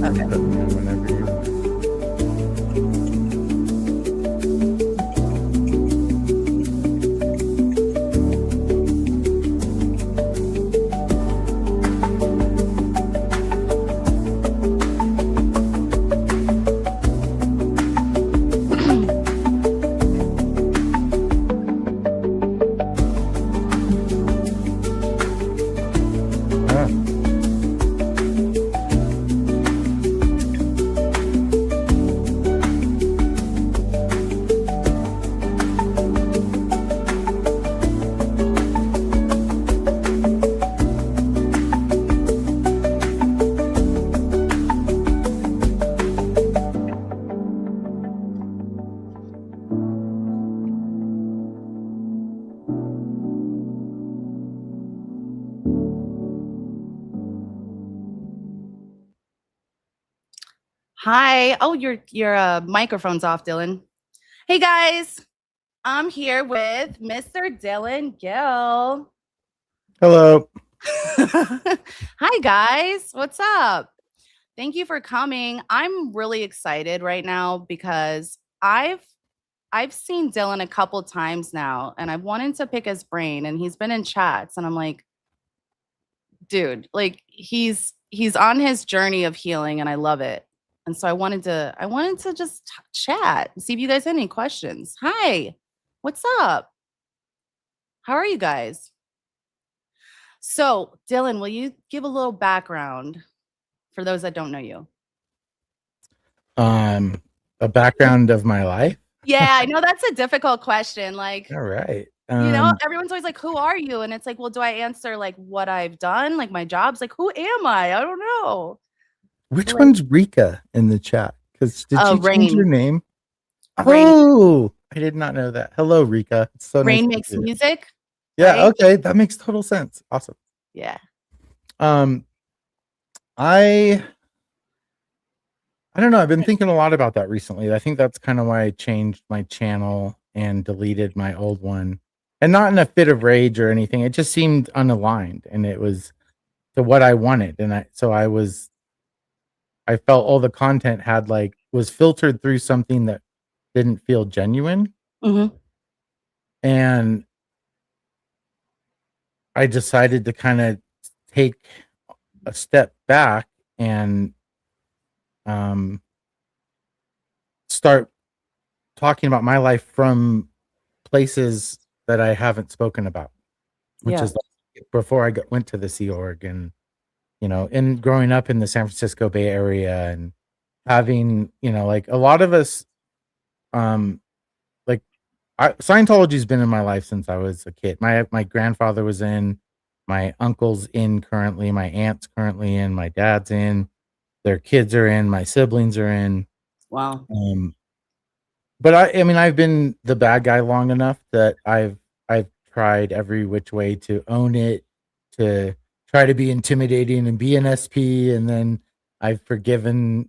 Okay. Whenever you want. Ah, Hi. Oh, your microphone's off, Dylan. Hey guys, I'm here with Mr. Dylan Gill. hello. Hi guys, what's up? Thank you for coming. I'm really excited right now because I've seen Dylan a couple times now and I've wanted to pick his brain and he's been in chats and I'm like, dude, like he's on his journey of healing and I love it. And so I wanted to just chat and see if you guys had any questions. Hi. What's up? How are you guys? So, Dylan, will you give a little background for those that don't know you? A background of my life. Yeah, I know that's a difficult question. Like, All right. everyone's always like, "Who are you?" And it's like, "Well, do I answer like what I've done, like my jobs? Like, who am I? I don't know." Which Like, one's Rika in the chat? Because did you change your Rain. name? Rain. Oh, I did not know that. Hello, Rika. It's so nice Rain to makes meet you. music, Yeah, right? okay. That makes total sense. Awesome. Yeah. Um, I I don't know. I've been thinking a lot about that recently. I think that's kind of why I changed my channel and deleted my old one. And not in a fit of rage or anything. It just seemed unaligned and it was to what I wanted. And I felt all the content had was filtered through something that didn't feel genuine. Mhm. And I decided to kind of take a step back and um, start talking about my life from places that I haven't spoken about, which Yeah. is before went to the Sea Org and, and growing up in the San Francisco Bay Area and having, like a lot of us, um, like Scientology's been in my life since I was a kid. My grandfather was in, my uncle's in currently, my aunt's currently in, my dad's in, their kids are in, my siblings are in. Wow. But I mean, I've been the bad guy long enough that I've tried every which way to own it, to try to be intimidating and be an SP, and then I've forgiven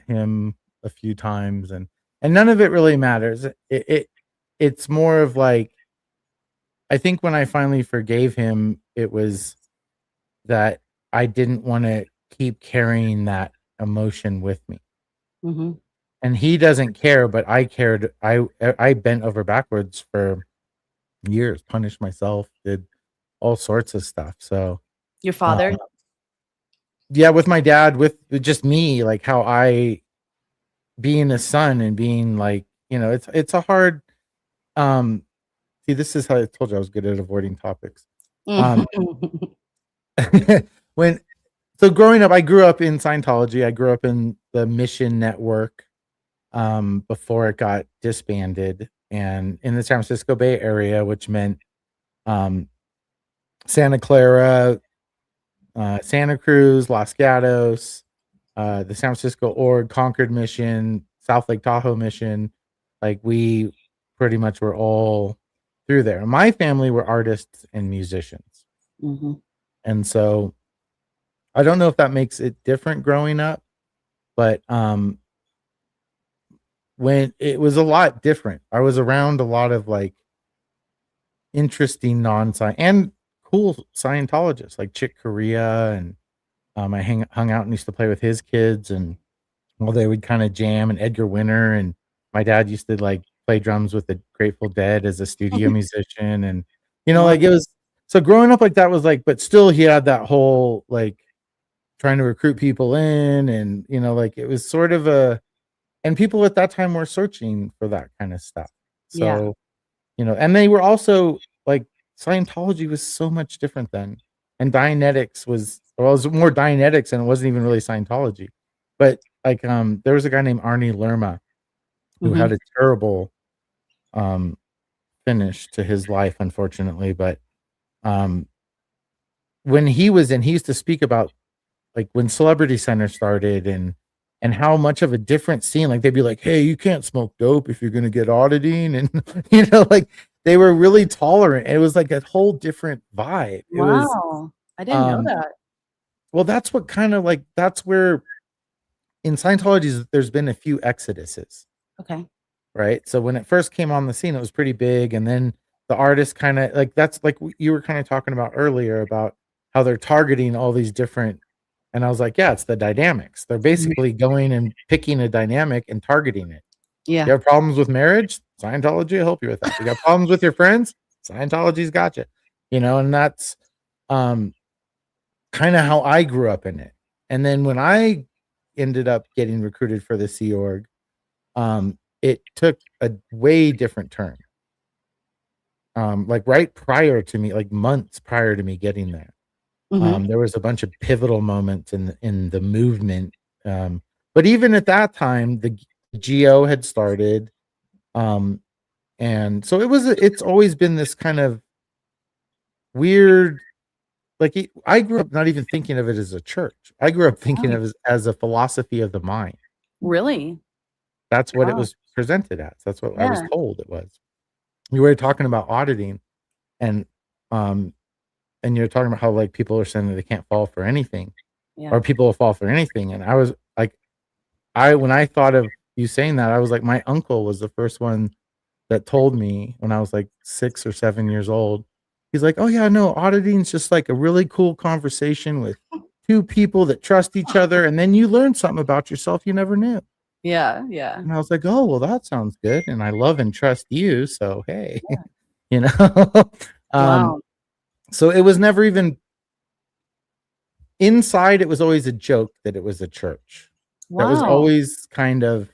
him a few times, and none of it really matters. It's more of like I think when I finally forgave him, it was that I didn't want to keep carrying that emotion with me. Mhm. And he doesn't care, but I cared. I bent over backwards for years, punished myself, did all sorts of stuff. So, Your uh, father? yeah, with my dad, with just me, like how I being a son and being like, it's a hard. Um, See, this is how I told you I was good at avoiding topics. Um, when so growing up, I grew up in Scientology. I grew up in the Mission Network before it got disbanded, and in the San Francisco Bay Area, which meant um, Santa Clara, Santa Cruz, Los Gatos, the San Francisco Org, Concord Mission, South Lake Tahoe Mission. Like we pretty much were all through there. My family were artists and musicians, Mhm. and so I don't know if that makes it different growing up, but when it was a lot different. I was around a lot of like interesting non-science and cool Scientologists like Chick Corea and hung out and used to play with his kids, and well, they would kind of jam, and Edgar Winter, and my dad used to like play drums with the Grateful Dead as a studio musician, and like it Wow. was so growing up like that was like, but still he had that whole like trying to recruit people in, and like it was sort of a, and people at that time were searching for that kind of stuff. Yeah. So and they were also like Scientology was so much different then, and Dianetics was, well, it was more Dianetics, and it wasn't even really Scientology. But like, there was a guy named Arnie Lerma who Hmm. had a terrible um finish to his life, unfortunately. But um when he was in, he used to speak about like when Celebrity Center started, and how much of a different scene. Like they'd be like, "Hey, you can't smoke dope if you're gonna get auditing," and like they were really tolerant. It was like a whole different vibe. It was Wow. I didn't know um that. well, that's what kind of like that's where in Scientology there's been a few exoduses, Okay. right? So when it first came on the scene, it was pretty big, and then the artists kind of like, that's like you were kind of talking about earlier about how they're targeting all these different, and I was like, yeah, it's the dynamics. They're Mhm. basically going and picking a dynamic and targeting it. You Yeah. have problems with marriage? Scientology will help you with that. You got problems with your friends? Scientology's got you. And that's um kind of how I grew up in it. And then when I ended up getting recruited for the Sea Org, it took a way different turn. Like right prior to me, like months prior to me getting there. Hmm. There was a bunch of pivotal moments in the movement. But even at that time, the GO had started. Um, and so it's always been this kind of weird, like I grew up not even thinking of it as a church. I grew up thinking Wow. of it as a philosophy of the mind. Really? That's what it Wow. was presented as. That's what I was Yeah. told it was. You were talking about auditing, and um and you're talking about how like people are saying that they can't fall for anything, Yeah. or people will fall for anything. And I was like, I when I thought of you saying that, I was like, my uncle was the first one that told me when I was like 6 or 7 years old. He's like, "Oh yeah, no, auditing's just like a really cool conversation with two people that trust each other, and then you learn something about yourself you never knew." Yeah. Yeah. And I was like, "Oh, well, that sounds good, and I love and trust you, so hey." You know? Um, Wow. so it was never even inside, it was always a joke that it was a church. That was Wow. always kind of,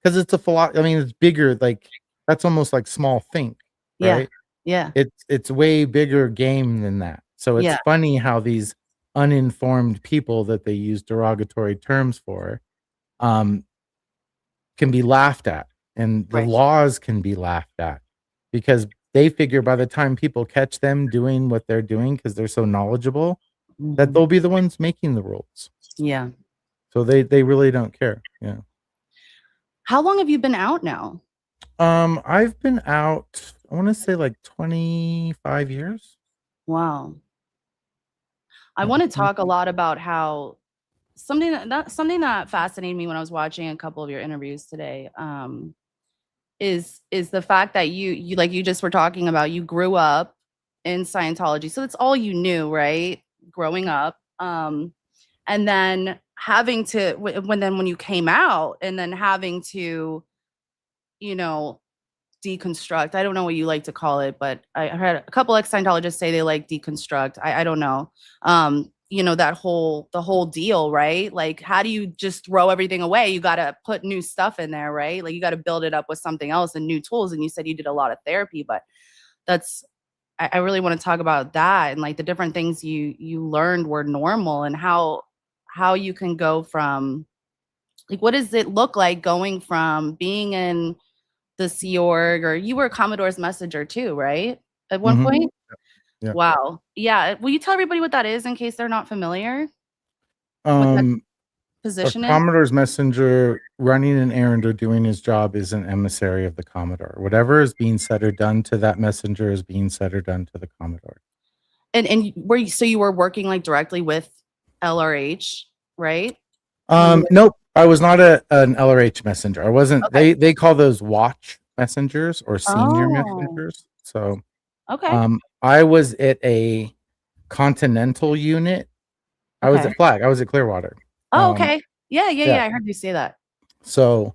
because it's a I mean, it's bigger, like that's almost like small think, Yeah. right? Yeah. It's way bigger game than that. So it's Yeah. funny how these uninformed people that they use derogatory terms for um, can be laughed at, and the Right. laws can be laughed at, because they figure by the time people catch them doing what they're doing, because they're so knowledgeable, that Hmm. they'll be the ones making the rules. Yeah. So they really don't care. Yeah. How long have you been out now? I've been out, I want to say like 25 years. Wow. I Yeah, want to talk a 25. lot about how something that fascinated me when I was watching a couple of your interviews today. Is the fact that you like you just were talking about you grew up in Scientology. So that's all you knew, right? Growing up. And then having to when you came out and then having to, you know, deconstruct. I don't know what you like to call it, but I heard a couple ex-Scientologists say they like deconstruct. I don't know. That whole deal, right? Like how do you just throw everything away? You got to put new stuff in there, right? Like you got to build it up with something else and new tools. And you said you did a lot of therapy, but that's I really want to talk about that and like the different things you learned were normal and how you can go from like what does it look like going from being in the Sea Org, or you were Commodore's messenger too, right? At one Mhm. point? Yeah. Wow. Yeah. Will you tell everybody what that is in case they're not familiar? What that Um, a position is? Commodore's messenger running an errand or doing his job is an emissary of the Commodore. Whatever is being said or done to that messenger is being said or done to the Commodore. And you were working like directly with LRH, right? When you were Nope, I was not an LRH messenger. I wasn't. okay. They call those watch messengers or senior Oh, messengers. So, okay. I was at a continental unit, I was Okay. at Flag. I was at Clearwater. Oh, okay. Yeah, yeah, Yeah. yeah. I heard you say that. So,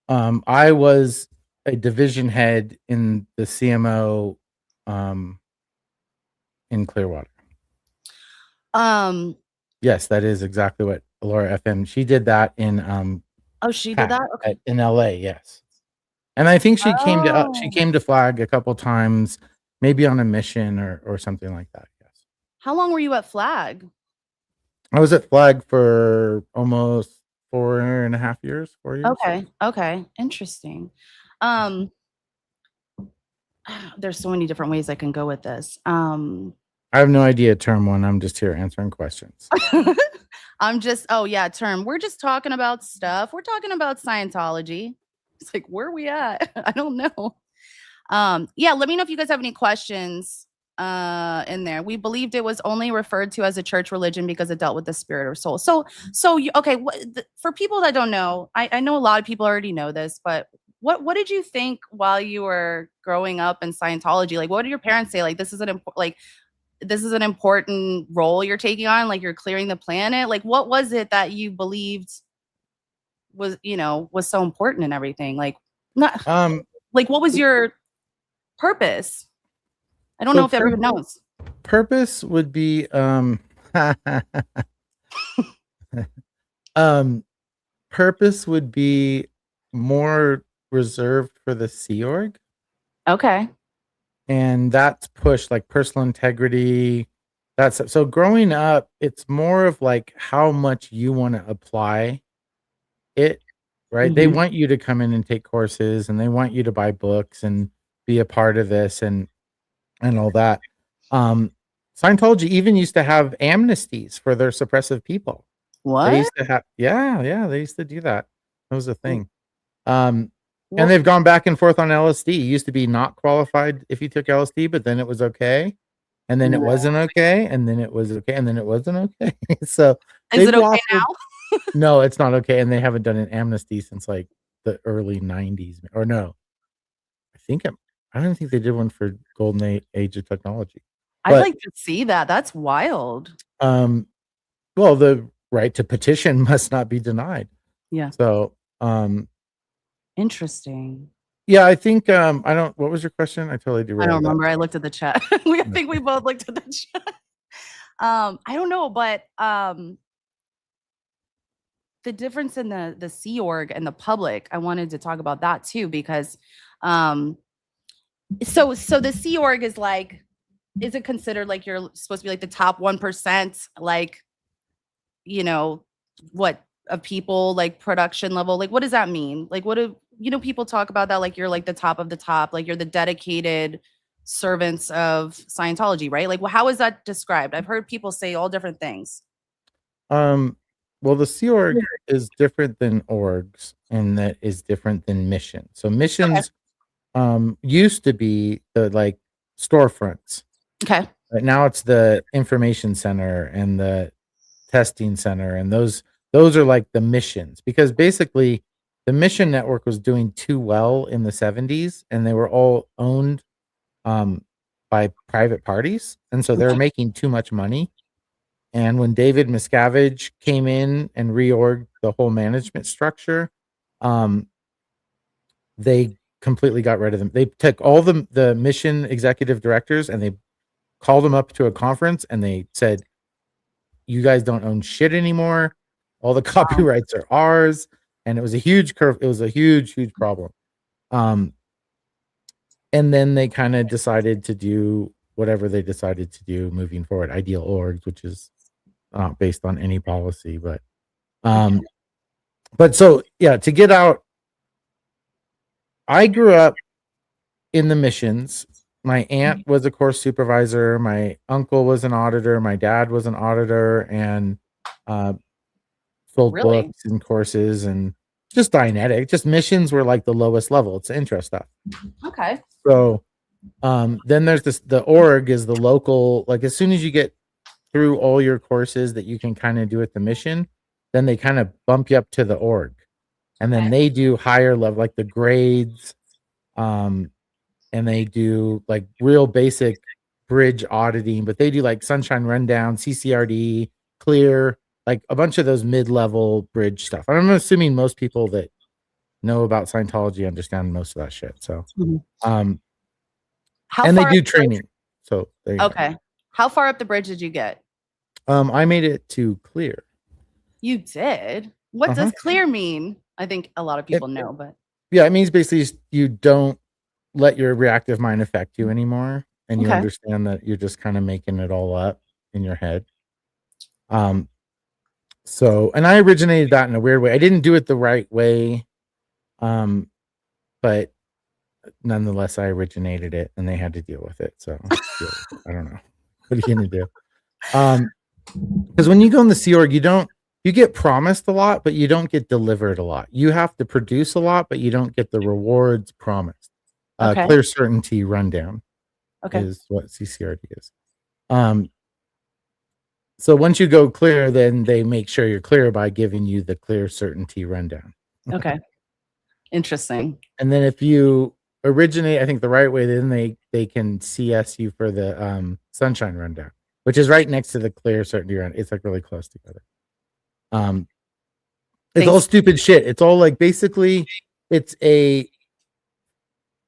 I was a division head in the CMO, um, in Clearwater. Um, Yes, that is exactly what Laura FM. She did that in oh, she did PAC that? Okay. in LA. Yes, and I think she Oh. came to Flag a couple times, maybe on a mission or something like that. Yes, How long were you at Flag? I was at Flag for almost 4.5 years, 4 years. Okay. Okay. Interesting. Um, there's so many different ways I can go with this. I have no idea term one. I'm just here answering questions. I'm just, oh yeah, term. We're just talking about stuff. We're talking about Scientology. It's like, where are we at? I don't know. Yeah, let me know if you guys have any questions in there. We believed it was only referred to as a church religion because it dealt with the spirit or soul. So you, okay, for people that don't know, I know a lot of people already know this, but what did you think while you were growing up in Scientology? Like, what did your parents say? Like, this is an important role you're taking on, like you're clearing the planet. Like, what was it that you believed was, was so important and everything? Like, not like, what was your purpose? I don't know So if everyone knows. purpose would be um purpose would be more reserved for the Sea Org, Okay. and that's pushed like personal integrity. That's so growing up, it's more of like how much you want to apply it, right? They Mhm. want you to come in and take courses, and they want you to buy books and be a part of this and all that. Um, Scientology even used to have amnesties for their suppressive people. They What? used to have, yeah, yeah, they used to do that. That was a thing. Um, and Well, they've gone back and forth on LSD. It used to be not qualified if you took LSD, but then it was okay. And then it wasn't okay. And then it was okay. And then it wasn't okay. So is they've it okay waffled. now? No, it's not okay. And they haven't done an amnesty since like the early 90s. Or no, I think I don't think they did one for Age of technology. I'd But like to see that. That's wild. um, well, the right to petition must not be denied. Yeah. So Interesting. yeah, I think I don't. What was your question? I totally I don't derailed that. remember. I looked at the chat. I think we both looked at the chat. I don't know, but the difference in the Sea Org and the public, I wanted to talk about that too, because um so the Sea Org is like, is it considered like you're supposed to be like the top 1%, like, you know, what of people, like production level? Like, what does that mean? Like, what do people talk about that, like you're like the top of the top, like you're the dedicated servants of Scientology, right? Like, well, how is that described? I've heard people say all different things. Um, well, the Sea Org is different than orgs, and that is different than mission. So Okay. missions used to be the like storefronts. Okay. Right now it's the information center and the testing center, and those are like the missions, because basically the mission network was doing too well in the 70s, and they were all owned um, by private parties, and so they were Okay. making too much money. And when David Miscavige came in and reorged the whole management structure, um, they completely got rid of them. They took all the mission executive directors and they called them up to a conference and they said, "You guys don't own shit anymore. All the Wow. copyrights are ours." And it was a huge curve. It was a huge, huge problem. Um, and then they kind of decided to do whatever they decided to do moving forward. Ideal orgs, which is not based on any policy, Okay. um, but so yeah, to get out, I grew up in the missions. My aunt was a course supervisor. My uncle was an auditor. My dad was an auditor and uh, sold Really? books and courses and just Dianetic. Just missions were like the lowest level. It's interest stuff. Okay. So then there's this. The org is the local. Like as soon as you get through all your courses that you can kind of do at the mission, then they kind of bump you up to the org, and then Okay. they do higher level, like the grades. Um, and they do like real basic bridge auditing, but they do like sunshine rundown, CCRD, clear, like a bunch of those mid-level bridge stuff. I'm assuming most people that know about Scientology understand most of that shit. So, Mhm. um, How and they far up do the bridge? training. So there you go. Okay. How far up the bridge did you get? I made it to clear. You did? What does Uh-huh. clear mean? I think a lot of people know, but Yeah, it means basically you don't let your reactive mind affect you anymore, and you okay. understand that you're just kind of making it all up in your head. Um, so, and I originated that in a weird way. I didn't do it the right way, but nonetheless, I originated it, and they had to deal with it. So, I don't know. What are you gonna do? Because when you go in the Sea Org, you get promised a lot, but you don't get delivered a lot. You have to produce a lot, but you don't get the rewards promised. Okay. Clear certainty rundown Okay. is what CCRD is. Um, so once you go clear, then they make sure you're clear by giving you the clear certainty rundown. Okay. Interesting. And then if you originate, I think the right way, then they can CS you for the sunshine rundown, which is right next to the clear certainty rundown. It's like really close together. It's all Thanks. stupid shit. It's all like basically it's a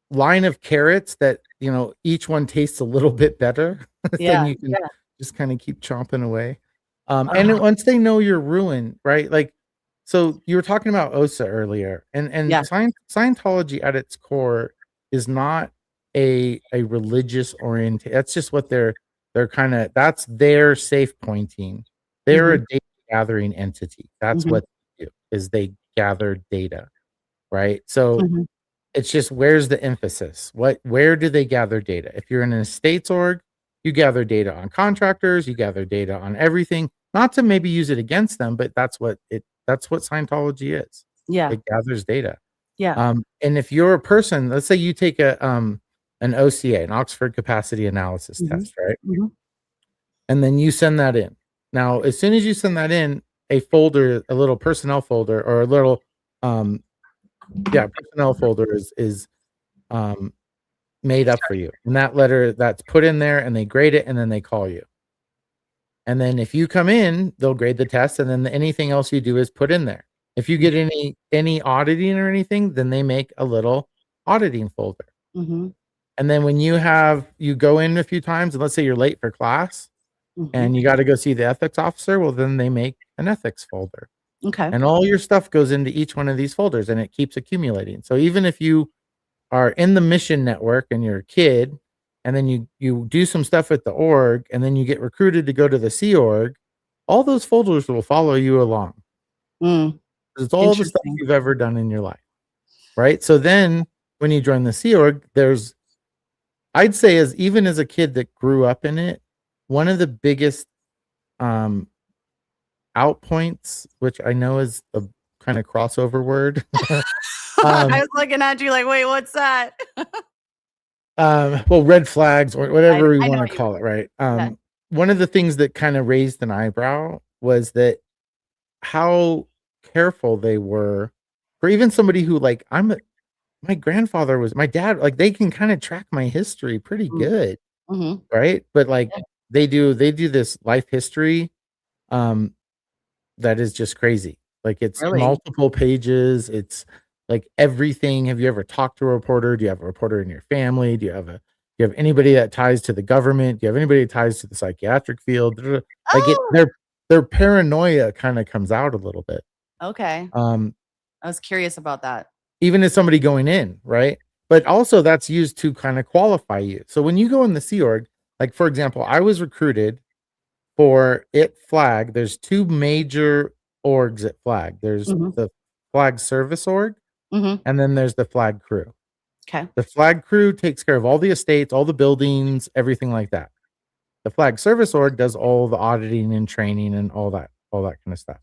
line of carrots that each one tastes a little bit better. Then Yeah. you can Yeah. just kind of keep chomping away. And then Oh, once they know you're ruined, right? Like, so you were talking about OSA earlier, and yeah. Scientology at its core is not a religious orientation. That's just what they're kind of, that's their safe pointing. They're Mhm. a data gathering entity. That's Mhm. what they do, is they gather data, right? So Mhm. it's just, where's the emphasis? Where do they gather data? If you're in an estates org, you gather data on contractors, you gather data on everything, not to maybe use it against them, but that's what Scientology is. Yeah. It gathers data. Yeah. And if you're a person, let's say you take an OCA, an Oxford Capacity Analysis Mhm. test, right? Mhm. And then you send that in. Now, as soon as you send that in, a folder, a little personnel folder, or a little um personnel folder is um made up for you. And that letter that's put in there, and they grade it, and then they call you. And then if you come in, they'll grade the test, and then anything else you do is put in there. If you get any auditing or anything, then they make a little auditing folder. Mhm. And then when you go in a few times, and let's say you're late for class Mhm. and you got to go see the ethics officer, well, then they make an ethics folder. Okay. And all your stuff goes into each one of these folders, and it keeps accumulating. So even if you are in the mission network and you're a kid, and then you do some stuff at the org, and then you get recruited to go to the Sea Org, all those folders will follow you along. Mm. It's all the stuff Interesting. you've ever done in your life, right? So then when you join the Sea Org, I'd say, as even as a kid that grew up in it, one of the biggest um outpoints, which I know is a kind of crossover word. I um was looking at you like, "Wait, what's that?" well, red flags or I whatever we I know want to what you call it, right? yeah. One of the things that kind of raised an eyebrow was that how careful they were for even somebody who, like, my grandfather was, my dad, like, they can kind of track my history pretty Mm. good, Mhm. right? But like Yeah. they do this life history um that is just crazy. Like, it's Really? multiple pages. It's like everything. Have you ever talked to a reporter? Do you have a reporter in your family? Do you have anybody that ties to the government? Do you have anybody that ties to the psychiatric field? Like, Oh, their paranoia kind of comes out a little bit. okay. Um, I was curious about that. Even as somebody going in, right? But also that's used to kind of qualify you. So when you go in the Sea Org, like, for example, I was recruited for Flag. There's two major orgs at Flag. There's Mhm. the Flag Service org, Mhm. and then there's the Flag Crew. 'Kay. The Flag Crew takes care of all the estates, all the buildings, everything like that. The Flag Service org does all the auditing and training and all that kind of stuff.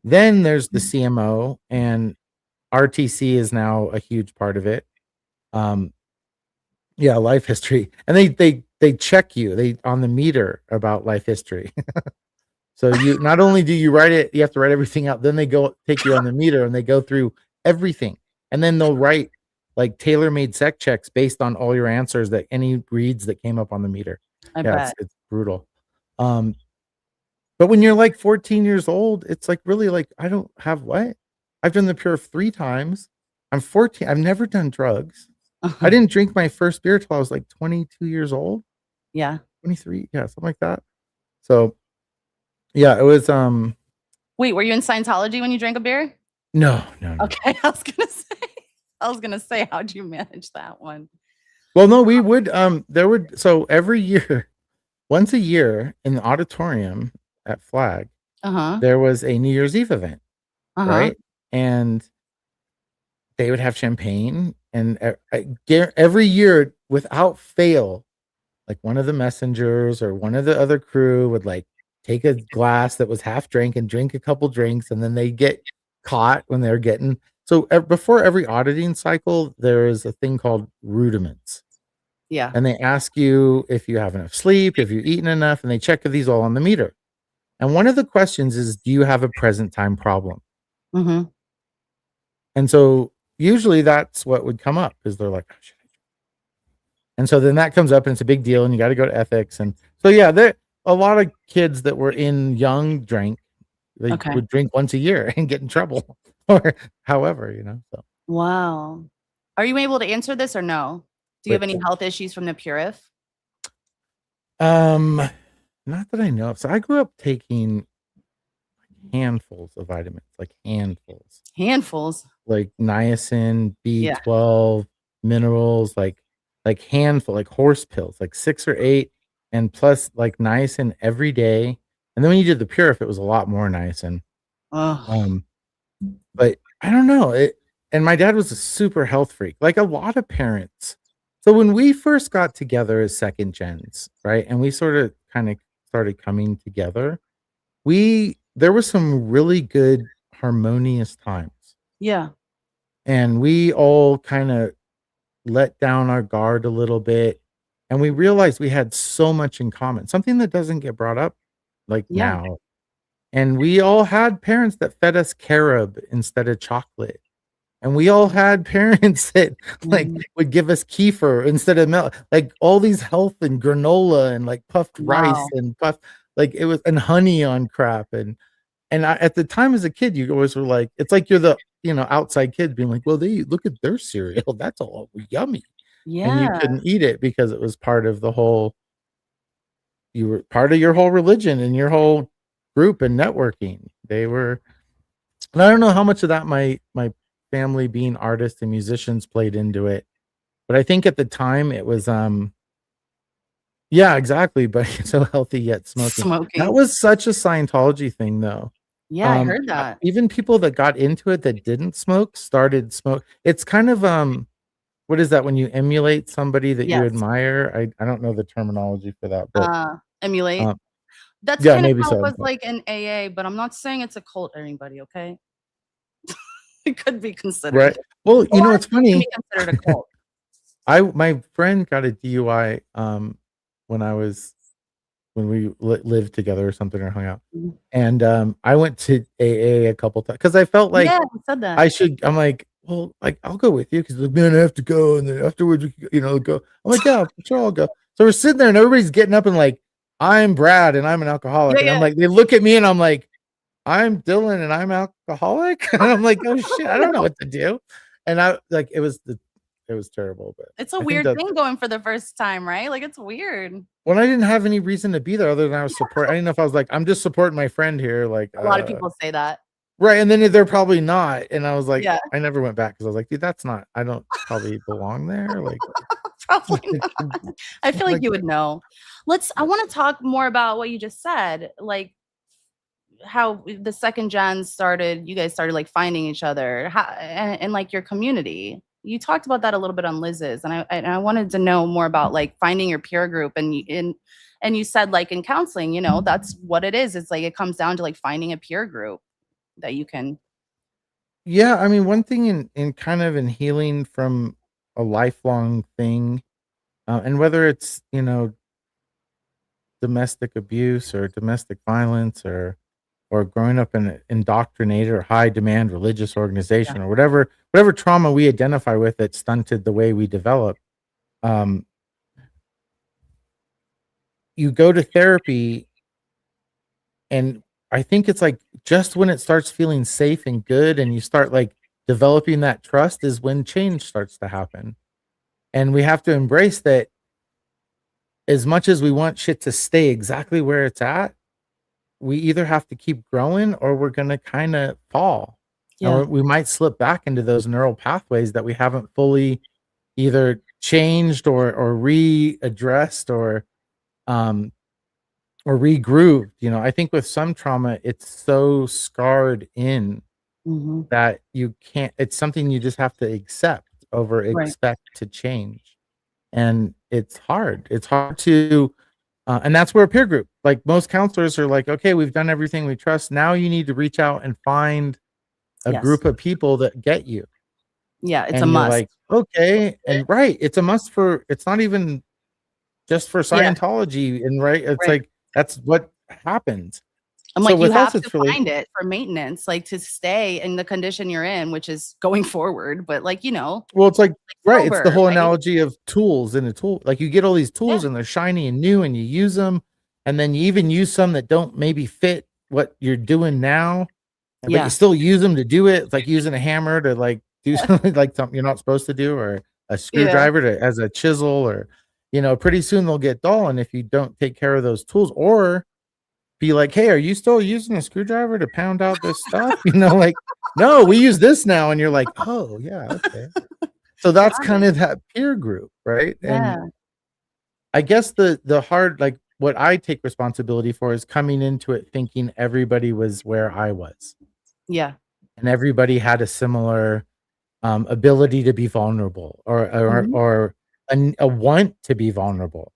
Then there's the CMO, and RTC is now a huge part of it. Um, yeah, life history, and they check you they on the meter about life history. So you not only do you write it, you have to write everything out. Then they go take you on the meter, and they go through everything, and then they'll write like tailor-made sec checks based on all your answers, that any reads that came up on the meter. I Yeah, bet. it's brutal. Um, But when you're like 14 years old, it's like really like I don't have what? I've done the Pure 3 times. I'm 14. I've never done drugs. I didn't drink my first beer till I was like 22 years old, Yeah. 23, yeah, something like that. So, yeah, it was Wait, were you in Scientology when you drank a beer? no, no, no. Okay, I was gonna say, how'd you manage that one? Well, no, we would there would so every year, once a year in the auditorium at Flag, Uh-huh. there was a New Year's Eve event, Uh-huh. right? And they would have champagne and every year without fail, like one of the messengers or one of the other crew would like take a glass that was half drank and drink a couple drinks, and then they get caught when they're getting so before every auditing cycle there is a thing called rudiments, Yeah. and they ask you if you have enough sleep, if you've eaten enough, and they check these all on the meter. And one of the questions is, do you have a present time problem? Mm-hmm. And so usually that's what would come up is they're like, oh, shit. And so then that comes up and it's a big deal and you got to go to ethics. And so, yeah, there a lot of kids that were in young drank, they Okay. would drink once a year and get in trouble or however, so. Wow. Are you able to answer this or no? Do you have But, any health issues from the Purif? um, not that I know of. So I grew up taking handfuls of vitamins, like handfuls. Handfuls. Like niacin, Yeah. B12, minerals, like handful, like horse pills, like 6 or 8, and plus like niacin every day. And then when you did the Purif, it was a lot more niacin. Oh, Um, but I don't know. And my dad was a super health freak, like a lot of parents. So when we first got together as second gens, right? And we sort of kind of started coming together, there was some really good harmonious times. yeah. And we all kind of let down our guard a little bit, and we realized we had so much in common, something that doesn't get brought up like Yeah. now. And we all had parents that fed us carob instead of chocolate. And we all had parents that like Mm, would give us kefir instead of milk, like all these health and granola and like puffed rice wow. and puffed like it was and honey on crap. And I, at the time as a kid, you always were like, it's like you're the outside kid being like, well, they look at their cereal, that's all yummy, and you Yeah. couldn't eat it because it was part of the whole. You were part of your whole religion and your whole group and networking. They were, and I don't know how much of that my family being artists and musicians played into it, but I think at the time it was yeah, exactly, but so healthy yet smoking. That Smoking. was such a Scientology thing though. Yeah, I heard that. Even people that got into it that didn't smoke started smoke. It's kind of what is that when you emulate somebody that you Yes. admire? I don't know the terminology for that, but Emulate. um That's yeah, kind of maybe how it so. was like in AA, but I'm not saying it's a cult or anybody, okay? It could be considered. Right. Well, A lot of it's things can be funny. considered a cult. My friend got a DUI when I was when we lived together or something or hung out. Mhm. And I went to AA a couple times because I felt like Yeah, you said that. I'm like, well, like I'll go with you because like, man, I have to go, and then afterwards, go. I'm like, yeah, for sure, I'll go. So we're sitting there, and everybody's getting up and like, I'm Brad, and I'm an alcoholic, Yeah, and I'm yeah. like, they look at me, and I'm like, I'm Dylan, and I'm alcoholic, and I'm like, oh shit, I don't know No. what to do, and I like it was terrible, but It's a I think weird that thing going for the first time, right? Like, it's weird. when I didn't have any reason to be there other than I was support, I didn't know if I was like, I'm just supporting my friend here, like, A lot of people say that. right, and then they're probably not, and I was like, Yeah, I never went back because I was like, dude, that's not, I don't probably belong there, like, probably like, not. I feel like like you would know. I wanna talk more about what you just said, like, how the second gen started you guys started, like, finding each other, how and, like, your community. You talked about that a little bit on Liz's, and I wanted to know more about, like, finding your peer group, and you said, like, in counseling, that's what it is. It's like it comes down to, like, finding a peer group that you can. yeah, I mean, one thing in kind of in healing from a lifelong thing, and whether it's domestic abuse or domestic violence or growing up in an indoctrinated or high demand religious Yeah. organization or whatever trauma we identify with that stunted the way we develop, um, you go to therapy and I think it's like just when it starts feeling safe and good and you start like developing that trust is when change starts to happen. And we have to embrace that as much as we want shit to stay exactly where it's at, we either have to keep growing or we're going to kind of fall. And Yeah. we might slip back into those neural pathways that we haven't fully either changed or readdressed um or regrooved. You know, I think with some trauma, it's so scarred in Hmm. that you can't, it's something you just have to accept over Right. expect to change. And it's hard. It's hard to, and that's where a peer group, like most counselors are like, okay, we've done everything we trust. Now you need to reach out and find a Yes. group of people that get you. Yeah. It's a And you're must. like, okay. And right. It's a must for, it's not even just for Yeah. Scientology. And right. It's Right. like, that's what happens. I'm So like, you with us, have to it's really, find it for maintenance, like to stay in the condition you're in, which is going forward, but like, well, it's like, like right. It's the sober, whole right? analogy of tools in a tool. Like you get all these Yeah. tools and they're shiny and new and you use them. And then you even use some that don't maybe fit what you're doing now, but you Yeah. still use them to do it. It's like using a hammer to like do something like something you're not supposed to do, or a Yeah. screwdriver to as a chisel, or pretty soon they'll get dull. And if you don't take care of those tools, or be like, hey, are you still using a screwdriver to pound out this stuff? Like, no, we use this now. And you're like, oh yeah, okay. So that's Got kind it. of that peer group, right? And Yeah. I guess the hard, like what I take responsibility for is coming into it thinking everybody was where I was Yeah. and everybody had a similar ability to be vulnerable, Mhm. or a want to be vulnerable,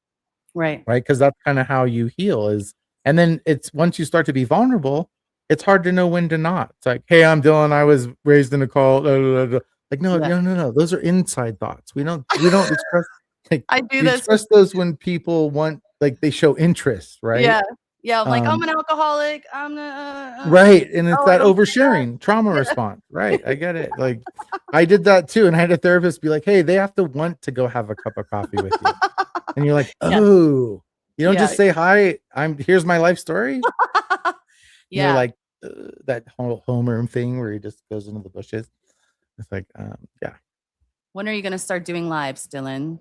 Right. right? Because that's kind of how you heal is. And then it's once you start to be vulnerable, it's hard to know when to not. It's like, hey, I'm Dylan, I was raised in a cult, like, no, Yeah. no, no, no, those are inside thoughts. We don't express, like, I do we this with express those when people want, like, they show interest, right? yeah. Yeah, I'm like, "I'm um an alcoholic. Right, and it's Oh, I that don't do oversharing trauma that." response, right, I get it, like, I did that too, and I had a therapist be like, "Hey, they have to want to go have a cup of coffee with you," and you're like, Yeah. "Oh, you don't Yeah. just say, 'Hi, here's my life story'?" Yeah. Like, that whole Homer thing where he just goes into the bushes. It's like, yeah. When are you gonna start doing lives, Dylan?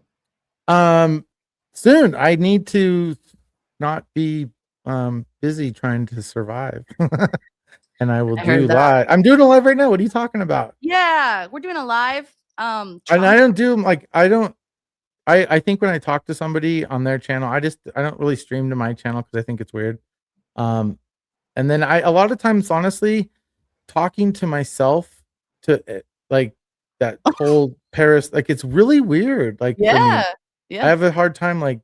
Um, Soon, I need to not be, busy trying to survive, and I will I heard do that. live. I'm doing a live right now, what are you talking about? Yeah, we're doing a live, And trauma. I don't do like I don't I think when I talk to somebody on their channel, I don't really stream to my channel because I think it's weird. Um, and then I a lot of times, honestly, talking to myself to like that whole Paris, like it's really weird. Like for Yeah. me, I Yeah. have a hard time, like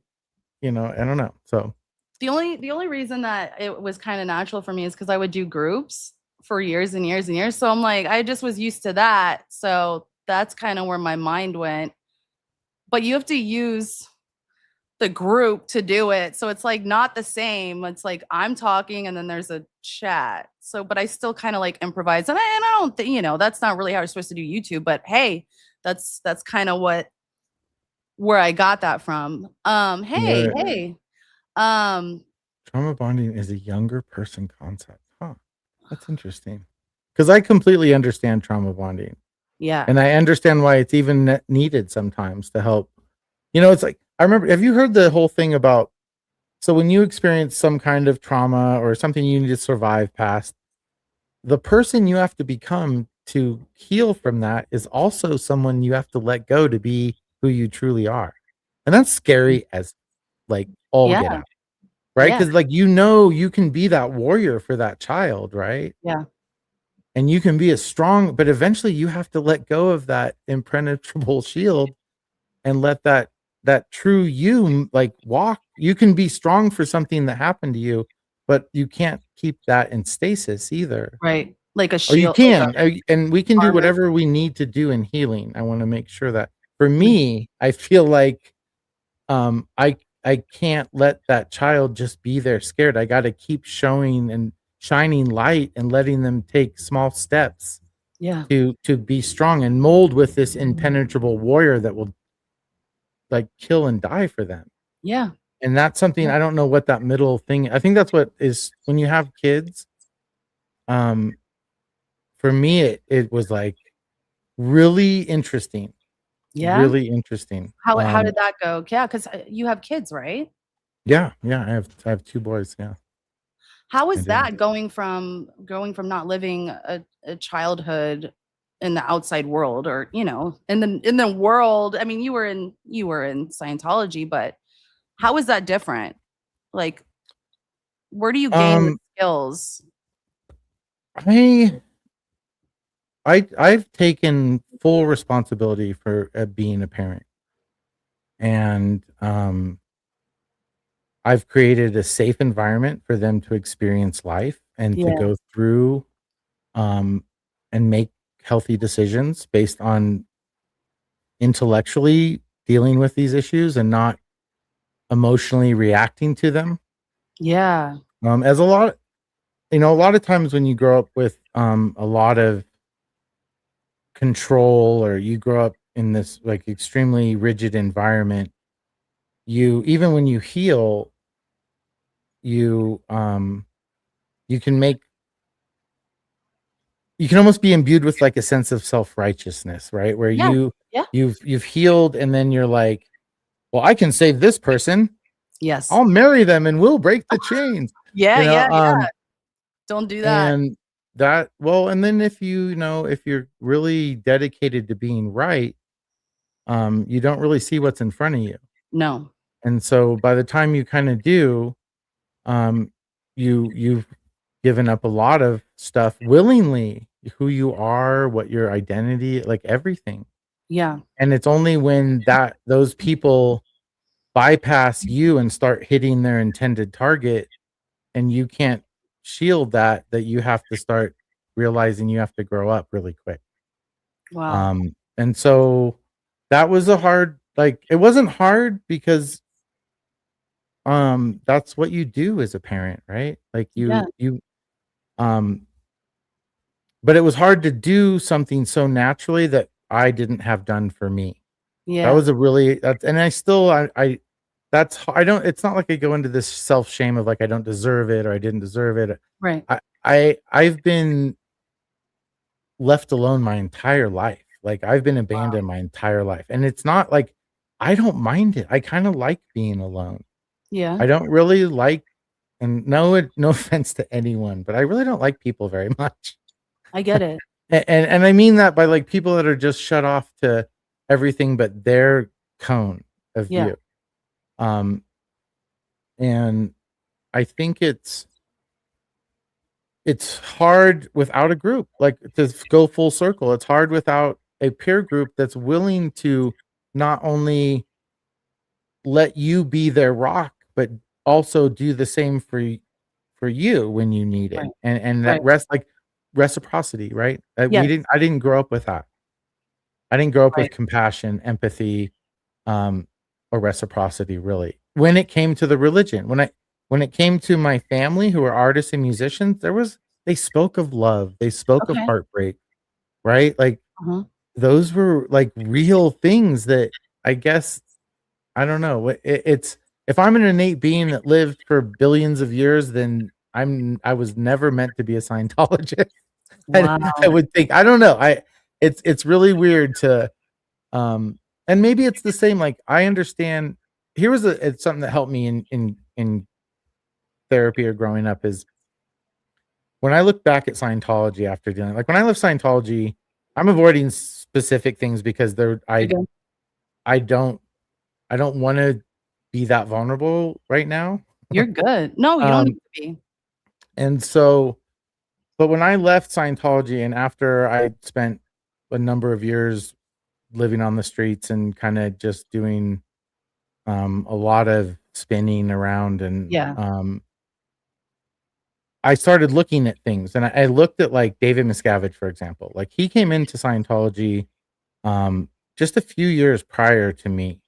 I don't know. So The only reason that it was kinda natural for me is because I would do groups for years and years and years, so I'm like, I just was used to that, so that's kinda where my mind went, but you have to use the group to do it. So it's like not the same. It's like I'm talking and then there's a chat. So, but I still kind of like improvise. And I don't think, that's not really how you're supposed to do YouTube, but hey, that's kind of where I got that from. Hey, right. hey. Um, Trauma bonding is a younger person concept. Huh. That's interesting. Because I completely understand trauma bonding. yeah. And I understand why it's even needed sometimes to help. It's like, I remember, have you heard the whole thing about, so when you experience some kind of trauma or something you need to survive past, the person you have to become to heal from that is also someone you have to let go to be who you truly are. And that's scary as like all Yeah. get out, right? Yeah. Because like, you can be that warrior for that child, right? Yeah. And you can be as strong, but eventually you have to let go of that impenetrable shield and let that true you like walk. You can be strong for something that happened to you, but you can't keep that in stasis either. Right. Like a Or you shield, like a can, and we can do armor. whatever we need to do in healing. I want to make sure that for me, I feel like I can't let that child just be there scared. I got to keep showing and shining light and letting them take small steps Yeah. to be strong and mold with this impenetrable warrior that will like kill and die for them. Yeah. And that's something Yeah. I don't know what that middle thing. I think that's what is when you have kids. Um, for me, it was like really interesting, Yeah? really interesting. How did that go? Yeah, 'cause, you have kids, right? Yeah, yeah, I have 2 boys, yeah, How I was do. that going from not living a childhood in the outside world or, in the world? I mean, you were in Scientology, but how was that different? Like, where do you gain the Um, skills? I I've taken full responsibility for, being a parent, and, I've created a safe environment for them to experience life and to Yeah, go through, um, and make healthy decisions based on intellectually dealing with these issues and not emotionally reacting to them. yeah, As a lot of times when you grow up with, a lot of control or you grow up in this, like, extremely rigid environment, you even when you heal, you, you can make you can almost be imbued with, like, a sense of self-righteousness, right? Where yeah, yeah, you've healed and then you're like, "Well, I can save this person. yes. I'll marry them and we'll break the chains." Yeah, You know, yeah, yeah. Don't do that. and and then if if you're really dedicated to being right, you don't really see what's in front of you. No. And so by the time you kinda do, um, you've given up a lot of stuff willingly, who you are, what your identity, like everything. Yeah, And it's only when those people bypass you and start hitting their intended target and you can't shield that you have to start realizing you have to grow up really quick. wow. And so that was a hard, like, it wasn't hard because that's what you do as a parent, right? Like Yeah, um but it was hard to do something so naturally that I didn't have done for me. That yeah, was a really that's and I still I that's I don't it's not like I go into this self-shame of like I don't deserve it or I didn't deserve it. right, I've been left alone my entire life. Like I've been abandoned my entire life. And it's not like I don't mind it. I kind of like being alone. yeah, I don't really like and no offense to anyone, but I really don't like people very much. I get it. And I mean that by like people that are just shut off to everything but their cone of Yeah, view. Um and I think it's hard without a group, like, go full circle. It's hard without a peer group that's willing to not only let you be their rock, but also do the same for you when you need it. right, And that right. reciprocity, right? Yes, I didn't grow up with that. I didn't grow up with right. compassion, empathy, um, or reciprocity really. When it came to the religion, when it came to my family who were artists and musicians, they spoke of love, they spoke of Okay. heartbreak, right? Like Uh-huh. those were like real things that I guess I don't know. It's if I'm an innate being that lived for billions of years, then I was never meant to be a Scientologist. I Wow. would think. I don't know. It's really weird to um, and maybe it's the same, like, I understand here was it's something that helped me in therapy or growing up is when I look back at Scientology after dealing like, when I left Scientology, I'm avoiding specific things because You're good. I don't I don't wanna be that vulnerable right now. You're good. No, you don't need Um, to be. and so but when I left Scientology and after I spent a number of years living on the streets and kinda just doing a lot of spinning around and Yeah. I started looking at things and I looked at like David Miscavige, for example. Like he came into Scientology um, just a few years prior to me.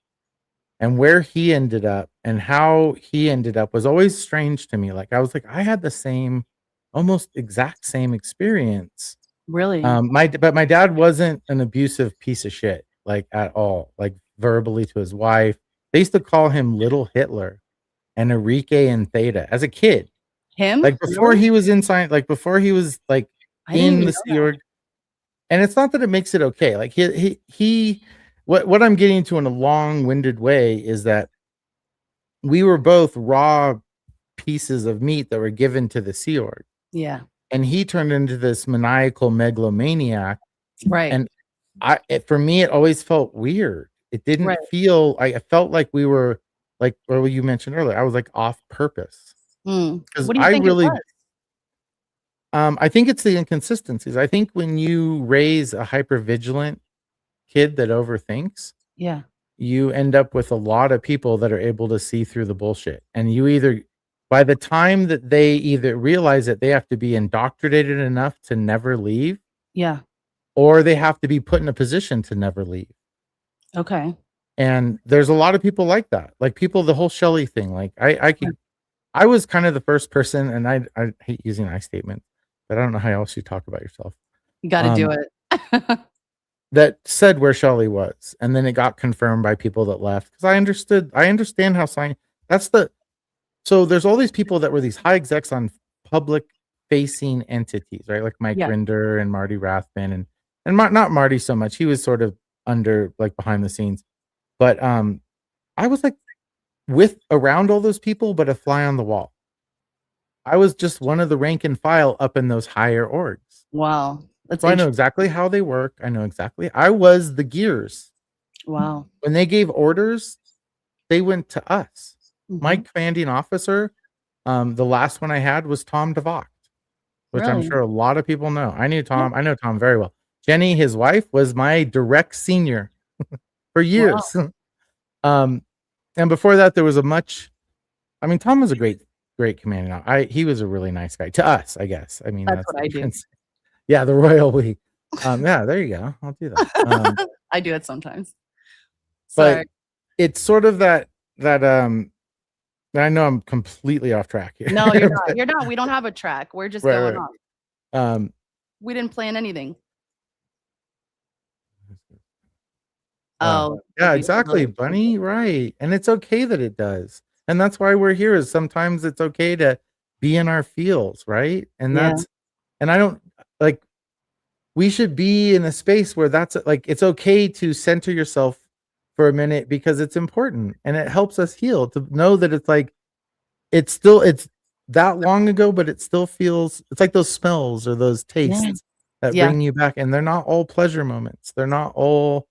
And where he ended up and how he ended up was always strange to me. Like I was like, I had the same, almost exact same experience. Really? But my dad wasn't an abusive piece of shit, like at all, like verbally to his wife. They used to call him Little Hitler. and Enrique and Theta as a kid. Him? Like before Really? he was in science, like before he was like I didn't in even the know Sea that. Org. And it's not that it makes it okay. Like he what I'm getting to in a long-winded way is that we were both raw pieces of meat that were given to the Sea Org. Yeah. And he turned into this maniacal megalomaniac. Right. And for me, it always felt weird. It Right. didn't feel, I felt like we were like, or what you mentioned earlier, I was like off purpose. Because What do you I think it really, was? I think it's the inconsistencies. I think when you raise a hyper vigilant kid that overthinks, Yeah. you end up with a lot of people that are able to see through the bullshit. And you either, by the time that they either realize that they have to be indoctrinated enough to never leave, Yeah. or they have to be put in a position to never leave. Okay. And there's a lot of people like that. Like people, the whole Shelley thing. Like Right. I was kind of the first person, and I hate using I statements, but I don't know how else you talk about yourself. You got to do Um, it. that said where Shelley was, and then it got confirmed by people that left because I understand how science. That's the So there's all these people that were these high execs on public facing entities, right? Like Mike Yeah. Rinder and Marty Rathbun and not Marty so much. He was sort of under like behind the scenes. But I was like with around all those people, but a fly on the wall. I was just one of the rank and file up in those higher orgs. Wow. That's So I know interesting. exactly how they work. I know exactly. I was the gears. Wow. When they gave orders, they went to us. My Hmm. commanding officer, the last one I had was Tom DeVocht, which I'm Really? sure a lot of people know. I knew Yeah. Tom. I know Tom very well. Jenny, his wife, was my direct senior for Wow. years. um, and before that, there was a much. I mean, Tom was a great commanding. He was a really nice guy to us, I guess. I mean, That's that's what the I do. difference. Yeah, the royal we. Yeah, there you go. I'll do that. I do it sometimes. But Sorry. it's sort of that. I know I'm completely off track here. No, you're not. But, You're not. We don't have a track. We're just right, going right. on. Um, We didn't plan anything. Wow. Oh, the Yeah, beautiful exactly, village. Bunny, right, and it's okay that it does, and that's why we're here is sometimes it's okay to be in our feels, right? Yeah. And I don't like, we should be in a space where that's like, it's okay to center yourself for a minute because it's important, and it helps us heal to know that it's like, it's that long ago, but it still feels it's like those smells or those Yeah. tastes that Yeah. bring you back, and they're not all pleasure moments. They're not all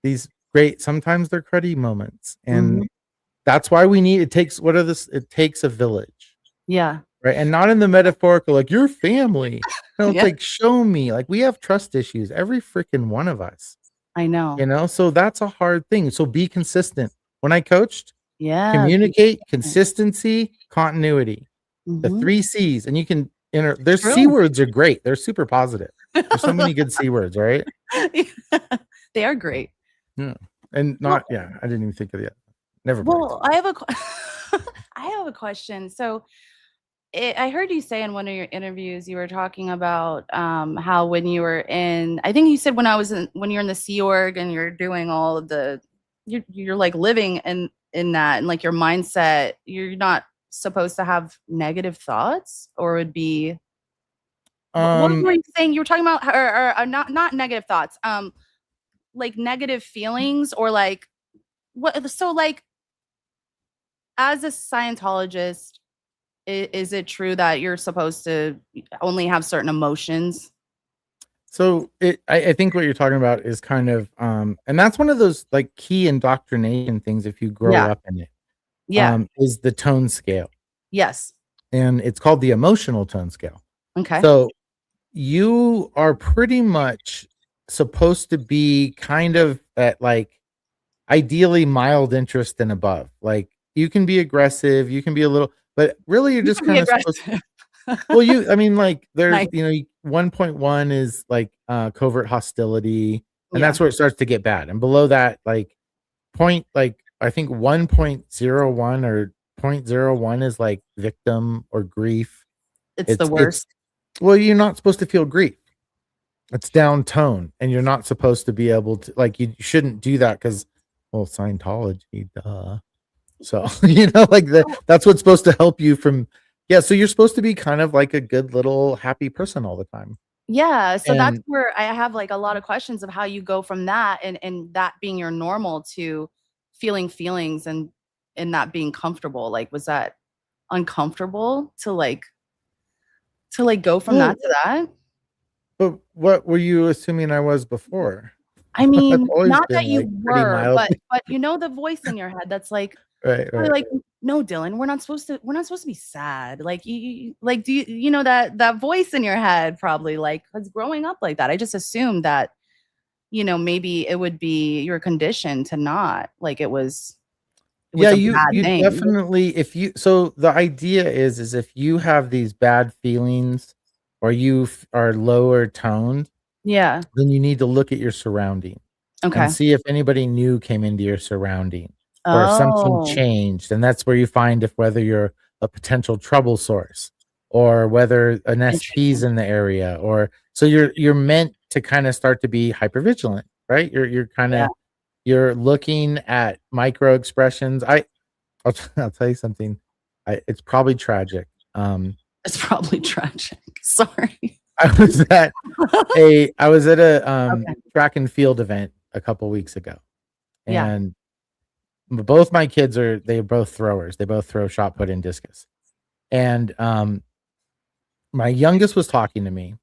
these great, sometimes they're cruddy moments, Hmm. and that's why we need it takes what are this it takes a village, Yeah. right? And not in the metaphorical, like your family. No, it's Yeah. like show me. Like we have trust issues, every freaking one of us, I know. so that's a hard thing. So be consistent. When I coached, Yeah. communicate, consistency, continuity, the Mm-hmm. 3 C's, and you can enter. Their C True. words are great. They're super positive. There's so many good C words, right? They are great. Yeah, and Well, not yeah. I didn't even think of that. Never mind. well, I have I have a question. So I heard you say in one of your interviews, you were talking about how when you were in, I think you said when you're in the Sea Org and you're doing all of you're like living in that and like your mindset, you're not supposed to have negative thoughts or would be, what Um, were you saying? You were talking about, or not negative thoughts, like negative feelings or like, what, so like as a Scientologist, is it true that you're supposed to only have certain emotions? I think what you're talking about is kind of, and that's one of those like key indoctrination things. If you grow Yeah. up in it, Yeah. is the tone scale, Yes. and it's called the emotional tone scale. Okay. So you are pretty much supposed to be kind of at like ideally mild interest and above. Like you can be aggressive, you can be a little, but really you're You just can be kind of supposed. aggressive. Well, I mean, like there's, Nice. 1.1 is like covert hostility, and Yeah. that's where it starts to get bad. And below that, like I think 1.01 or zero point zero 0.01 is like victim or grief. It's the It's worst. well, you're not supposed to feel grief. It's down tone, and you're not supposed to be able to, like, you shouldn't do that because, well, Scientology, duh. So, like that's what's supposed to help you from, yeah. So you're supposed to be kind of like a good little happy person all the time. Yeah, so that's And where I have, like, a lot of questions of how you go from that and that being your normal to feeling feelings and that being comfortable, like, was that uncomfortable to, like, go from that well, to that? but what were you assuming I was before? I I've mean, always not been that you like pretty were, mild. but you know the voice in your head that's like Right, probably right. like, "No, Dylan, we're not supposed to be sad." Like, you like, do you know that voice in your head probably, like, 'cause growing up like that, I just assumed that, maybe it would be your condition to not, like, it was Yeah, a bad you thing. definitely, if you, so the idea is if you have these bad feelings or are lower toned, Yeah. then you need to look at your surrounding and Okay. see if anybody new came into your surrounding or if something Oh, changed. And that's where you find if whether you're a potential trouble source or whether an SP's interesting. in the area, or so you're meant to kind of start to be hypervigilant, right? You're kind Yeah, of, you're looking at micro expressions. I'll tell you something. It's probably tragic. it's probably tragic. Sorry. I was at I was at a Okay. track and field event a couple weeks ago, Yeah. and both my kids they're both throwers. They both throw shot put and discus. And my youngest was talking to me,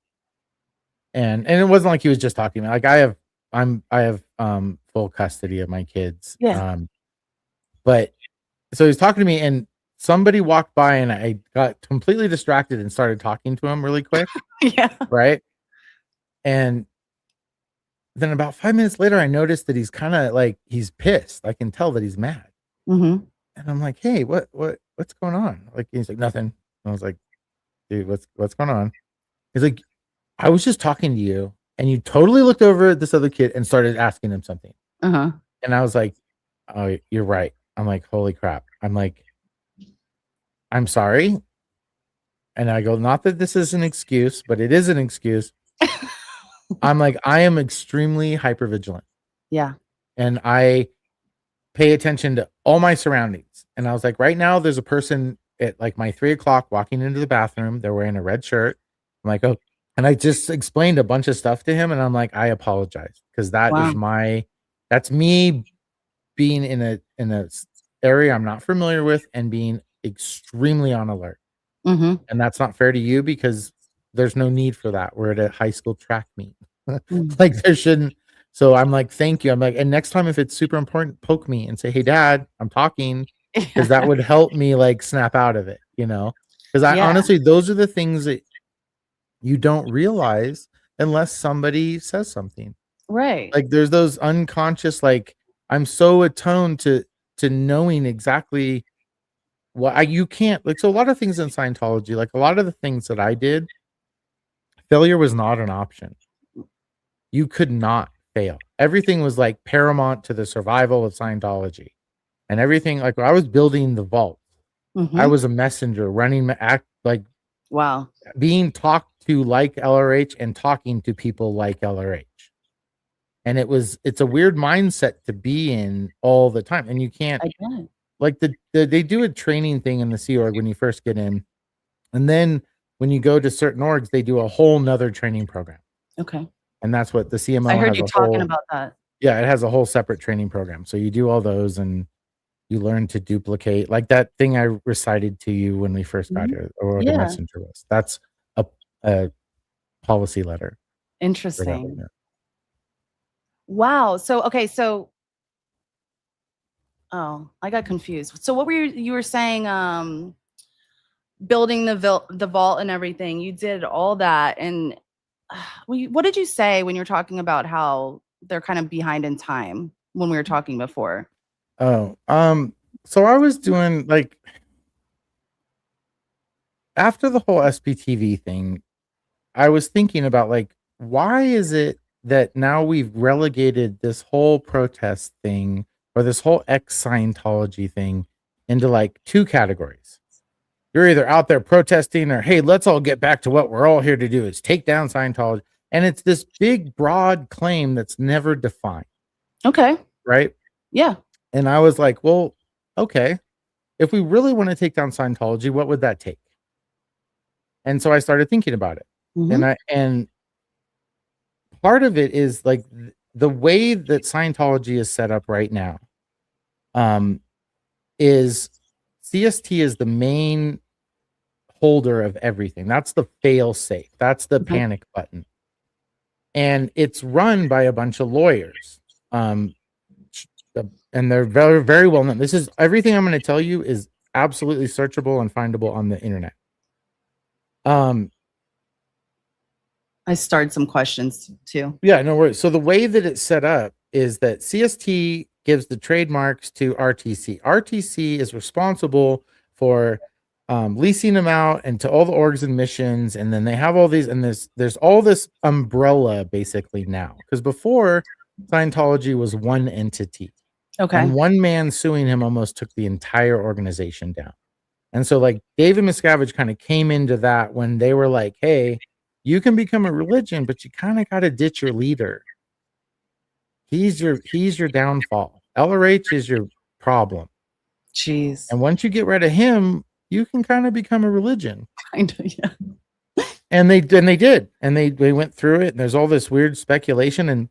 and it wasn't like he was just talking to me. Like I have full custody of my kids. Yeah. But so he's talking to me, and somebody walked by and I got completely distracted and started talking to him really quick, Yeah. right? And then about 5 minutes later, I noticed that he's kinda like he's pissed. I can tell that he's mad. Mhm. And I'm like, "Hey, what's going on?" Like, he's like, "Nothing." I was like, "Dude, what's going on?" He's like, "I was just talking to you, and you totally looked over at this other kid and started asking him something." Uh-huh. And I was like, "Oh, you're right." I'm like, "Holy crap." I'm like, "I'm sorry." And I go, "Not that this is an excuse, but it is an excuse." I'm like, "I am extremely hypervigilant, Yeah. and I pay attention to all my surroundings." And I was like, "Right now, there's a person at like my 3 o'clock walking into the bathroom. They're wearing a red shirt." I'm like, "Oh," and I just explained a bunch of stuff to him, and I'm like, "I apologize because Wow. that's me being in a area I'm not familiar with and being extremely on alert, Mhm. and that's not fair to you because there's no need for that. We're at a high school track meet, Mm. like there shouldn't." So I'm like, "Thank you." I'm like, "And next time if it's super important, poke me and say, 'Hey, dad, I'm talking,'" because that would help me like snap out of it, you know? Because I Yeah. honestly, those are the things that you don't realize unless somebody says something. Right. Like there's those unconscious, like I'm so attuned to knowing exactly what you can't, like, so a lot of things in Scientology, like a lot of the things that I did, failure was not an option. You could not fail. Everything was like paramount to the survival of Scientology. And everything, like when I was building the vault, I Mhm. was a messenger running act like Wow. being talked to like LRH and talking to people like LRH. And it's a weird mindset to be in all the time. And you can't, I get it. like they do a training thing in the Sea Org when you first get in. And then when you go to certain orgs, they do a whole nother training program. Okay. And that's what the I CMO heard has you a talking whole, about that. yeah, it has a whole separate training program. So you do all those and you learn to duplicate, like that thing I recited to you when we first got Mhm. here, or what a Yeah. messenger was. That's a a policy letter for them. Interesting. Yeah. Wow. So, okay, so oh, I got confused. So what were you were saying, building the vault and everything. You did all that and what did you say when you're talking about how they're kind of behind in time when we were talking before? Oh, so I was doing like after the whole SPTV thing, I was thinking about like why is it that now we've relegated this whole protest thing or this whole ex-Scientology thing into like two categories. You're either out there protesting or, hey, let's all get back to what we're all here to do is take down Scientology. And it's this big, broad claim that's never defined, Okay. right? Yeah. And I was like, well, okay. if we really want to take down Scientology, what would that take? And so I started thinking about it. Mhm. And part of it is like the way that Scientology is set up right now, is CST is the main holder of everything. That's the fail safe. That's the Okay. panic button. And it's run by a bunch of lawyers. And they're very, very well known. This is everything I'm going to tell you is absolutely searchable and findable on the internet. I started some questions too. Yeah, no worries. So the way that it's set up is that CST gives the trademarks to RTC. RTC is responsible for leasing them out and to all the orgs and missions, and then they have all these, and there's all this umbrella basically now. Because before, Scientology was one entity, Okay. and one man suing him almost took the entire organization down. And so like David Miscavige kind of came into that when they were like, hey, you can become a religion, but you kind of got to ditch your leader. He's your downfall. LRH is your problem. Jeez. And once you get rid of him, you can kind of become a religion. Kind of, yeah. And they did. And they went through it. And there's all this weird speculation. And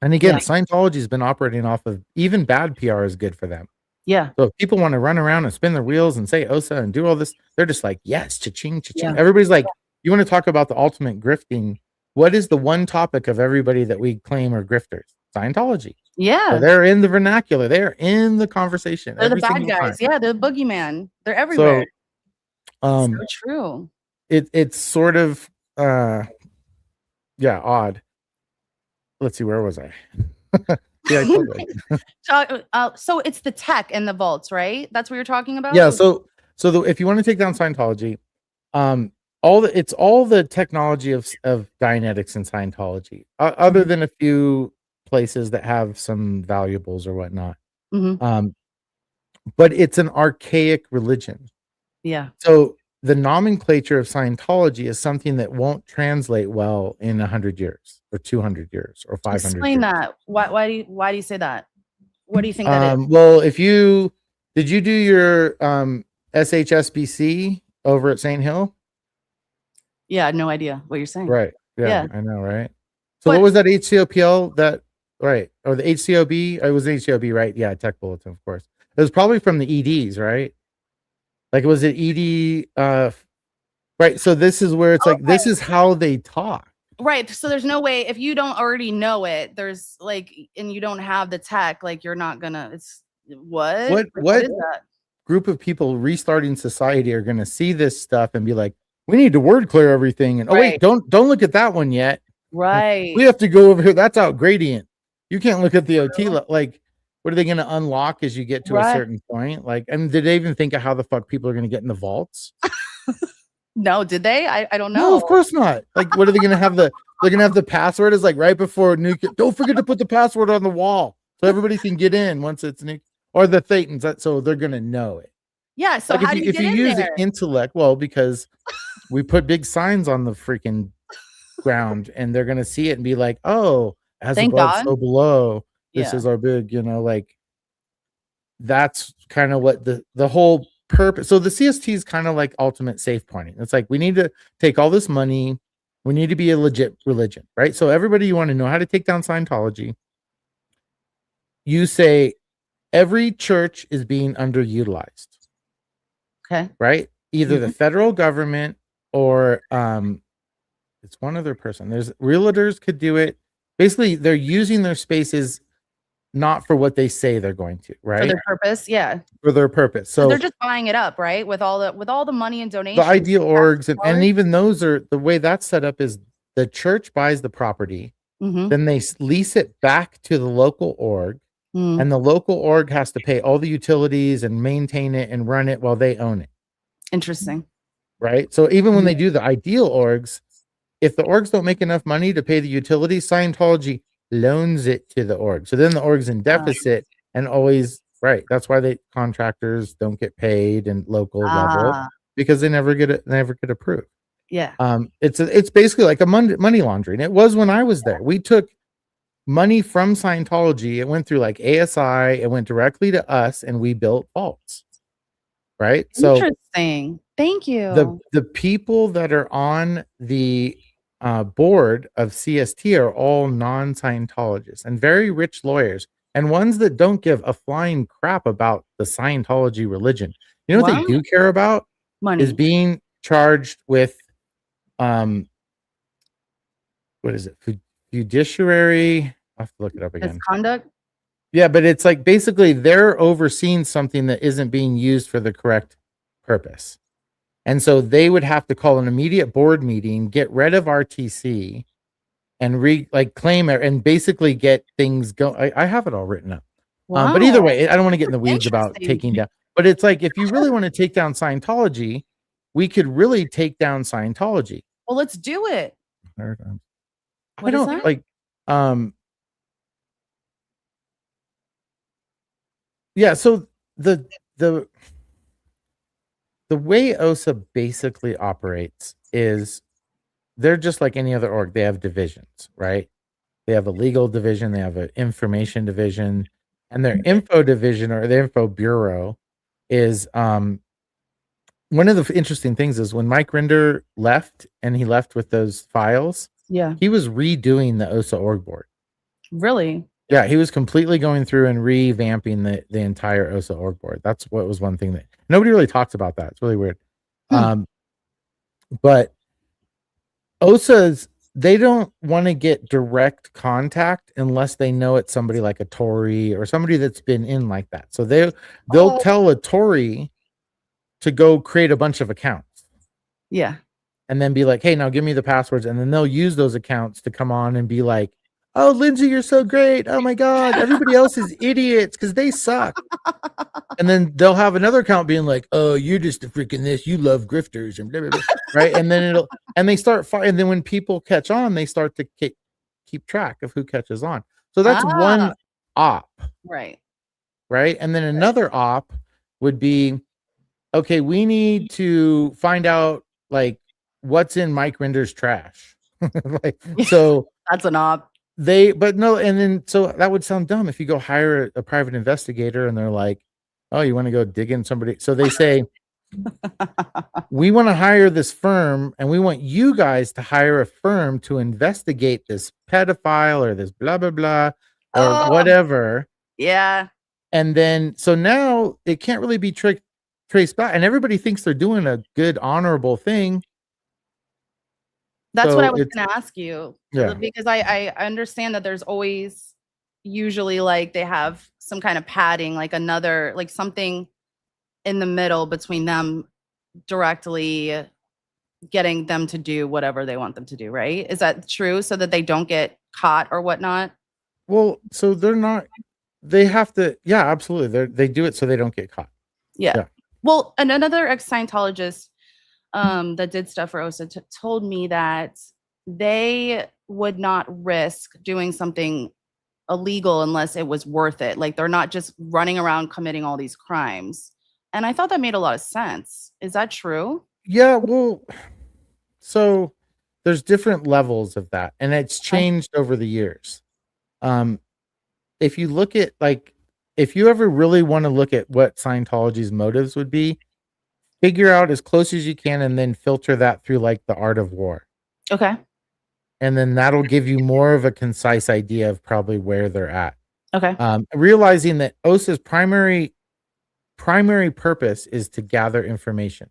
again, Yeah. Scientology's been operating off of even bad PR is good for them. Yeah. So if people want to run around and spin their wheels and say OSA and do all this, they're just like, yes, cha-ching, cha-ching. Yeah. Everybody's like, you want to talk about the ultimate grifting? What is the one topic of everybody that we claim are grifters? Scientology. Yeah. So they're in the vernacular. They're in the conversation. They're the bad guys. Time. Yeah, they're the boogeyman. They're everywhere. So true. It's sort of odd. Let's see, where was I? Yeah, totally. So it's the tech and the vaults, right? That's what you're talking about? Yeah, so if you want to take down Scientology, all the technology of Dianetics and Scientology, other than a few places that have some valuables or whatnot. Mm-hmm. But it's an archaic religion. Yeah. So the nomenclature of Scientology is something that won't translate well in 100 years or 200 years or 500 Explain years. that. Why do you say that? What do you think that is? Well, did you do your SHSBC over at St. Hill? Yeah, no idea what you're saying. Right. Yeah. I know, right? So But, what was that HCOPL that, right? Or the HCOB? It was HCOB, right? Yeah, Tech Bulletin, of course. It was probably from the EDs, right? Like, was it ED? Right. So this is where it's like, this is how they talk. Right. So there's no way, if you don't already know it, there's like, and you don't have the tech, like you're not gonna, it's what is that? Group of people restarting society are gonna see this stuff and be like, we need to word clear everything. And wait, don't look at that one yet. Right. We have to go over here. That's out gradient. You can't look at the OT. Like, what are they going to unlock as you get to a certain point? Like, I mean, did they even think of how the fuck people are going to get in the vaults? No, did they? I don't know. No, of course not. Like, what are they going to have they're going to have the password is like right before nuke. Don't forget to put the password on the wall so everybody can get in once it's nuke, or the Thetans. So they're going to know it. Yeah. So like how do you if you use the intellect, well, because we put big signs on the freaking ground and they're going to see it and be like, oh, as Thank above, God. so below. This is our big, like, that's kind of what the whole purpose. So the CST is kind of like ultimate safe pointing. It's like, we need to take all this money. We need to be a legit religion, right? So everybody, you want to know how to take down Scientology. You say every church is being underutilized. Okay. Right? Either the federal government or it's one other person. There's realtors could do it. Basically, they're using their spaces not for what they say they're going to, right? For their purpose, yeah. For their purpose. So they're just buying it up, right? With all the money and donations. The ideal orgs and even those are the way that's set up is the church buys the property, then they lease it back to the local org, and the local org has to pay all the utilities and maintain it and run it while they own it. Interesting. Right? So even when they do the ideal orgs, if the orgs don't make enough money to pay the utilities, Scientology loans it to the org. So then the org's in deficit and always, right. That's why the contractors don't get paid in local level because they never get approved. Yeah. It's basically like a money laundering. It was when I was there. We took money from Scientology. It went through like ASI. It went directly to us and we built vaults. right? So Interesting. Thank the you. the people that are on the board of CST are all non-Scientologists and very rich lawyers, and ones that don't give a flying crap about the Scientology religion. You know what they Wow. do care about is Money. being charged with um what is it? Judiciary. I'll have to look it up again. Misconduct. Yeah, but it's like basically they're overseeing something that isn't being used for the correct purpose. And so they would have to call an immediate board meeting, get rid of RTC, and claim it and basically get things go. I have it all written up. But either Wow. way, I don't want to get in the weeds about Interesting. taking down. But it's like if you really want to take down Scientology, we could really take down Scientology. Well, let's do it. I What is don't that? like. Um, yeah. So the the the way OSA basically operates is they're just like any other org. They have divisions, right? They have a legal division, they have an information division, and their info division or the info bureau is one of the interesting things is when Mike Rinder left and he left with those files, Yeah. he was redoing the OSA org board. Really? Yeah, he was completely going through and revamping the entire OSA org board. That's what was one thing that nobody really talks about that. It's really weird. Hmm. But OSAs, they don't want to get direct contact unless they know it's somebody like a Tory or somebody that's been in like that. So they'll Oh, tell a Tory to go create a bunch of accounts yeah. and then be like, hey, now give me the passwords. And then they'll use those accounts to come on and be like, oh, Lindsay, you're so great. Oh my God. Everybody else is idiots because they suck. And then they'll have another account being like, oh, you're just a freaking this. You love grifters and blah, blah, blah. Right. And then they start fighting. And then when people catch on, they start to keep track of who catches on. So that's Ah, one op. right. Right. And then another op would be, okay, we need to find out like what's in Mike Rinder's trash. Like, so That's an op. but no, and then so that would sound dumb if you go hire a private investigator and they're like, oh, you want to go dig in somebody. So they say, we want to hire this firm and we want you guys to hire a firm to investigate this pedophile or this blah, blah, blah, or Oh, whatever. yeah. And then, so now it can't really be traced back. And everybody thinks they're doing a good, honorable thing. That's what I So was it's, gonna ask you yeah. because I understand that there's always usually like they have some kind of padding, like another like something in the middle between them directly getting them to do whatever they want them to do, right? Is that true? So that they don't get caught or whatnot? Well, so they're not, they have to, yeah, absolutely. They do it so they don't get caught. Yeah. Yeah. Well, and another ex-Scientologist that did stuff for OSA told me that they would not risk doing something illegal unless it was worth it. Like they're not just running around committing all these crimes. And I thought that made a lot of sense. Is that true? Yeah. Well, so there's different levels of that, and it's Okay. changed over the years. Um, if you look at like, if you ever really want to look at what Scientology's motives would be, figure out as close as you can and then filter that through like the art of war. Okay. And then that'll give you more of a concise idea of probably where they're at. Okay. Realizing that OSA's primary purpose is to gather information,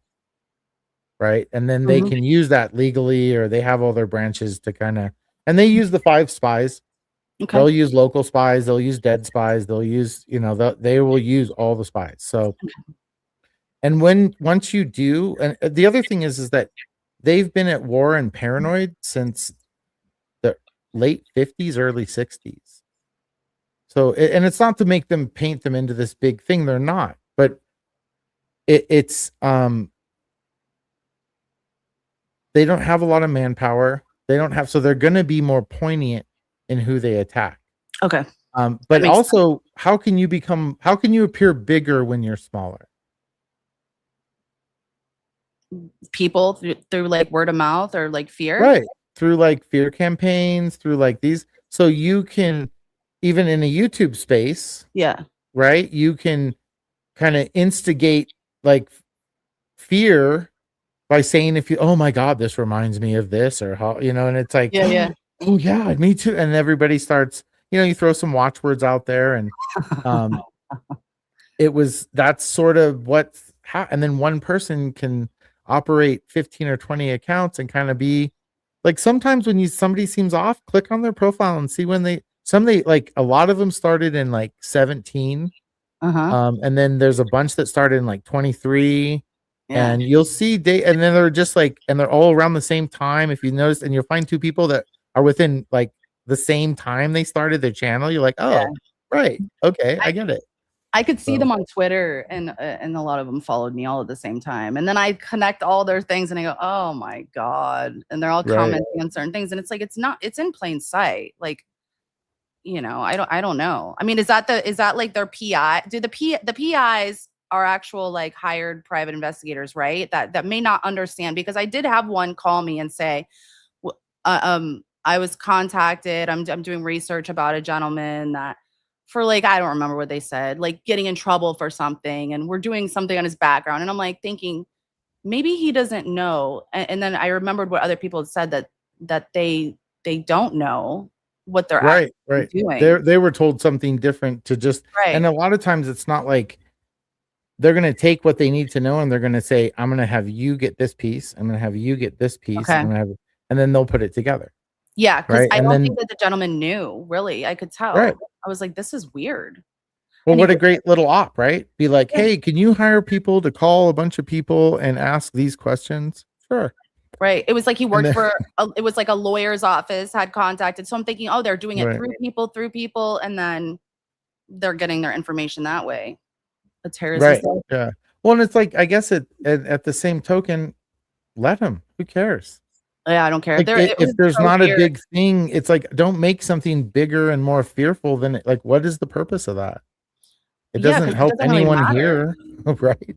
right? And then they Mhm. can use that legally, or they have all their branches to kind of, and they use the 5 spies. Okay. They'll use local spies, they'll use dead spies, they'll use, they will use all the spies. So, and once you do, and the other thing is that they've been at war and paranoid since the late 50s, early 60s. So, and it's not to make them paint them into this big thing. They're not, but it's they don't have a lot of manpower. They don't have, so they're going to be more poignant in who they attack. Okay. That But makes also, how can you appear bigger when you're smaller? people through like word of mouth or like fear. Right. Through like fear campaigns, through like these. So you can, even in a YouTube space, Yeah. right? You can kind of instigate like fear by saying, if you, oh my God, this reminds me of this, or how, and it's like, Yeah, yeah. oh yeah, me too. And everybody starts, you throw some watchwords out there, and um that's sort of what's how, and then one person can operate 15 or 20 accounts and kind of be like, sometimes when somebody seems off, click on their profile and see when they like, a lot of them started in like 17. Uh-huh. And then there's a bunch that started in like 23, Yeah. and you'll see and then they're just like, and they're all around the same time. If you notice, and you'll find two people that are within like the same time they started their channel. You're like, oh, Yeah. right. Okay. I I get it. I could see So, them on Twitter, and a lot of them followed me all at the same time. And then I connect all their things and I go, "Oh my god." And they're all right. commenting on certain things, and it's like it's in plain sight. Like, I don't know. I mean, is that like their PI? Do the PIs are actual like hired private investigators, right? That may not understand, because I did have one call me and say, I was contacted. I'm doing research about a gentleman that, for like, I don't remember what they said, like getting in trouble for something, and we're doing something on his background. And I'm like thinking, maybe he doesn't know. And then I remembered what other people had said, that they don't know what they're Right. actually Right. doing. They were told something different to just, Right. and a lot of times it's not like they're going to take what they need to know, and they're going to say, I'm going to have you get this piece. I'm going to have you get this piece. Okay. I'm going to have, and then they'll put it together. Yeah, because Right. I And don't then, think that the gentleman knew, really. I could right. tell. I was like, this is weird. Well, And he what a goes, great little op, right? Be like, yeah. hey, can you hire people to call a bunch of people and ask these questions? Sure. Right. It was like he And worked then, for it was like a lawyer's office had contacted. So I'm thinking, oh, they're doing it right, through people, and then they're getting their information that way. A terrorist is right. Yeah. Well, and it's like, I guess at the same token, let them. Who cares? yeah, I don't care. Like, It was if there's so not a weird. big thing, it's like, don't make something bigger and more fearful than it. Like, what is the purpose of that? It Yeah, doesn't because it help doesn't really anyone matter. here, right? If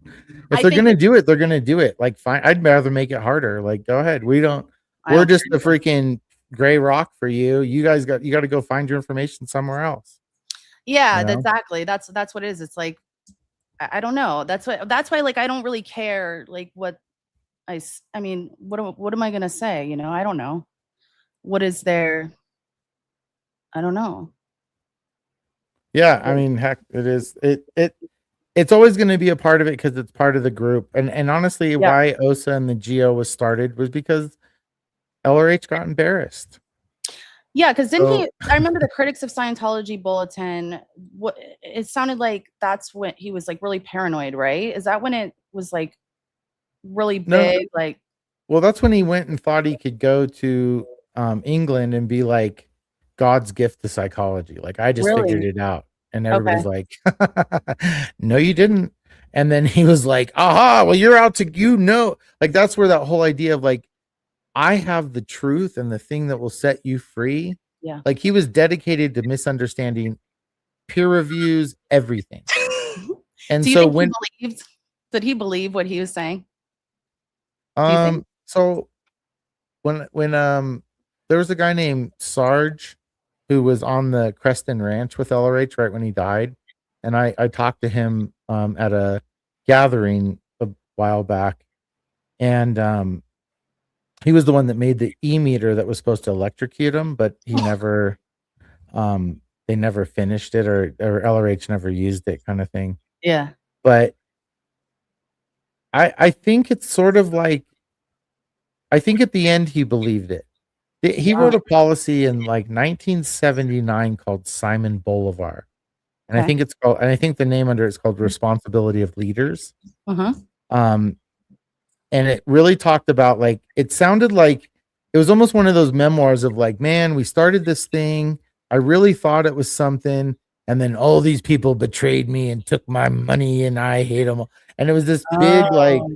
I they're think gonna do it, they're gonna do it. Like, fine, I'd rather make it harder. Like, go ahead. I We're don't just the care. freaking gray rock for you. You guys you got to go find your information somewhere else. Yeah, You know? exactly. That's what it is. It's like, I don't know. That's why like I don't really care like what I mean, what am I gonna say? I don't know. What is there? I don't know. Yeah, I mean, heck, it is. It's always going to be a part of it because it's part of the group. And honestly, Yeah. why OSA and the GEO was started was because LRH got embarrassed. Yeah, because didn't So he? I remember the Critics of Scientology bulletin. What it sounded like, that's when he was like really paranoid, right? Is that when it was like really no, big? Like, well, that's when he went and thought he could go to England and be like God's gift to psychology. Like, I just figured really? it out, and Okay. everybody's like, "No, you didn't." And then he was like, "Aha! Well, you're out to like that's where that whole idea of like, I have the truth and the thing that will set you free. Yeah. Like, he was dedicated to misunderstanding peer reviews, everything. And Do you so think he when believed? Did he believe what he was saying? Do you think? so when there was a guy named Sarge who was on the Creston Ranch with LRH right when he died, and I talked to him at a gathering a while back, and he was the one that made the e-meter that was supposed to electrocute him, but they never finished it, or LRH never used it, kind of thing. Yeah. But I think it's sort of like, I think at the end he believed it. He Wow. wrote a policy in like 1979 called Simon Bolivar. And Okay. I think the name under it's called Responsibility of Leaders. Uh-huh. Um, and it really talked about, like, it sounded like it was almost one of those memoirs of like, man, we started this thing. I really thought it was something. And then all these people betrayed me and took my money, and I hate them. And it was this big, Oh,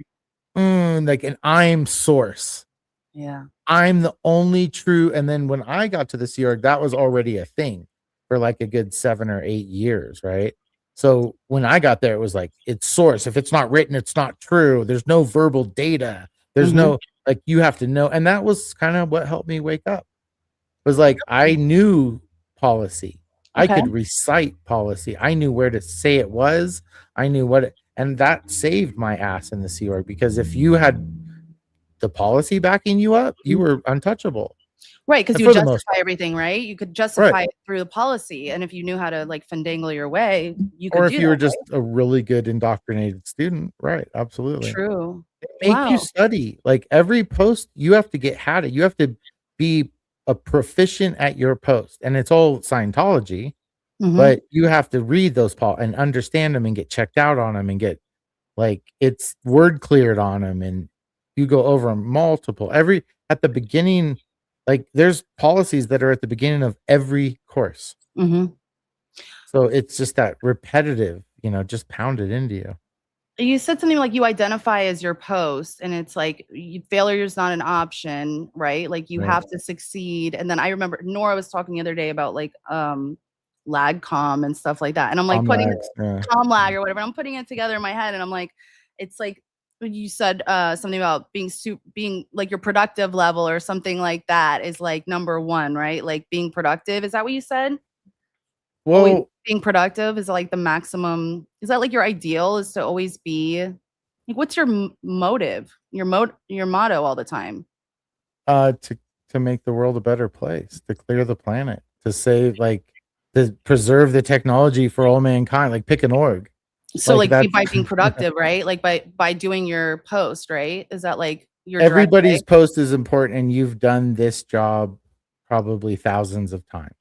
like an I'm source. yeah. I'm the only true. And then when I got to the Sea Org, that was already a thing for like a good 7 or 8 years, right? So when I got there, it was like, it's source. If it's not written, it's not true. There's no verbal data. There's Mhm. no, like, you have to know. And that was kind of what helped me wake up. Was like, I knew policy. I Okay. could recite policy. I knew where to say it was. I knew what it, And that saved my ass in the Sea Org, because if you had the policy backing you up, you Mhm. were untouchable. Right, because you would For the most justify part. everything, right? You could Right. justify it through the policy, and if you knew how to, like, finagle your way, you could Or do if you that, were just right? a really good indoctrinated student. Right. Absolutely. True. They make you Wow. study. Like every post, you have to get had it. You have to be a proficient at your post. And it's all Scientology, Mhm, but you have to read those and understand them and get checked out on them and get like it's word cleared on them, and you go over 'em multiple every at the beginning. Like there's policies that are at the beginning of every course. mhm. So it's just that repetitive, just pounded into you. You said something like you identify as your post, and it's like failure is not an option, right? Like you Right. have to succeed. And then I remember Nora was talking the other day about like lag com and stuff like that. And I'm like putting Lags, yeah. com lag or whatever. And I'm putting it together in my head, and I'm like, it's like when you said something about being like your productive level or something like that is like number one, right? Like being productive. Is that what you said? Always Well, being productive is like the maximum, is that like your ideal is to always be like, what's your motive, your motto all the time? to make the world a better place, to clear the planet, to save, like, to preserve the technology for all mankind, like, pick an org. So Like, like that's by being productive, right? Like by doing your post, right? Is that like your direct everybody's way? post is important, and you've done this job probably thousands of times.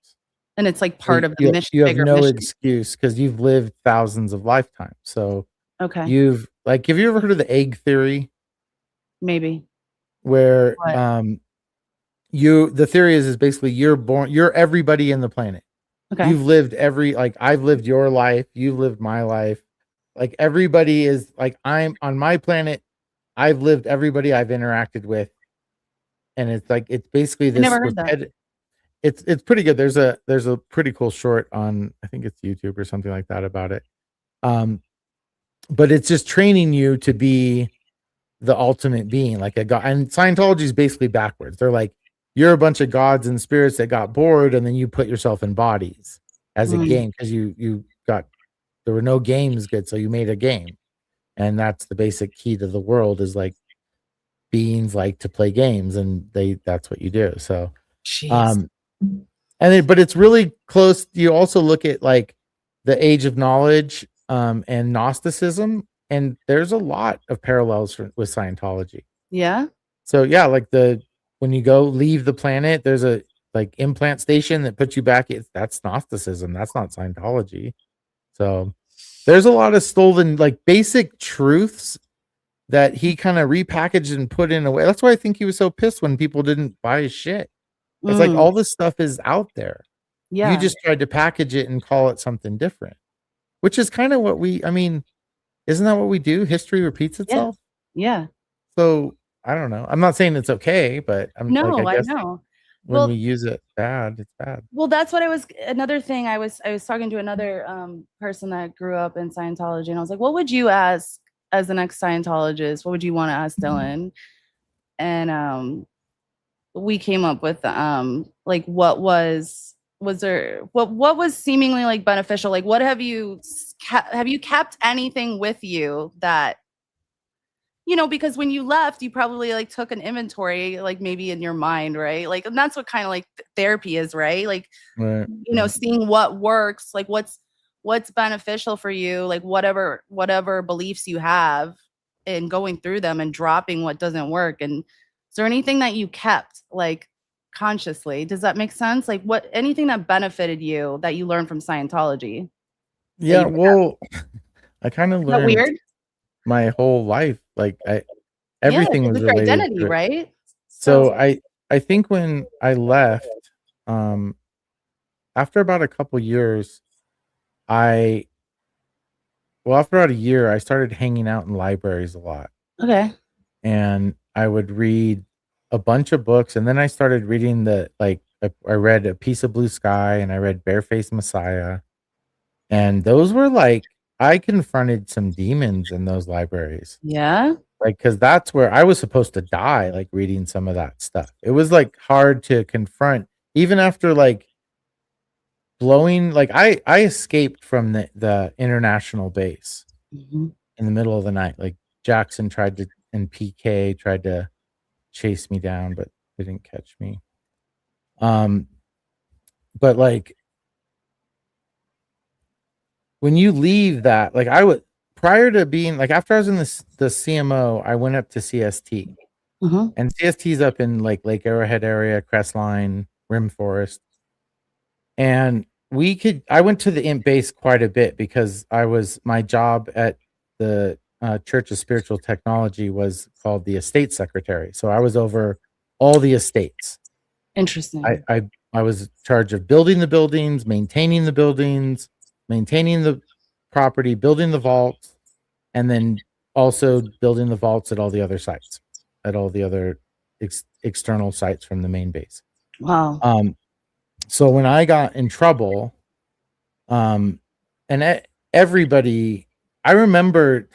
And it's like So part of the you have bigger no mission. excuse because 'cause you've lived thousands of lifetimes. So, Okay, you've like, have you ever heard of the egg theory? maybe. Where, What? the theory is basically you're everybody in the planet. Okay. You've lived I've lived your life, you've lived my life. Like everybody is like I'm on my planet, I've lived everybody I've interacted with, and it's basically I never this heard that. it's pretty good. There's a pretty cool short on, I think it's YouTube or something like that, about it. Um, but it's just training you to be the ultimate being, like a god. And Scientology is basically backwards. They're like, you're a bunch of gods and spirits that got bored, and then you put yourself in bodies as a Mm, game because you got there were no games good, so you made a game, and that's the basic key to the world is like beings like to play games, and that's what you do. So, jeez. um, but it's really close. You also look at like the age of knowledge, and Gnosticism, and there's a lot of parallels with Scientology. Yeah. So yeah, like when you go leave the planet, there's a like implant station that puts you back. That's Gnosticism. That's not Scientology. So there's a lot of stolen like basic truths that he kind of repackaged and put in a way. That's why I think he was so pissed when people didn't buy his shit. It's like Mm, all this stuff is out there. You yeah. just tried to package it and call it something different, which is kind of what I mean, isn't that what we do? History repeats Yeah. itself. Yeah. So I don't know. I'm not saying it's okay, but I'm like, I No, I guess know. when we Well, use it bad, it's bad. Well, that's what I was another thing I was talking to another person that grew up in Scientology, and I was like, "What would you ask as an ex-Scientologist? What would you want to ask Dylan?" And we came up with like was there what was seemingly like beneficial? Like what have you kept anything with you that, because when you left, you probably like took an inventory, like maybe in your mind, right? Like, and that's what kind of like therapy is, right? Like, Right, right. seeing what works, like what's beneficial for you, like whatever beliefs you have, and going through them and dropping what doesn't work. And is there anything that you kept like consciously? Does that make sense? Like what anything that benefited you that you learned from Scientology that Yeah, you kept? well, I kind of Is that learned weird? my whole life, like Yeah, everything because was it's your related identity, to it. right? So So I think when I left, um, after about a couple years, I after about a year, I started hanging out in libraries a lot, okay. and I would read a bunch of books, and then I started reading I read A Piece of Blue Sky, and I read Barefaced Messiah. And those were like I confronted some demons in those libraries. Yeah. Like, cause that's where I was supposed to die, like reading some of that stuff. It was like hard to confront even after like blowing like I escaped from the international base. Mhm. in the middle of the night. Like Jackson tried to and PK tried to chase me down, but they didn't catch me. Um, but like when you leave that, like I would prior to being like after I was in the CMO, I went up to CST. Mhm. And CST's up in like Lake Arrowhead area, Crestline, Rim Forest. And I went to the imp base quite a bit because my job at the Church of Spiritual Technology was called the estate secretary. So I was over all the estates. Interesting. I was in charge of building the buildings, maintaining the property, building the vaults, and then also building the vaults at all the other sites, at all the other external sites from the main base. Wow. So when I got in trouble, and everybody, I remember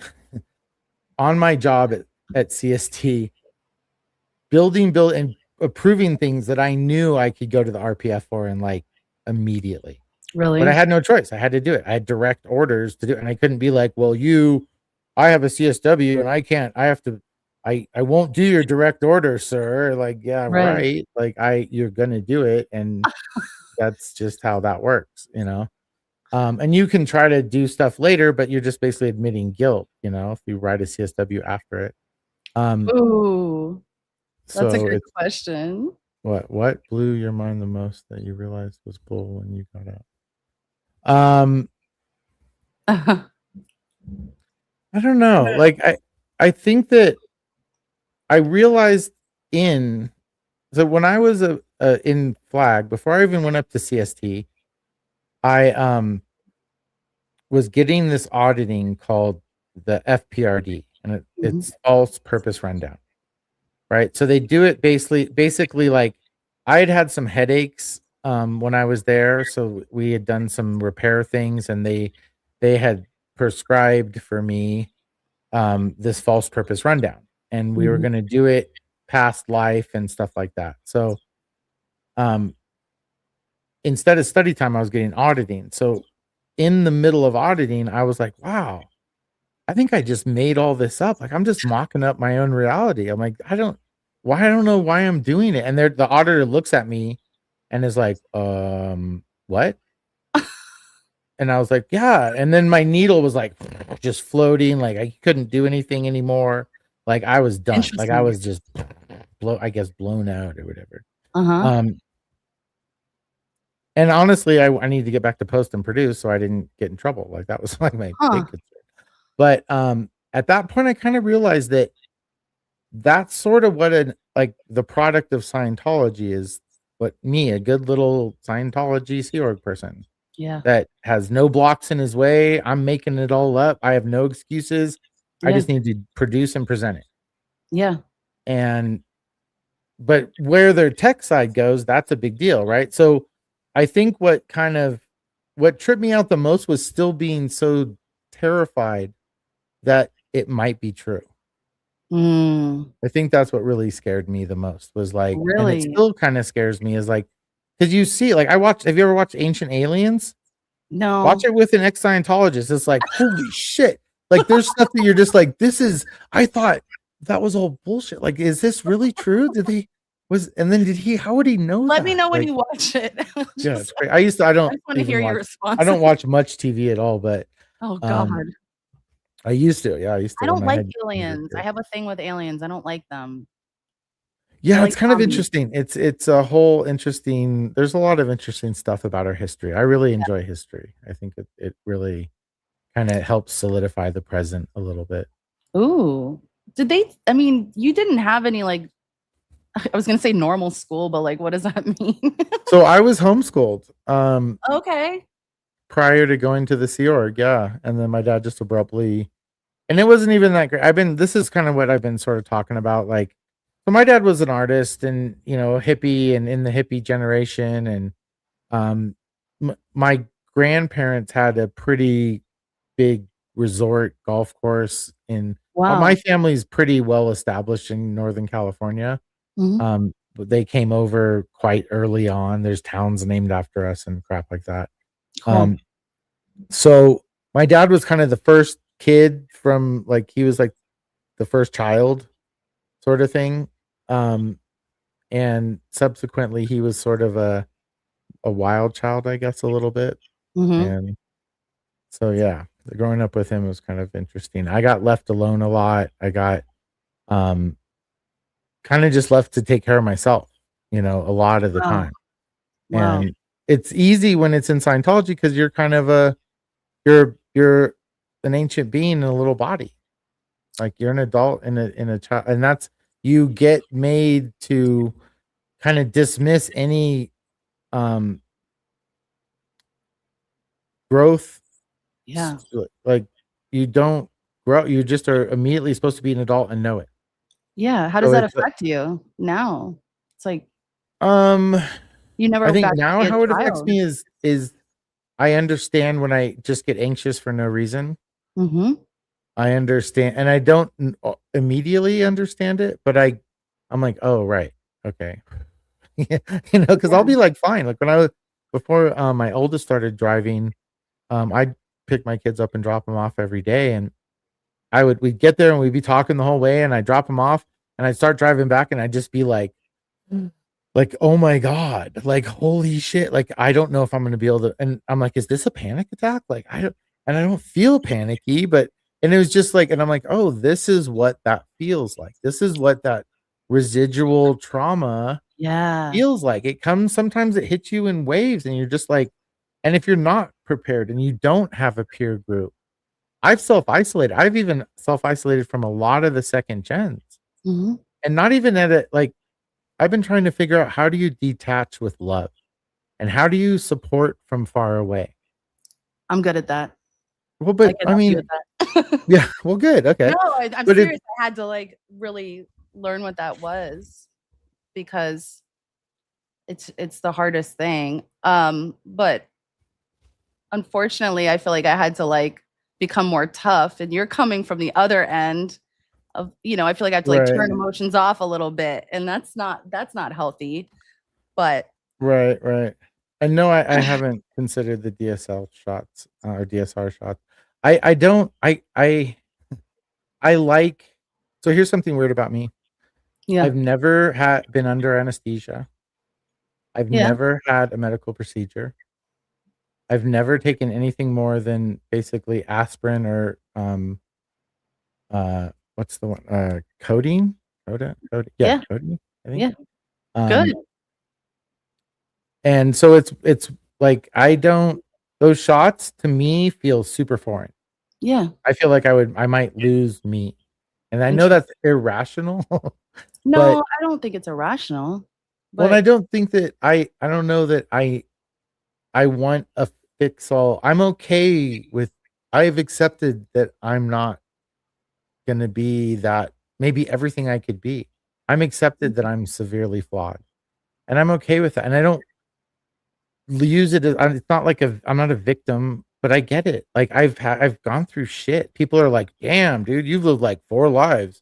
on my job at CST, build and approving things that I knew I could go to the RPF for and like immediately. But I Really? had no choice. I had to do it. I had direct orders to do it. And I couldn't be like, well, I have a CSW and I can't, I won't do your direct order, sir. Like, yeah, Right. right. Like you're going to do it. And that's just how that works, you know? And you can try to do stuff later, but you're just basically admitting guilt, you know, if you write a CSW after it. Ooh, that's a So good it's question. what blew your mind the most that you realized was bull when you got out? I don't know. Like I think that I realized in so when I was in flag before I even went up to CST, I was getting this auditing called the FPRD, and Mhm. it's false purpose rundown, right? So they do it basically like I had some headaches when I was there, so we had done some repair things, and they had prescribed for me this false purpose rundown, and we were Mhm. going to do it past life and stuff like that. So um, instead of study time, I was getting auditing. So in the middle of auditing, I was like, wow, I think I just made all this up. Like I'm just mocking up my own reality. I'm like, I don't know why I'm doing it. And the auditor looks at me and is like, what? And I was like, yeah. And then my needle was like just floating, like I couldn't do anything anymore. Like I was done. Like I Interesting. was just I guess blown out or whatever. Uh-huh. Um, and honestly, I need to get back to post and produce so I didn't get in trouble. Like that was like my Huh. big concern. But at that point I kind of realized that that's sort of what the product of Scientology is, what me, a good little Scientology Sea Org person Yeah. that has no blocks in his way. I'm making it all up. I have no excuses. I Yeah. just need to produce and present it. Yeah. And but where their tech side goes, that's a big deal, right? So I think what tripped me out the most was still being so terrified that it might be true. Mm, I think that's what really scared me the most was like, and it really? still kind of scares me is like, because you see, like have you ever watched Ancient Aliens? Watch No. it with an ex-Scientologist. It's like, holy shit. Like there's stuff that you're just like, I thought that was all bullshit. Like, is this really true? And then how would he know Let me that? know when Like, you watch it. yeah, it's Just great. I just wanna hear your I response. don't watch much TV at all, but Oh god. um I used to. Yeah, I used I to when don't I like had younger aliens. I kids. have a thing with aliens. I don't like them. I Yeah, it's like kind of zombies. interesting. It's a whole interesting there's a lot of interesting stuff about our history. I really enjoy history. I think it really kind of helps solidify the present a little bit. Ooh. Did they I mean, you didn't have any, like I was gonna say normal school, but, like, what does that mean? So I was homeschooled Okay. prior to going to the Sea Org, yeah. And then my dad just abruptly and it wasn't even that great. This is kind of what I've been sort of talking about. Like, so my dad was an artist and, hippie and in the hippie generation. And um, my grandparents had a pretty big resort golf course my Wow. family's pretty well established in Northern California. Mhm. But they came over quite early on. There's towns named after us and crap like that. Cool. Um, so my dad was kind of the first. kid from like he was like the first child sort of thing. Um, and subsequently he was sort of a wild child, I guess, a little bit. Mhm. And so yeah, growing up with him was kind of interesting. I got left alone a lot. I got um kind of just left to take care of myself, a lot of the Wow. time. Wow. And it's easy when it's in Scientology because you're kind of you're an ancient being in a little body. Like you're an adult in a child, and that's you get made to kind of dismiss any um growth. Yeah. Like you don't grow, you just are immediately supposed to be an adult and know it. Yeah, how does So that it's affect you now? It's like um you I never think got to now be a how it affects child. me is I understand when I just get anxious for no reason. Mhm. I understand, and I don't immediately understand it, but I'm like, oh right, okay. Because I'll Yeah. be like fine. Like when I was before my oldest started driving, I'd pick my kids up and drop them off every day, and we'd get there and we'd be talking the whole way, and I'd drop them off, and I'd start driving back, and I'd just be like, "Oh my god, like, holy shit, like, I don't know if I'm gonna be able to," and I'm like, "Is this a panic attack?" Like, I don't feel panicky, but and it was just like and I'm like, "Oh, this is what that feels like. This is what that residual trauma Yeah. feels like." It comes sometimes it hits you in waves, and you're just like and if you're not prepared and you don't have a peer group, I've self-isolated. I've even self-isolated from a lot of the second gens, Mhm. and not even at it like, I've been trying to figure out how do you detach with love? And how do you support from far away? I'm good at that. Well, I but can I help you with mean that. yeah, well, good, No, okay. I'm But it serious. I had to, like, really learn what that was because it's the hardest thing. But unfortunately, I feel like I had to, like, become more tough, and you're coming from the other end of I feel like I have to, like, right, turn emotions off a little bit, and that's not healthy, but right, right. And no, I haven't considered the DSL shots, or DSR shots. I don't I like so here's something weird about me. yeah. I've never had been under anesthesia. I've Yeah. never had a medical procedure. I've never taken anything more than basically aspirin or, what's the one? Codeine? Yeah, Yeah. codeine, I think. Yeah. Good. Um, and so it's like I don't those shots to me feel super foreign. Yeah. I feel like I might lose me. And I know that's Interesting. irrational, No, but I don't think it's irrational, well, and I but don't think that I don't know that I want a fix all. I'm okay with I've accepted that I'm not gonna be that maybe everything I could be. I'm accepted that I'm severely flawed, and I'm okay with that, and I don't use it as it's not like I'm not a victim, but I get it. Like, I've gone through shit. People are like, "Damn, dude, you've lived, like, 4 lives."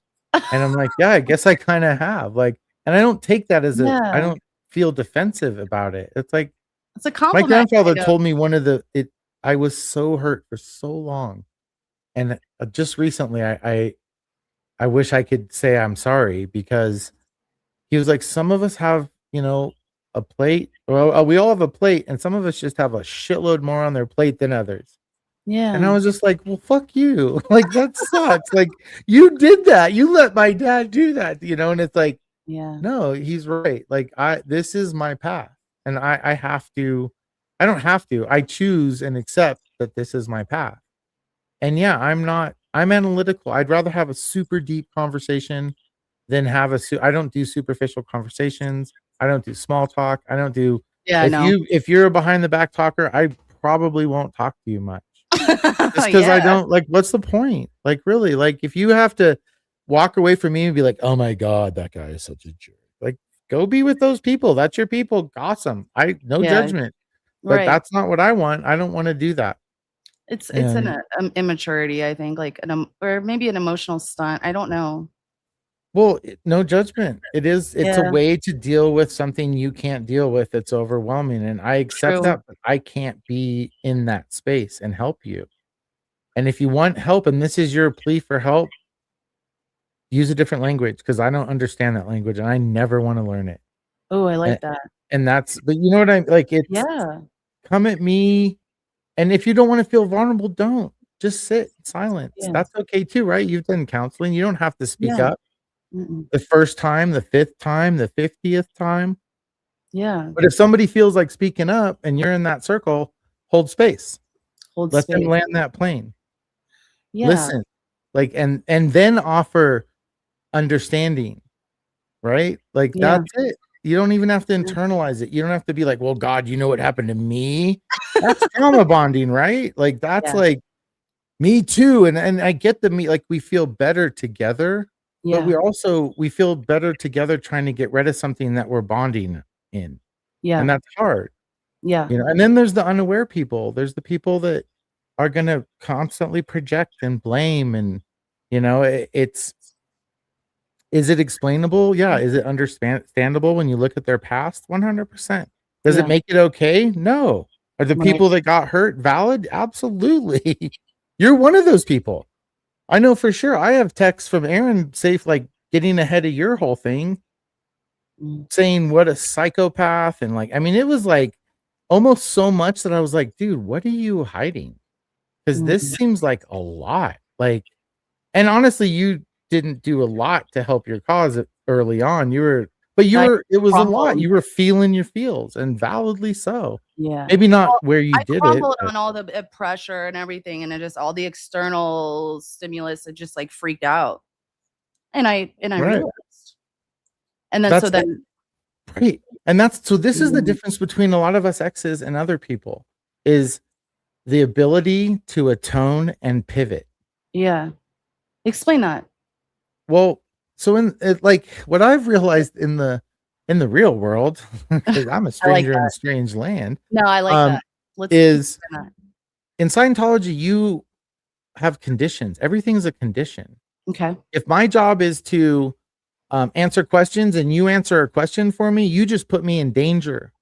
And I'm like, "Yeah, I guess I kinda have." Like and I don't take that as a I yeah, don't feel defensive about it. It's like it's a my compliment grandfather kind of. told me one of the it I was so hurt for so long, and, just recently, I wish I could say I'm sorry because he was like, "Some of us have, a plate well, we all have a plate, and some of us just have a shitload more on their plate than others." And I Yeah. was just like, "Well, fuck you." Like, that sucks. Like, you did that. You let my dad do that, and it's like, Yeah. no, he's right. Like, this is my path, and I have to I don't have to. I choose and accept that this is my path. And yeah, I'm analytical. I'd rather have a super deep conversation than have I don't do superficial conversations. I don't do small talk. I don't do Yeah, no. if you're a behind the back talker, I probably won't talk to you much. Just because I Yeah. don't like, what's the point? Like, really, like, if you have to walk away from me and be like, "Oh my god, that guy is such a jerk." Like, go be with those people. That's your people. Awesome. No Yeah, judgment, but right. that's not what I want. I don't wanna do that. It's an, And immaturity, I think, like, or maybe an emotional stunt, I don't know. well, no judgment. It's a Yeah, way to deal with something you can't deal with that's overwhelming, and I accept true. that, but I can't be in that space and help you. And if you want help and this is your plea for help, use a different language because I don't understand that language and I never want to learn it. Oh, I like And, that. and that's, but you know what I'm like? It's Yeah. come at me. And if you don't want to feel vulnerable, don't just sit in silence. Yeah. That's okay too, right? You've done counseling. You don't have to speak Yeah. up Mm-mm. the first time, the fifth time, the 50th time. Yeah. But if somebody feels like speaking up and you're in that circle, hold space. Hold Let them space. land that plane. Yeah. Listen. Like and then offer understanding, right? Like Yeah. that's it. You don't even have to Yeah. internalize it. You don't have to be like, "Well, God, you know what happened to me?" That's trauma bonding, right? Like that's Yeah. like me too. And I get the me like we feel better together, but Yeah. we feel better together trying to get rid of something that we're bonding in. And Yeah. that's hard. Yeah. You know, and then there's the unaware people. There's the people that are gonna constantly project and blame and it's is it explainable? Yeah. Is it understandable when you look at their past? 100%. Does it Yeah. make it okay? No. Are the Right. people that got hurt valid? Absolutely. You're one of those people. I know for sure. I have texts from Aaron safe like getting ahead of your whole thing, Mm. saying what a psychopath and like I mean it was like almost so much that I was like, dude, what are you hiding? Because this Mm. seems like a lot. Like, and honestly, you didn't do a lot to help your cause early on. I It was a lot. crumbled. You were feeling your feels and validly so. Yeah. Maybe not Well, where you I did it, crumbled but on all the pressure and everything, and it just all the external stimulus. It just like freaked out, and I right. realized, and then so That's it. then Right. And so this is the mm, difference between a lot of us exes and other people is the ability to atone and pivot. yeah, explain that. Well, so in it, like what I've realized in the real world, because I'm a I like stranger in a that. strange land, No, I like um, that. Let's is explain that. in Scientology, you have conditions. Everything's a condition. Okay. If my job is to answer questions and you answer a question for me, you just put me in danger.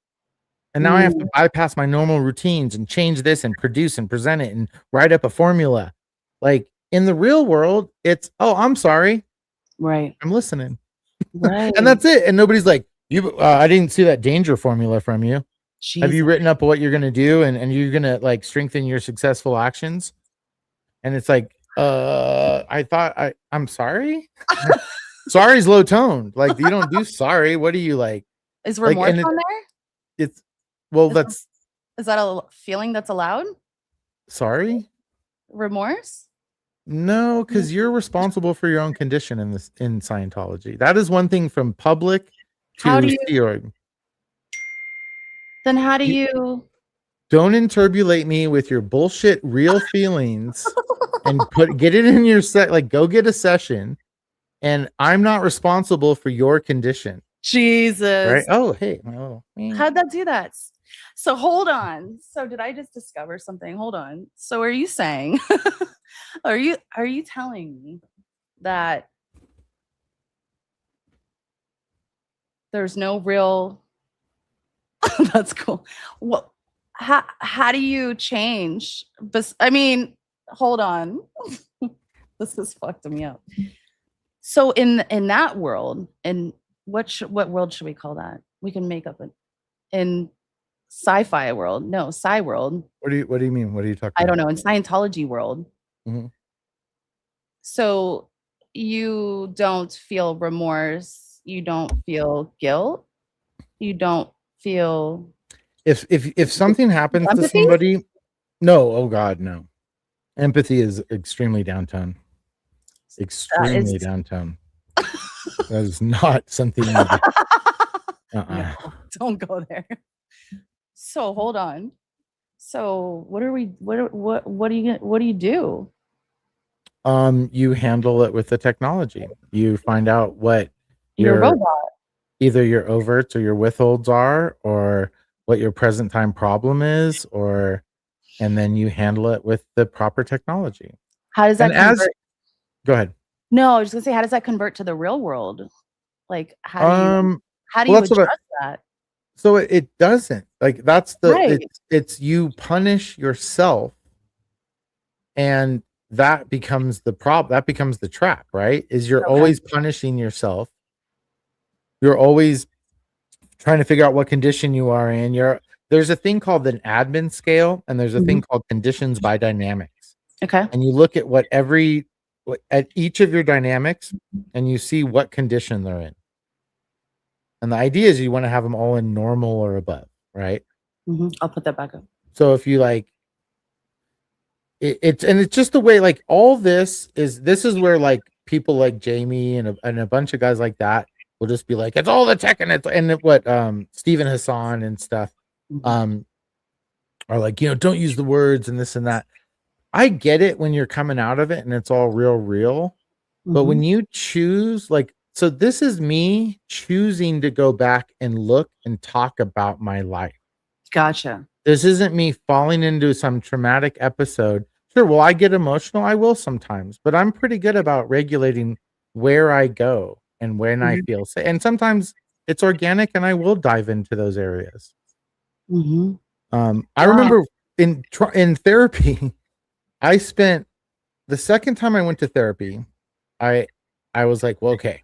And now I have to Mm, bypass my normal routines and change this and produce and present it and write up a formula. Like in the real world, it's, oh, I'm sorry. right. I'm listening. And Right. that's it. And nobody's like, I didn't see that danger formula from you. Have you Jesus. written up what you're going to do and you're going to like strengthen your successful actions? And it's like, I'm sorry. Sorry's low toned. Like you don't do sorry. What do you Is like? remorse And on there? it's, well, Is that's is that a feeling that's allowed? sorry. Remorse? No, Mm. because you're responsible for your own condition in Scientology. That is one thing from public How do to you Sea Org. then how do You you don't interbulate me with your bullshit real feelings and get it in your set. Like, go get a session, and I'm not responsible for your condition, right? Jesus. Oh, hey, oh, How'd that do that? So hold on. So did I just discover something? Hold on. So are you saying are you telling me that there's no real that's cool. What how do you change? But I mean, hold on. This is fucked me up. So in that world, in what world should we call that? We can make up in sci-fi world. No, sci world. what do you mean? What are you talking I don't about? know, in Scientology world. Mhm. So you don't feel remorse, you don't feel guilt, you don't feel If something happens to empathy? somebody, no, oh God, no. Empathy is extremely downtown. That is Extremely downtown. That is not something you do. no, Uh-uh. don't go there. So hold on. So what are we what do you do? You handle it with the technology. You find out what You're a your robot. either your overts or your withholds are, or what your present time problem is, and then you handle it with the proper technology. How does And that convert? go ahead. No, I was gonna say, how does that convert to the real world? Like, Um, how do well, you that's what address that? so it doesn't like that's Right. it's you punish yourself And that becomes the problem. That becomes the trap, right? Is you're Okay. always punishing yourself. You're always trying to figure out what condition you are in. There's a thing called an admin scale, and there's a Mhm. thing called conditions by dynamics. Okay. And you look at at each of your dynamics, and you see what condition they're in. And the idea is you want to have them all in normal or above, right? I'll put that back up. So if you like it's just the way, like, all this is where, like, people like Jamie and a bunch of guys like that will just be like, it's all the tech, and what Stephen Hassan and stuff Mhm. um are like, don't use the words and this and that. I get it when you're coming out of it and it's all real, but when Mhm. you choose, like, so this is me choosing to go back and look and talk about my life. Gotcha. This isn't me falling into some traumatic episode. Sure, will I get emotional? I will sometimes, but I'm pretty good about regulating where I go and when I Mhm. feel safe. And sometimes it's organic and I will dive into those areas. Mhm. I Wow. remember in therapy, I spent the second time I went to therapy, I I was like, well, okay,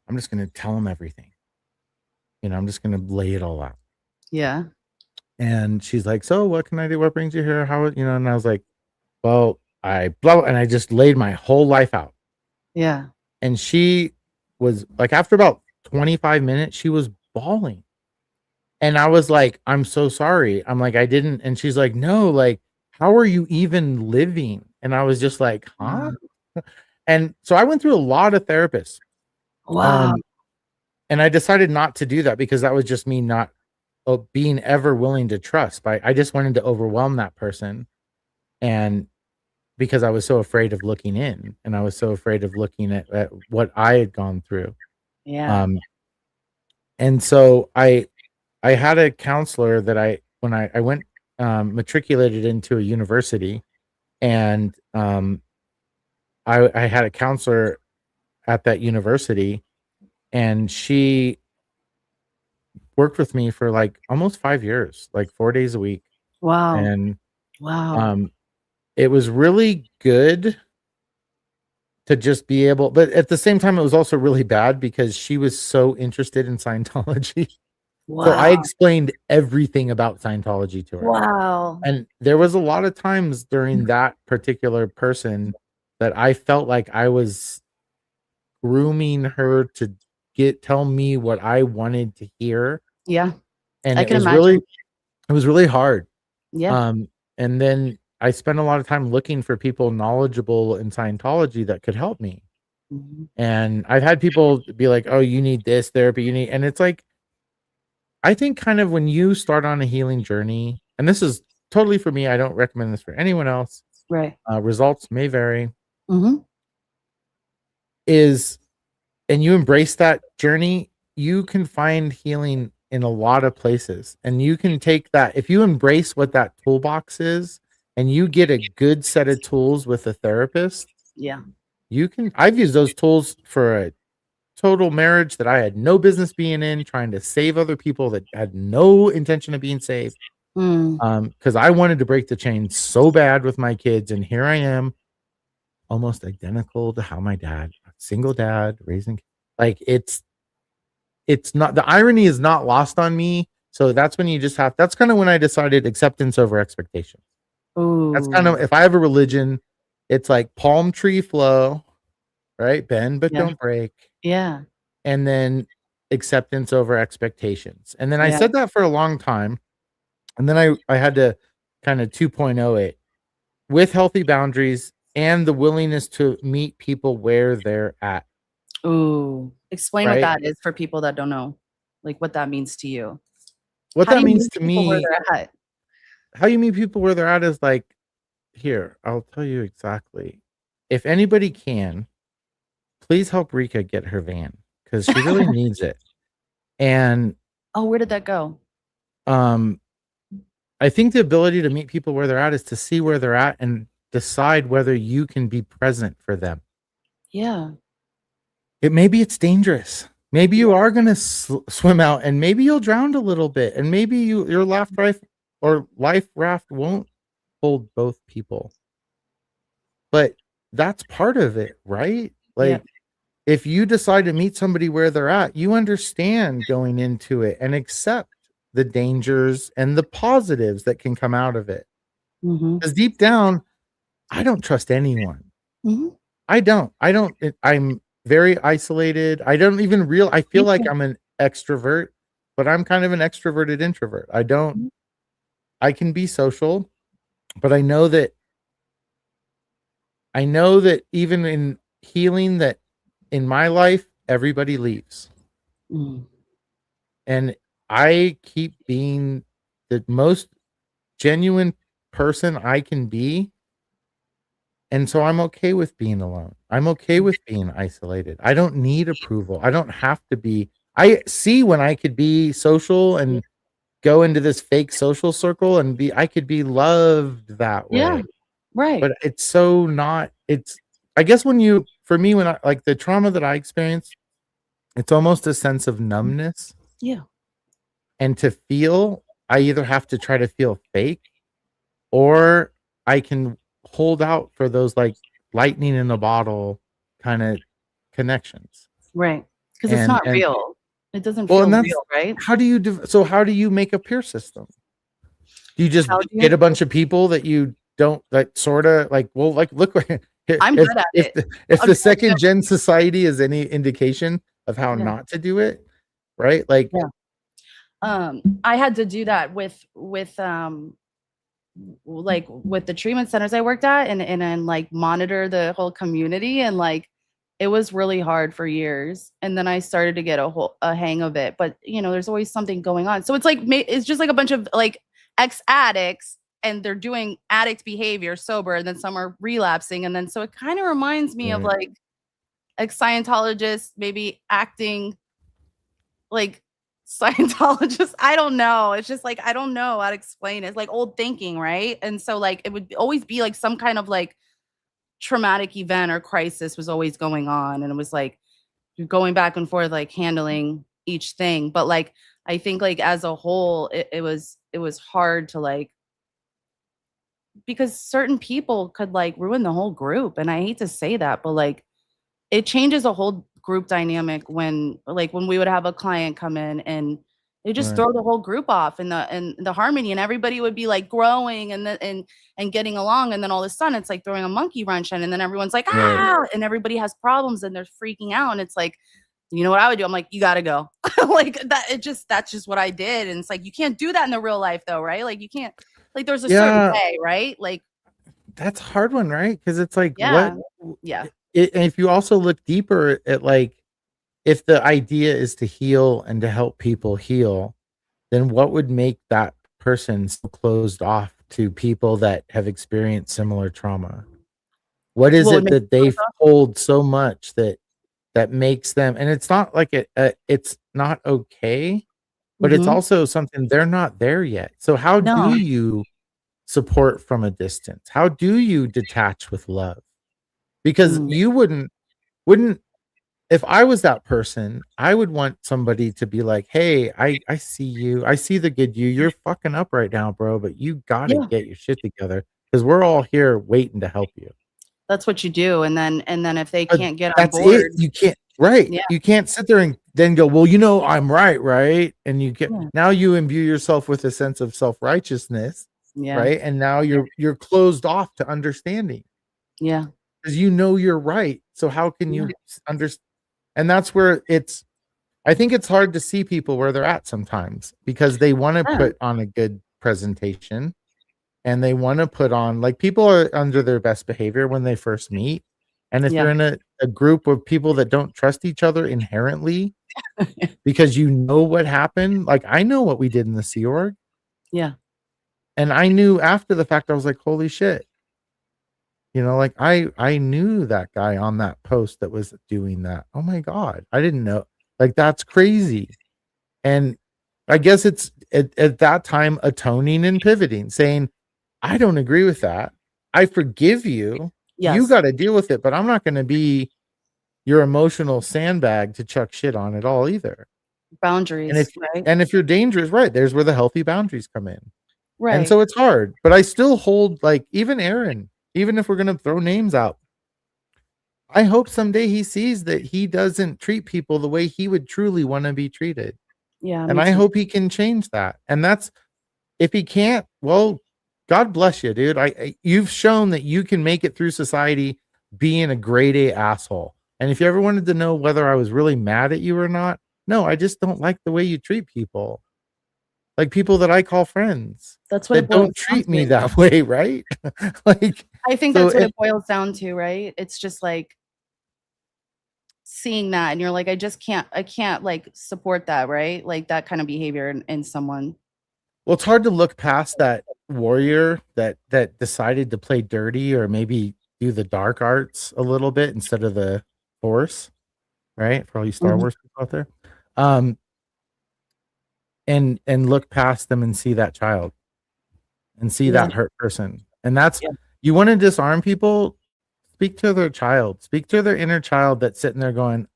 I'm just gonna tell them everything. I'm just gonna lay it all out. Yeah. And she's like, so what can I do? What brings you here? And I was like, well, and I just laid my whole life out. Yeah. And she was like, after about 25 minutes, she was bawling. And I was like, I'm so sorry. I'm like, I didn't. And she's like, no, like, how are you even living? And I was just like, huh? Wow. And so I went through a lot of therapists. Wow. Um, and I decided not to do that because that was just me not being ever willing to trust. I just wanted to overwhelm that person. And because I was so afraid of looking in and I was so afraid of looking at what I had gone through. Yeah. Um, and so I had a counselor that when I went matriculated into a university, and I had a counselor at that university, and she worked with me for like almost 5 years, like 4 days a week. Wow. And Wow. um, it was really good to just be able, but at the same time, it was also really bad because she was so interested in Scientology. So I Wow. explained everything about Scientology to her. Wow. And there was a lot of times during that particular person that I felt like I was grooming her to tell me what I wanted to hear. Yeah. And I can imagine. it was really hard. Yeah. Um, and then I spent a lot of time looking for people knowledgeable in Scientology that could help me. Mhm. And I've had people be like, "Oh, you need this therapy, and it's like, I think kind of when you start on a healing journey, and this is totally for me, I don't recommend this for anyone else. Right. Results may vary. Mhm. Is and you embrace that journey, you can find healing in a lot of places, and you can take that if you embrace what that toolbox is, and you get a good set of tools with a therapist. Yeah. I've used those tools for a total marriage that I had no business being in, trying to save other people that had no intention of being saved. Mm. Because I wanted to break the chain so bad with my kids, and here I am, almost identical to how my dad, single dad, raising, like, it's not, the irony is not lost on me. So that's when that's kind of when I decided acceptance over expectation. That's kind Ooh. of, if I have a religion, it's like palm tree flow, right? Bend but Yeah. don't break. Yeah. And then acceptance over expectations. And then I Yeah. said that for a long time. And then I had to kind of 2.0 it with healthy boundaries and the willingness to meet people where they're at, Ooh. Explain what right? that is for people that don't know, like, what that means to you. What How do that you means meet to people where me, they're at? how you meet people where they're at is like, here, I'll tell you exactly. If anybody can, please help Rika get her van because she really needs it. And Oh, where did that go? um, I think the ability to meet people where they're at is to see where they're at and decide whether you can be present for them. Yeah. Maybe it's dangerous. Maybe Yeah. you are going to swim out, and maybe you'll drown a little bit, and maybe your life raft won't hold both people. but that's part of it, right? Yeah. Like, if you decide to meet somebody where they're at, you understand going into it and accept the dangers and the positives that can come out of it. Mm-hmm. Because deep down, I don't trust anyone. Mm-hmm. I'm very isolated. I feel Me like too. I'm an extrovert, but I'm kind of an extroverted introvert. I can be social, but I know that even in healing, that in my life, everybody leaves. Mm. And I keep being the most genuine person I can be. And so I'm okay with being alone. I'm okay with being isolated. I don't need approval. I don't have to be. I see when I could be social Yeah. and go into this fake social circle and I could be loved that Yeah. way. Right. But it's so not, I guess for me, when I like the trauma that I experienced, it's almost a sense of numbness. Yeah. And to feel, I either have to try to feel fake or I can hold out for those like lightning in a bottle kind of connections. Right. Because it's And not real. It doesn't well, and feel that's real, right? how do you make a peer system? Do you just How do get you? a bunch of people that you don't like, sort of like, well, like, look, I'm good at it. if I'll the tell you. second gen society is any indication of how Yeah. not to do it, right? Like, Yeah. I had to do that like with the treatment centers I worked at and like monitor the whole community and like it was really hard for years and then I started to get a hang of it, but there's always something going on, so it's like it's just like a bunch of like ex-addicts and they're doing addict behavior sober and then some are relapsing and then so it kind of reminds me of right. like ex-Scientologists maybe acting like Scientologists. I don't know. It's just like I don't know how to explain it. It's like old thinking, right? And so like it would always be like some kind of like traumatic event or crisis was always going on. And it was like you're going back and forth, like handling each thing. But like I think like as a whole, it was hard to like because certain people could like ruin the whole group. And I hate to say that, but like it changes a whole group dynamic when we would have a client come in and they just Right. throw the whole group off and the harmony and everybody would be like growing and getting along and then all of a sudden it's like throwing a monkey wrench in and then everyone's like Right. ah and everybody has problems and they're freaking out and it's like you know what I would do? I'm like, you gotta go. Like that's just what I did. And it's like you can't do that in the real life though, right? Like you can't like there's a certain Yeah, way, right? Like, that's a hard one, right? Because it's like, what yeah, yeah, and if you also look deeper at like, if the idea is to heal and to help people heal, then what would make that person so closed off to people that have experienced similar trauma? What is what would it make that they hold so much that makes them, and it's not like it's not okay, but it's mm-hmm. also something they're not there yet. So how do No, you support from a distance? How do you detach with love? Because mm, you wouldn't if I was that person, I would want somebody to be like, "Hey, I see you. I see the good you. You're fucking up right now, bro, but you got to yeah. get your shit together because we're all here waiting to help you." That's what you do, and then if they But can't get on that's it. board You can't, right. yeah, You can't sit there and then go, "Well, I'm right, right?" And you get yeah, now you imbue yourself with a sense of self-righteousness, yeah, right? And now yeah, you're closed off to understanding yeah, because you're right. So how can yeah, you understand? And that's where I think it's hard to see people where they're at sometimes because they want to yeah, put on a good presentation and they want to put on, like, people are under their best behavior when they first meet. And if yeah, you're in a group of people that don't trust each other inherently because you know what happened, like I know what we did in the Sea Org. yeah, And I knew after the fact, I was like, holy shit. Like I knew that guy on that post that was doing that. Oh my God. I didn't know. Like, that's crazy. And I guess it's at that time atoning and pivoting, saying, I don't agree with that. I forgive you. You yes, got to deal with it, but I'm not going to be your emotional sandbag to chuck shit on at all either. And boundaries, if right, and if you're dangerous, right, there's where the healthy boundaries come in. And right, so it's hard, but I still hold, like, even Aaron. even if we're going to throw names out, I hope someday he sees that he doesn't treat people the way he would truly want to be treated. Yeah, And me I too. hope he can change that. And that's, if he can't, well, God bless you, dude. You've shown that you can make it through society being a grade A asshole. And if you ever wanted to know whether I was really mad at you or not, no, I just don't like the way you treat people. Like people that I call friends That's what it that boils don't down treat me to. that way, right? Like, I think so that's what it, it boils down to, right? It's just like seeing that and you're like, I can't like support that, right? Like that kind of behavior in someone. well, it's hard to look past that warrior that decided to play dirty or maybe do the dark arts a little bit instead of the force, right? For all you Star Mhm. Wars people out there. Um, and look past them and see that child and see Yeah. that hurt person. And that's, Yeah. you want to disarm people, speak to their child, speak to their inner child that's sitting there going,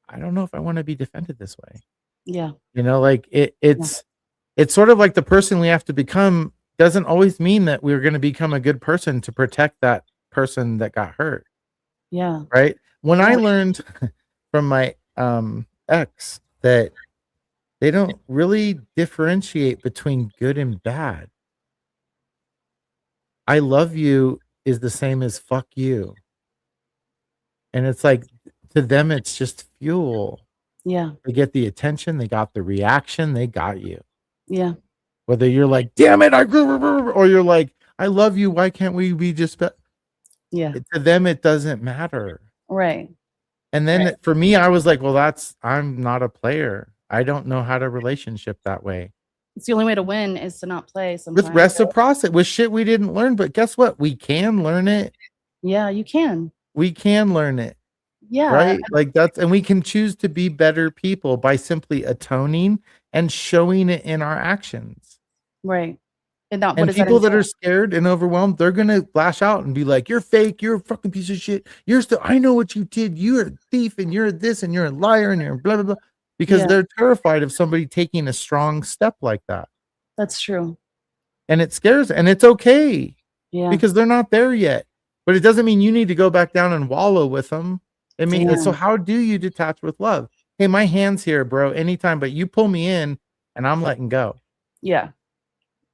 I don't know if I want to be defended this way. Yeah. Like Yeah. it's sort of like the person we have to become doesn't always mean that we're going to become a good person to protect that person that got hurt, Yeah. right? When I Yeah. learned from my ex that they don't really differentiate between good and bad. I love you is the same as fuck you. And it's like, to them it's just fuel. Yeah. They get the attention, they got the reaction, they got you. Yeah. Whether you're like, damn it, or you're like, I love you, why can't we be just Yeah. to them it doesn't matter. Right. And Right. then for me, I was like, well, I'm not a player. I don't know how to relationship that way. It's the only way to win is to not play With sometimes. reciprocity, with shit we didn't learn, but guess what? We can learn it. Yeah, you can. We can learn it, Yeah. right? Like that's, and we can choose to be better people by simply atoning and showing it in our actions. Right. And that what And does that people that entail? are scared and overwhelmed, they're gonna lash out and be like, "You're fake. You're a fucking piece of shit. You're still. I know what you did. You're a thief, and you're this, and you're a liar, and you're blah blah blah." Because Yeah, they're terrified of somebody taking a strong step like that, that's true. and it scares. And it's okay Yeah. because they're not there yet. But it doesn't mean you need to go back down and wallow with them. I mean, so Yeah. how do you detach with love? Hey, my hand's here, bro. Anytime, but you pull me in, and I'm letting go. Yeah.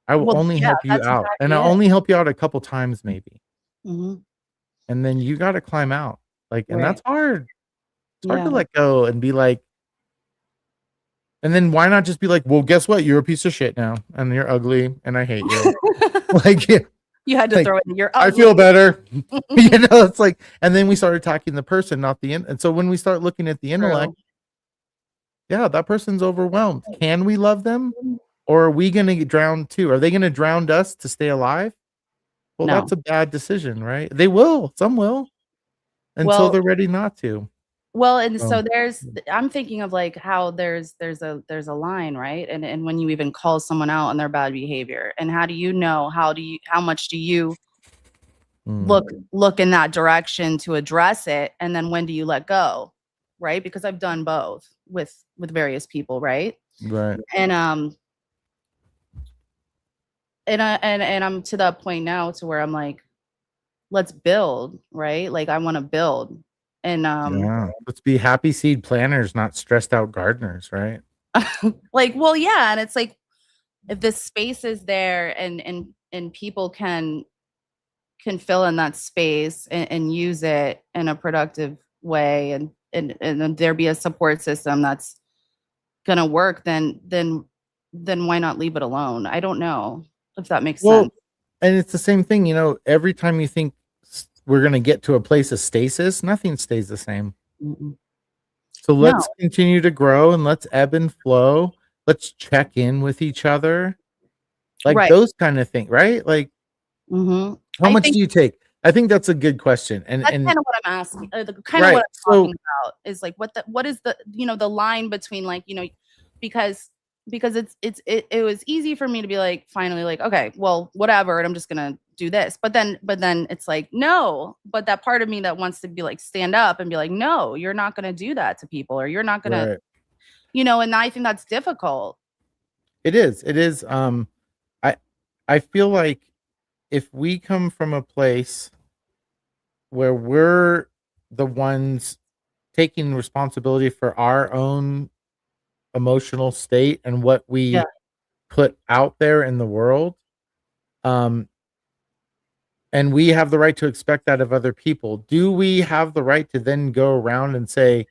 I will Well, only yeah, help you that's out, and exactly I'll it. only help you out a couple times, maybe. Mhm. And then you gotta climb out, like, and Right. that's hard. It's hard to Yeah. let go and be like, and then why not just be like, "Well, guess what? You're a piece of shit now, and you're ugly, and I hate you." Like, yeah, You had to like, throw in, "You're I ugly." feel better. It's like, and then we start attacking the person, not the in and so when we start looking at the intellect, True. yeah, that person's overwhelmed. Can we love them? Or are we gonna get drowned too? Are they gonna drown us to stay alive? Well, No. that's a bad decision, right? They will, some will, until Well they're ready not to. well, and So, so I'm thinking of, like, how there's a line, right? And when you even call someone out on their bad behavior, and how do you know, how much do you mm, look in that direction to address it, and then when do you let go, right? Because I've done both with various people, right? right. And, and I'm to that point now to where I'm like, let's build, right? Like I want to build. And Yeah. Let's be happy seed planners, not stressed out gardeners, right? like, well, yeah, and it's like if the space is there and people can fill in that space and use it in a productive way and then there be a support system that's gonna work, then why not leave it alone? I don't know if that makes Well, sense. and it's the same thing, every time you think we're going to get to a place of stasis, nothing stays the same. Mm-mm. So No. let's continue to grow and let's ebb and flow. Let's check in with each other. Like Right. those kind of things, right? Like, Hmm. how I much think do you take? I think that's a good question. that's And kind of what I'm asking. Kind of right. what I'm So talking about is like what is the the line between like because it was easy for me to be like finally like okay well whatever and I'm just gonna do this but then it's like no but that part of me that wants to be like stand up and be like no you're not gonna do that to people or you're not gonna right. and I think that's difficult. It is. It is. I feel like if we come from a place where we're the ones taking responsibility for our own emotional state and what Yeah. we put out there in the world. Um, and we have the right to expect that of other people. Do we have the right to then go around and say,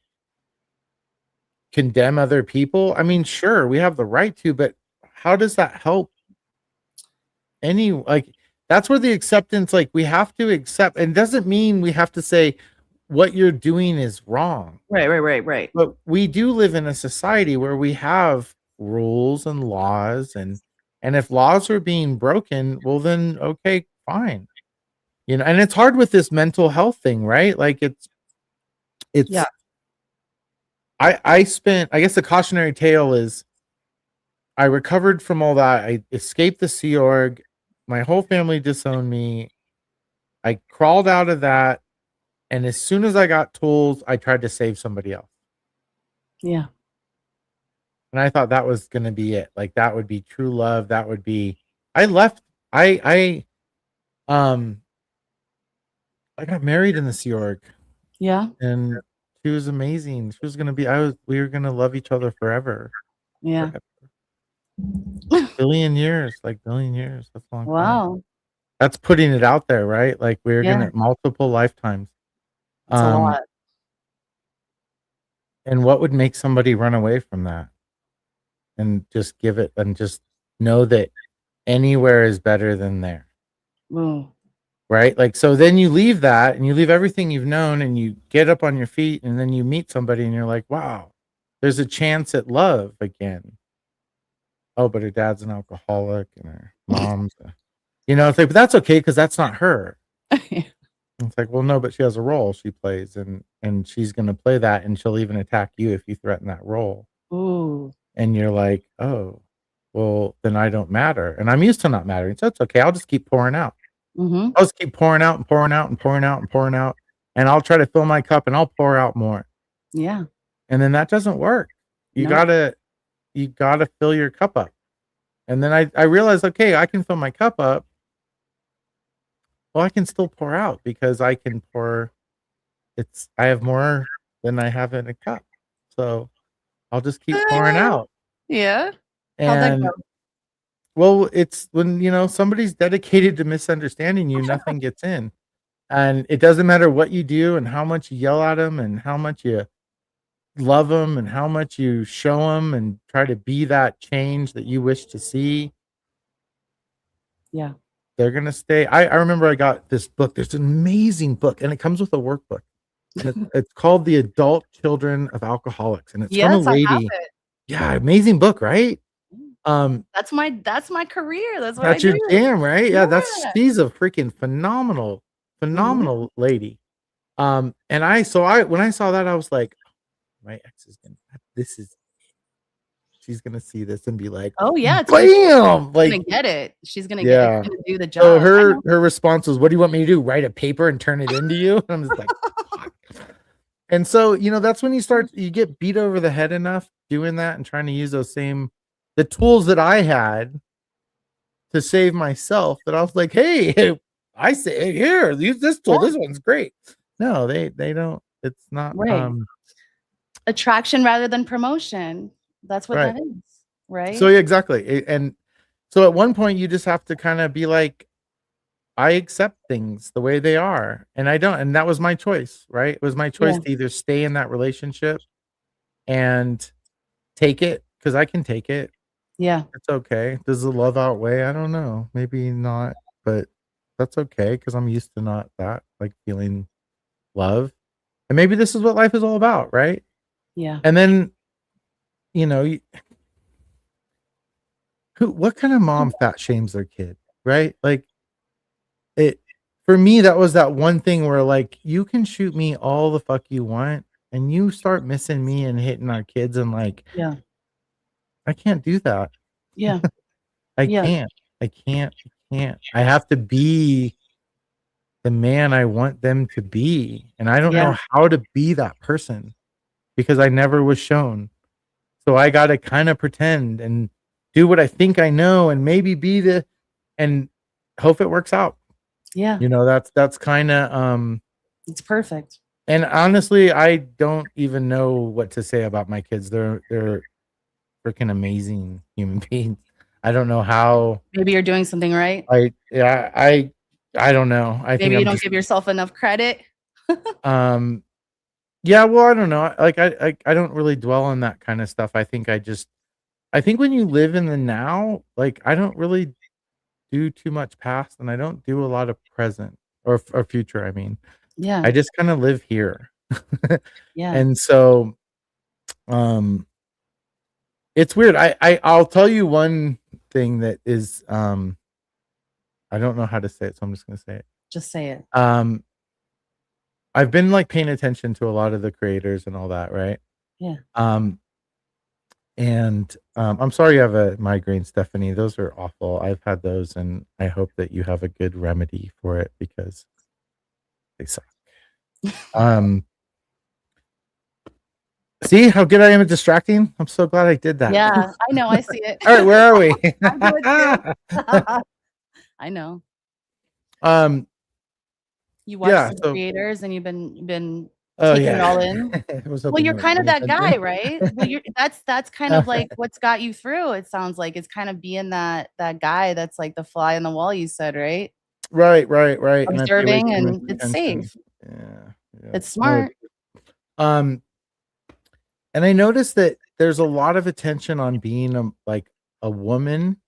condemn other people? I mean, sure, we have the right to, but how does that help any, like, that's where the acceptance, like, we have to accept, and doesn't mean we have to say what you're doing is wrong. Right, right, right, right. But we do live in a society where we have rules and laws, and if laws are being broken, well then okay, fine. You know, and it's hard with this mental health thing, right? Like Yeah. it's I spent, I guess the cautionary tale is I recovered from all that. I escaped the Sea Org. My whole family disowned me. I crawled out of that, and as soon as I got tools, I tried to save somebody else. Yeah. And I thought that was gonna be it. Like that would be true love. That would be I left um I got married in the Sea Org, Yeah. and she was amazing. She was gonna be we were gonna love each other forever. Yeah. Forever. Billion years, like billion years. That's a long time. Wow. That's putting it out there, right? Like we're Yeah. gonna multiple lifetimes. It's a Um, lot. and what would make somebody run away from that and just give it and just know that anywhere is better than there, Ooh. right? Like, so then you leave that and you leave everything you've known and you get up on your feet and then you meet somebody and you're like, wow, there's a chance at love again. Oh, but her dad's an alcoholic and her mom's, you know, it's like, but that's okay because that's not her. It's like, well, no, but she has a role she plays, and she's gonna play that, and she'll even attack you if you threaten that role. Ooh. And you're like, oh, well, then I don't matter, and I'm used to not mattering, so it's okay. I'll just keep pouring out. Mm-hmm. I'll just keep pouring out and pouring out and pouring out and pouring out, and I'll try to fill my cup, and I'll pour out more, Yeah. and then that doesn't work. You No. gotta fill your cup up, and then I realized, okay, I can fill my cup up. Well, I can still pour out because I can pour. I have more than I have in a cup. So I'll just keep pouring out. Yeah. How'd that go? And well, it's when, somebody's dedicated to misunderstanding you, nothing gets in. And it doesn't matter what you do and how much you yell at them and how much you love them and how much you show them and try to be that change that you wish to see. Yeah. They're going to stay. I remember I got this book. There's an amazing book and it comes with a workbook. And it's called The Adult Children of Alcoholics. And it's from a Yes, I have lady. it. Yeah, amazing book, right? That's my career. That's what I That's your do. jam, right? Yeah, Yeah. she's a freaking phenomenal, Mhm. phenomenal lady. And when I saw that, I was like, my ex is gonna, this is, she's gonna see this and be like, Oh, yeah, it's gonna bam! gonna Like, get it. She's gonna get it's yeah. gonna do the So job. I her know. her response was, "What do you want me to do? Write a paper and turn it into you?" And I'm just like, fuck. And so, that's when you get beat over the head enough doing that and trying to use the tools that I had to save myself, that I was like, hey, I say, hey, here, use this tool. Yeah. This one's great. No, they don't. It's not. Right. Attraction rather than promotion. That's what Right. that is, right? So yeah, exactly. And so at one point you just have to kind of be like, I accept things the way they are, and I don't. And that was my choice, right? It was my choice Yeah. to either stay in that relationship and take it, because I can take it. Yeah. It's okay. Does the love outweigh? I don't know. Maybe not, but that's okay because I'm used to not that, like feeling love. And maybe this is what life is all about, right? Yeah. And then, you know, what kind of mom fat shames their kid, right? Like it, for me, that was that one thing where like, you can shoot me all the fuck you want and you start missing me and hitting our kids, and like, Yeah. I can't do that. Yeah. I Yeah. can't. I can't. I can't. I have to be the man I want them to be. And I don't Yeah. know how to be that person because I never was shown. So I got to kind of pretend and do what I think I know and maybe and hope it works out. Yeah. That's kind of It's perfect. And honestly, I don't even know what to say about my kids. They're freaking amazing human beings. I don't know how Maybe you're doing something right. yeah, I don't know. I think Maybe you I'm don't just give yourself enough credit. um yeah, well, I don't know. Like I don't really dwell on that kind of stuff. I think when you live in the now, like I don't really do too much past and I don't do a lot of present or future, I mean. Yeah. I just kind of live here. Yeah. And so um it's weird. I'll tell you one thing that is I don't know how to say it, so I'm just gonna say it. Just say it. Um I've been like paying attention to a lot of the creators and all that, right? Yeah. Um and I'm sorry you have a migraine, Stephanie. Those are awful. I've had those and I hope that you have a good remedy for it because they suck. Um See how good I am at distracting? I'm so glad I did that. Yeah, I know, I see it. All right, where are we? I do it too. I know. um You watch yeah, some so creators and you've been oh taking it yeah. all in. I was Well, hoping you're you weren't kind of paying that guy, attention. right? Well, you're that's kind of like what's got you through, it sounds like. It's kind of being that guy that's like the fly on the wall, you said, right? Right, and I pay way Observing too much and it's attention. safe. Yeah, yeah. It's No, smart. um, and I noticed that there's a lot of attention on being like a woman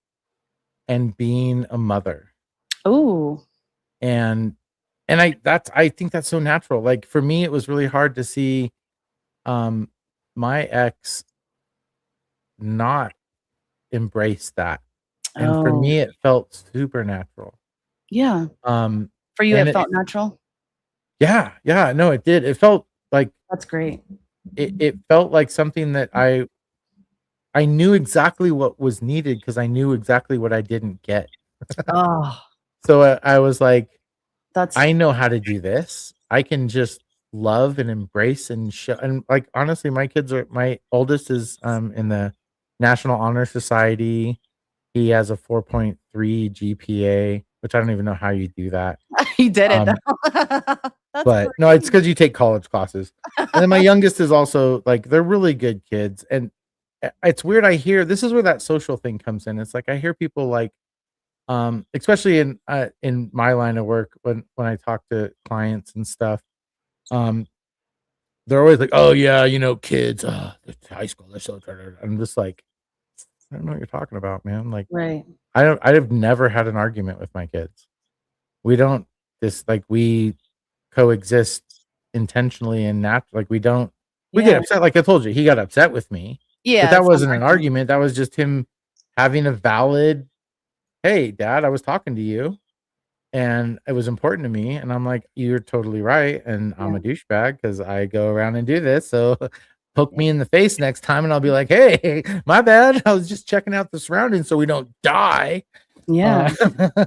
and being a mother. Ooh. And I think that's so natural. Like for me, it was really hard to see um my ex not embrace that. And for Oh, me, it felt supernatural. yeah. Um, For you, and it felt natural? yeah, no, it did. It felt like That's great. it felt like something that I knew exactly what was needed because I knew exactly what I didn't get. Oh, So I was like, that's I know how to do this. I can just love and embrace and show. And like honestly, my oldest is in the National Honor Society. He has a 4.3 GPA, which I don't even know how you do that. you did it Um, though. That's but no, it's great. because you take college classes. And then my youngest is also like they're really good kids. And it's weird. I hear this is where that social thing comes in. It's like I hear people like, especially in my line of work when I talk to clients and stuff, um, they're always like, "Oh yeah, kids, it's high school, they're so." I'm just like, I don't know what you're talking about, man. Like, Right. I've never had an argument with my kids. We don't this like we coexist intentionally and like we get Yeah. upset. Like I told you, he got upset with me, but Yeah, that it's not an wasn't an argument. argument. That was just him having a valid, "Hey, dad, I was talking to you and it was important to me." And I'm like, "You're totally right. And I'm Yeah, a douchebag because I go around and do this. So poke yeah. me in the face next time and I'll be like, hey, my bad. I was just checking out the surroundings so we don't die." Yeah. Uh, No,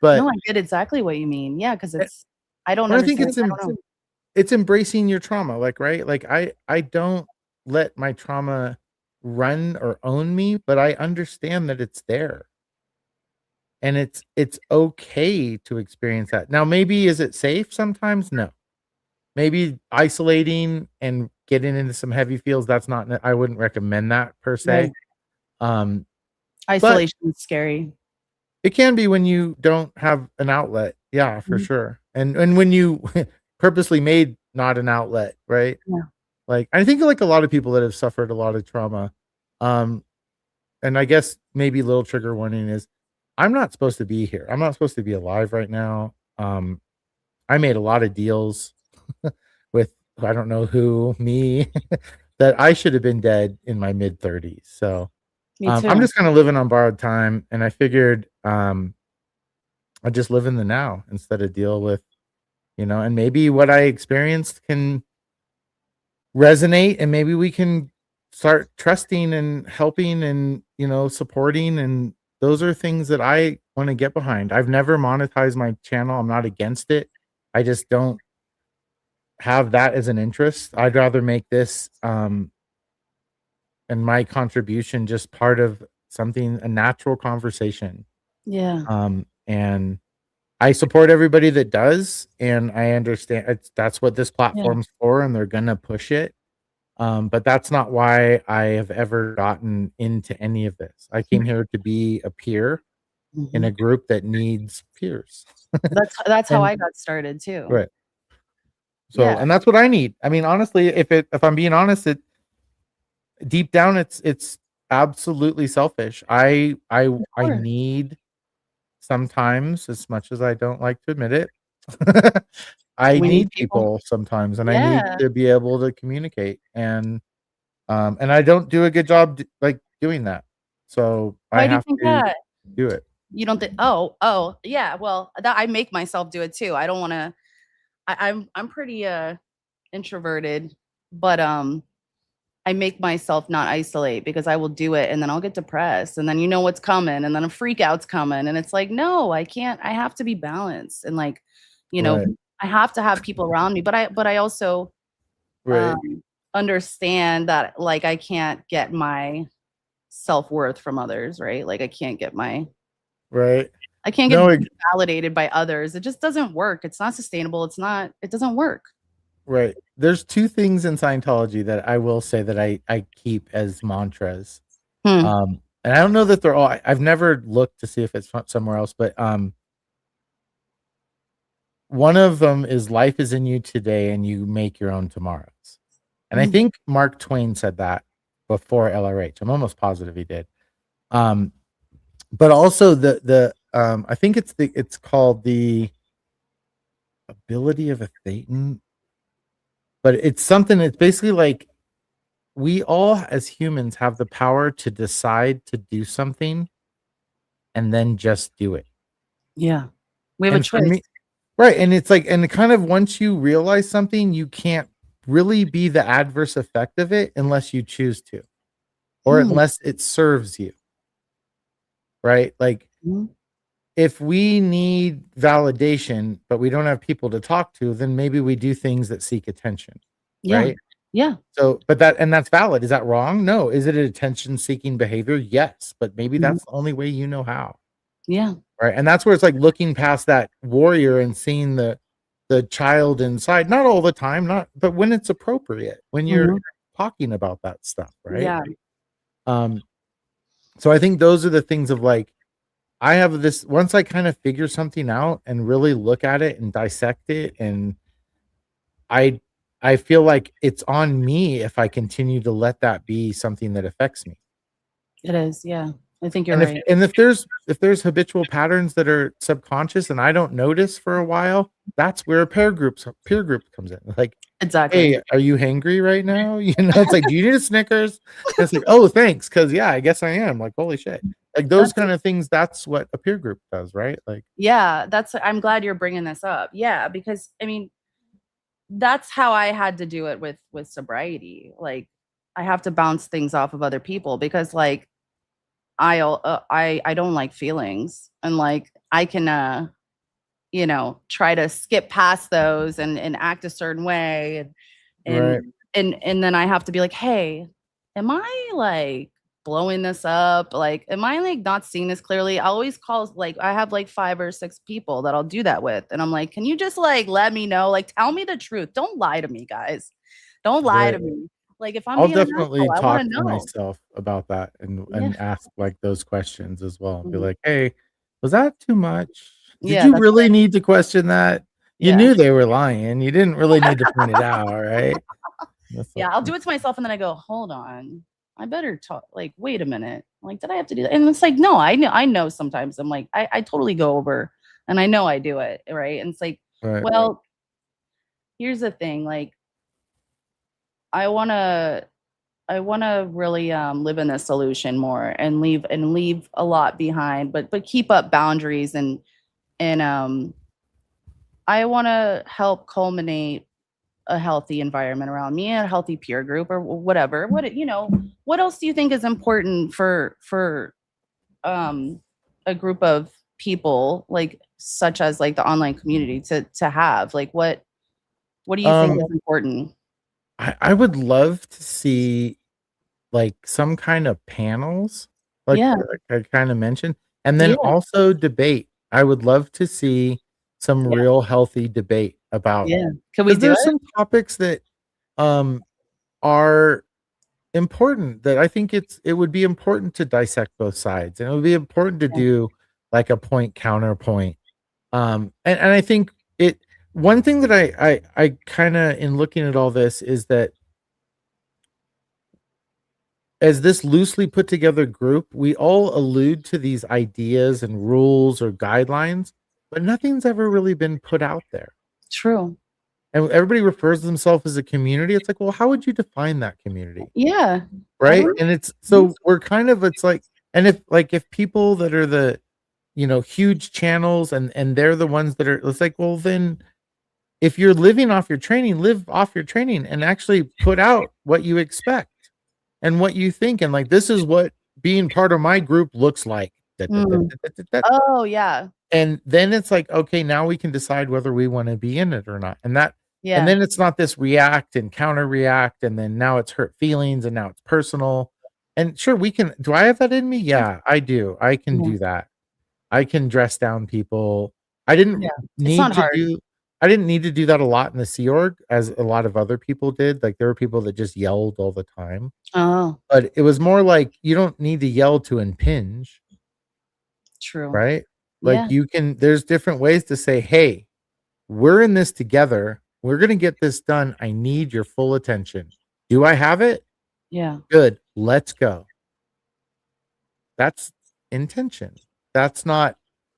but I get exactly what you mean. Yeah, because eh, it's I don't but I think understand. I don't know. it's embracing your trauma, like, right? Like I don't let my trauma run or own me, but I understand that it's there. And it's okay to experience that. Now, maybe is it safe sometimes? No. Maybe isolating and getting into some heavy feels, that's not I wouldn't recommend that per se. Right. Um, but Isolation is scary. it can be when you don't have an outlet. Yeah, for Mhm. sure. And when you purposely made not an outlet, right? Yeah. Like, I think like a lot of people that have suffered a lot of trauma, um, and I guess maybe little trigger warning is I'm not supposed to be here. I'm not supposed to be alive right now. I made a lot of deals with I don't know who, me, that I should have been dead in my mid 30s. So Me I'm too. just kind of living on borrowed time, and I figured I just live in the now instead of deal with and maybe what I experienced can resonate and maybe we can start trusting and helping and supporting, and those are things that I want to get behind. I've never monetized my channel. I'm not against it. I just don't have that as an interest. I'd rather make this and my contribution just part of something, a natural conversation. Yeah. And I support everybody that does, and I understand that's what this Yeah. platform's for, and they're gonna push it. But that's not why I have ever gotten into any of this. I came here to be a peer in Mhm. a group that needs peers. That's how And I got started too. right. So, Yeah, and that's what I need. I mean, honestly, if I'm being honest, it deep down it's absolutely selfish. of I course. need sometimes, as much as I don't like to admit it, I We need need people. people sometimes, and I need Yeah. to be able to communicate, and I don't do a good job like doing that. So I Why do you have think to that? do it. You don't think, oh, yeah, well, that I make myself do it too. I don't wanna I'm pretty, introverted, but, I make myself not isolate because I will do it and then I'll get depressed and then you know what's coming and then a freak out's coming and it's like, no, I can't. I have to be balanced and like, you know, Right. I have to have people around me, but I also Right. um understand that like I can't get my self-worth from others, right? Like Right. I can't get No, validated by others. It just doesn't work. It's not sustainable. It doesn't work. right. There's two things in Scientology that I will say that I keep as mantras. Hmm. And I don't know that they're all. I've never looked to see if it's somewhere else, but one of them is life is in you today, and you make your own tomorrows. And I Mm. think Mark Twain said that before LRH. I'm almost positive he did. Um, but also the I think it's called the ability of a Thetan, but it's something. It's basically like we all as humans have the power to decide to do something and then just do it. Yeah. We have a And for choice. me, right, and it's like, and kind of once you realize something, you can't really be the adverse effect of it unless you choose to, or Hmm. unless it serves you, right? Like Mhm. if we need validation, but we don't have people to talk to, then maybe we do things that seek attention, Yeah. right? Yeah. So, but that, and that's valid. Is that wrong? No. Is it an attention seeking behavior? Yes. But maybe Mhm. that's the only way you know how. Yeah. Right. And that's where it's like looking past that warrior and seeing the child inside, not all the time, not, but when it's appropriate, when you're Mhm. talking about that stuff. Right. Yeah. Um, so I think those are the things of like, I have this once I kind of figure something out and really look at it and dissect it, and I I feel like it's on me if I continue to let that be something that affects me. It is, yeah. I think you're And right. if there's habitual patterns that are subconscious and I don't notice for a while, that's where a peer group comes in. Like, Exactly. hey, are you hangry right now? You know, it's like, do you need a Snickers? And it's like, oh, thanks, because yeah, I guess I am. Like, holy shit. Like those That's kind of things, that's what a peer group does, right? Like, yeah, that's I'm glad you're bringing this up. Yeah, because I mean, that's how I had to do it with sobriety. Like, I have to bounce things off of other people because like I don't like feelings and like I can you know, try to skip past those and act a certain way and right, and then I have to be like, "Hey, am I like blowing this up? Like, am I like not seeing this clearly?" I always call like I have like 5 or 6 people that I'll do that with, and I'm like, "Can you just like let me know? Like, tell me the truth. Don't lie to me, guys. Don't lie to right. me. Like, if I'm I'll being an definitely asshole, I want talk to to know." myself about that Yeah. and ask like those questions as well. Be Mhm. like, "Hey, was that too much? Did Yeah, you that's what really need to question that? You yeah. knew they were lying. You didn't really need to point it out, right?" That's Yeah, what, I'll do it to myself and then I go, "Hold on. I better talk like, wait a minute. Like, did I have to do that?" And it's like, no, I know sometimes I'm like, I totally go over and I know I do it, right? And it's like, right. well, here's the thing, like, I wanna I wanna really live in this solution more and leave a lot behind, but keep up boundaries and I wanna help culminate a healthy environment around me, a healthy peer group or whatever. What else do you think is important for um a group of people like such as like the online community to have? Like what do you think Um, is important? I would love to see like some kind of panels, like Yeah. I kind of mentioned, and then Yeah. also debate. I would love to see. some Yeah. real healthy debate about, Yeah. Can we because do there's it? some topics that um are important, that I think it would be important to dissect both sides, and it would be important to Yeah. do like a point counterpoint. And I think it one thing that I kind of, in looking at all this, is that as this loosely put together group, we all allude to these ideas and rules or guidelines, but nothing's ever really been put out there. True. And everybody refers to themselves as a community. It's like, well, how would you define that community? Yeah. I Right? don't And it's know. so we're kind of, it's like, and if people that are the, huge channels, and they're the ones that are, it's like, well, then if you're living off your training, live off your training and actually put out what you expect and what you think. And like, this is what being part of my group looks like. Da, da, da, Mm. da, da, da, da. Oh, yeah. And then it's like, okay, now we can decide whether we want to be in it or not. And Yeah. then it's not this react and counter react. And then now it's hurt feelings and now it's personal. And sure, do I have that in me? Yeah, I do. I can Yeah. do that. I can dress down people. I Yeah. didn't It's not need to hard. do I didn't need to do that a lot in the Sea Org, as a lot of other people did. Like, there were people that just yelled all the time. Oh, But it was more like, you don't need to yell to impinge, true. right? Yeah. Like, there's different ways to say, "Hey, we're in this together. We're gonna get this done. I need your full attention. Do I have it? Yeah. Good. Let's go." That's intention. That's not,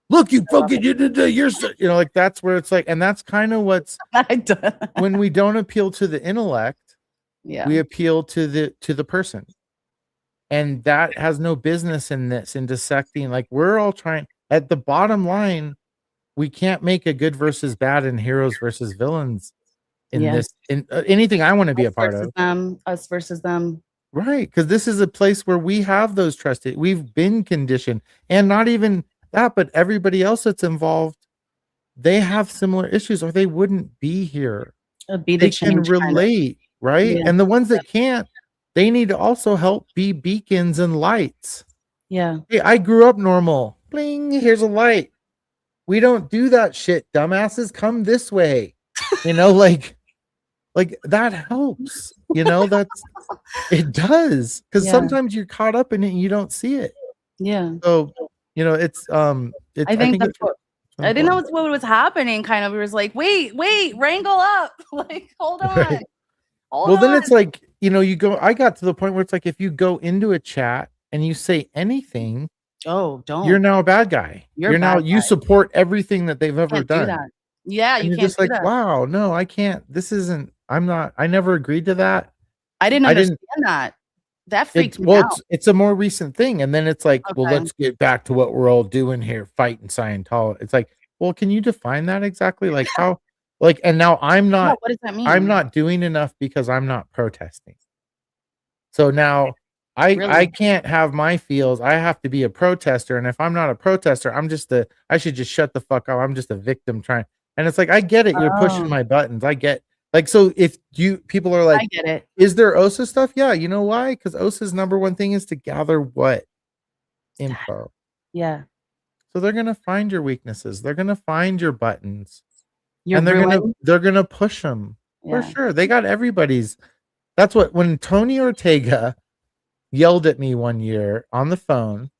"Look, you I love fucking, you're so," like, that's where it's like, and that's kind of what's, it. I do. when we don't appeal to the intellect, Yeah. we appeal to the person. And that has no business in this, in dissecting. Like, we're all trying, at the bottom line, we can't make a good versus bad and heroes versus villains in Yeah. this, in anything I want to be a Us part versus of. them. Us versus them. Right, because this is a place where we have those trusted, we've been conditioned, and not even that, but everybody else that's involved, they have similar issues or they wouldn't be here. It'd be the They can change kind of. relate, right? Yeah. And the ones that can't, they need to also help be beacons and lights. Yeah. Hey, I grew up normal. Bling, here's a light. We don't do that shit, dumbasses. Come this way. Like that helps. That's, it does. Because Yeah. sometimes you're caught up in it and you don't see it. Yeah. So, I I think think that's it's what I didn't know important. what was happening. Kind of, it was like, wait, wrangle up. Like, hold on, Right. hold Well, then on. it's like, I got to the point where it's like, if you go into a chat and you say anything, Oh, you're don't. now a bad guy. You're a bad You guy. support everything that they've ever Can't do done. that. Yeah, And you you're can't just do like, that. wow, no, I can't. I never agreed to that. I didn't I didn't, understand that. That freaked me out. it's a more recent thing. And then it's like, well, Okay. let's get back to what we're all doing here, fighting Scientology. It's like, well, can you define that exactly? Like, how, like, and now Yeah, what does that I'm mean? not doing enough because I'm not protesting. So now I Really? can't have my feels. I have to be a protester. And if I'm not a protester, I should just shut the fuck up. I'm just a victim trying. And it's like, I get it. You're pushing Oh, my buttons. I get, like, so if people are I like, get it. is there OSA stuff? Yeah. You know why? Because OSA's number one thing is to gather what? That Info. yeah. So they're going to find your weaknesses. They're going to find your buttons, You're and ruined. they're going to push them for Yeah. sure. They got everybody's. That's what, when Tony Ortega yelled at me one year on the phone,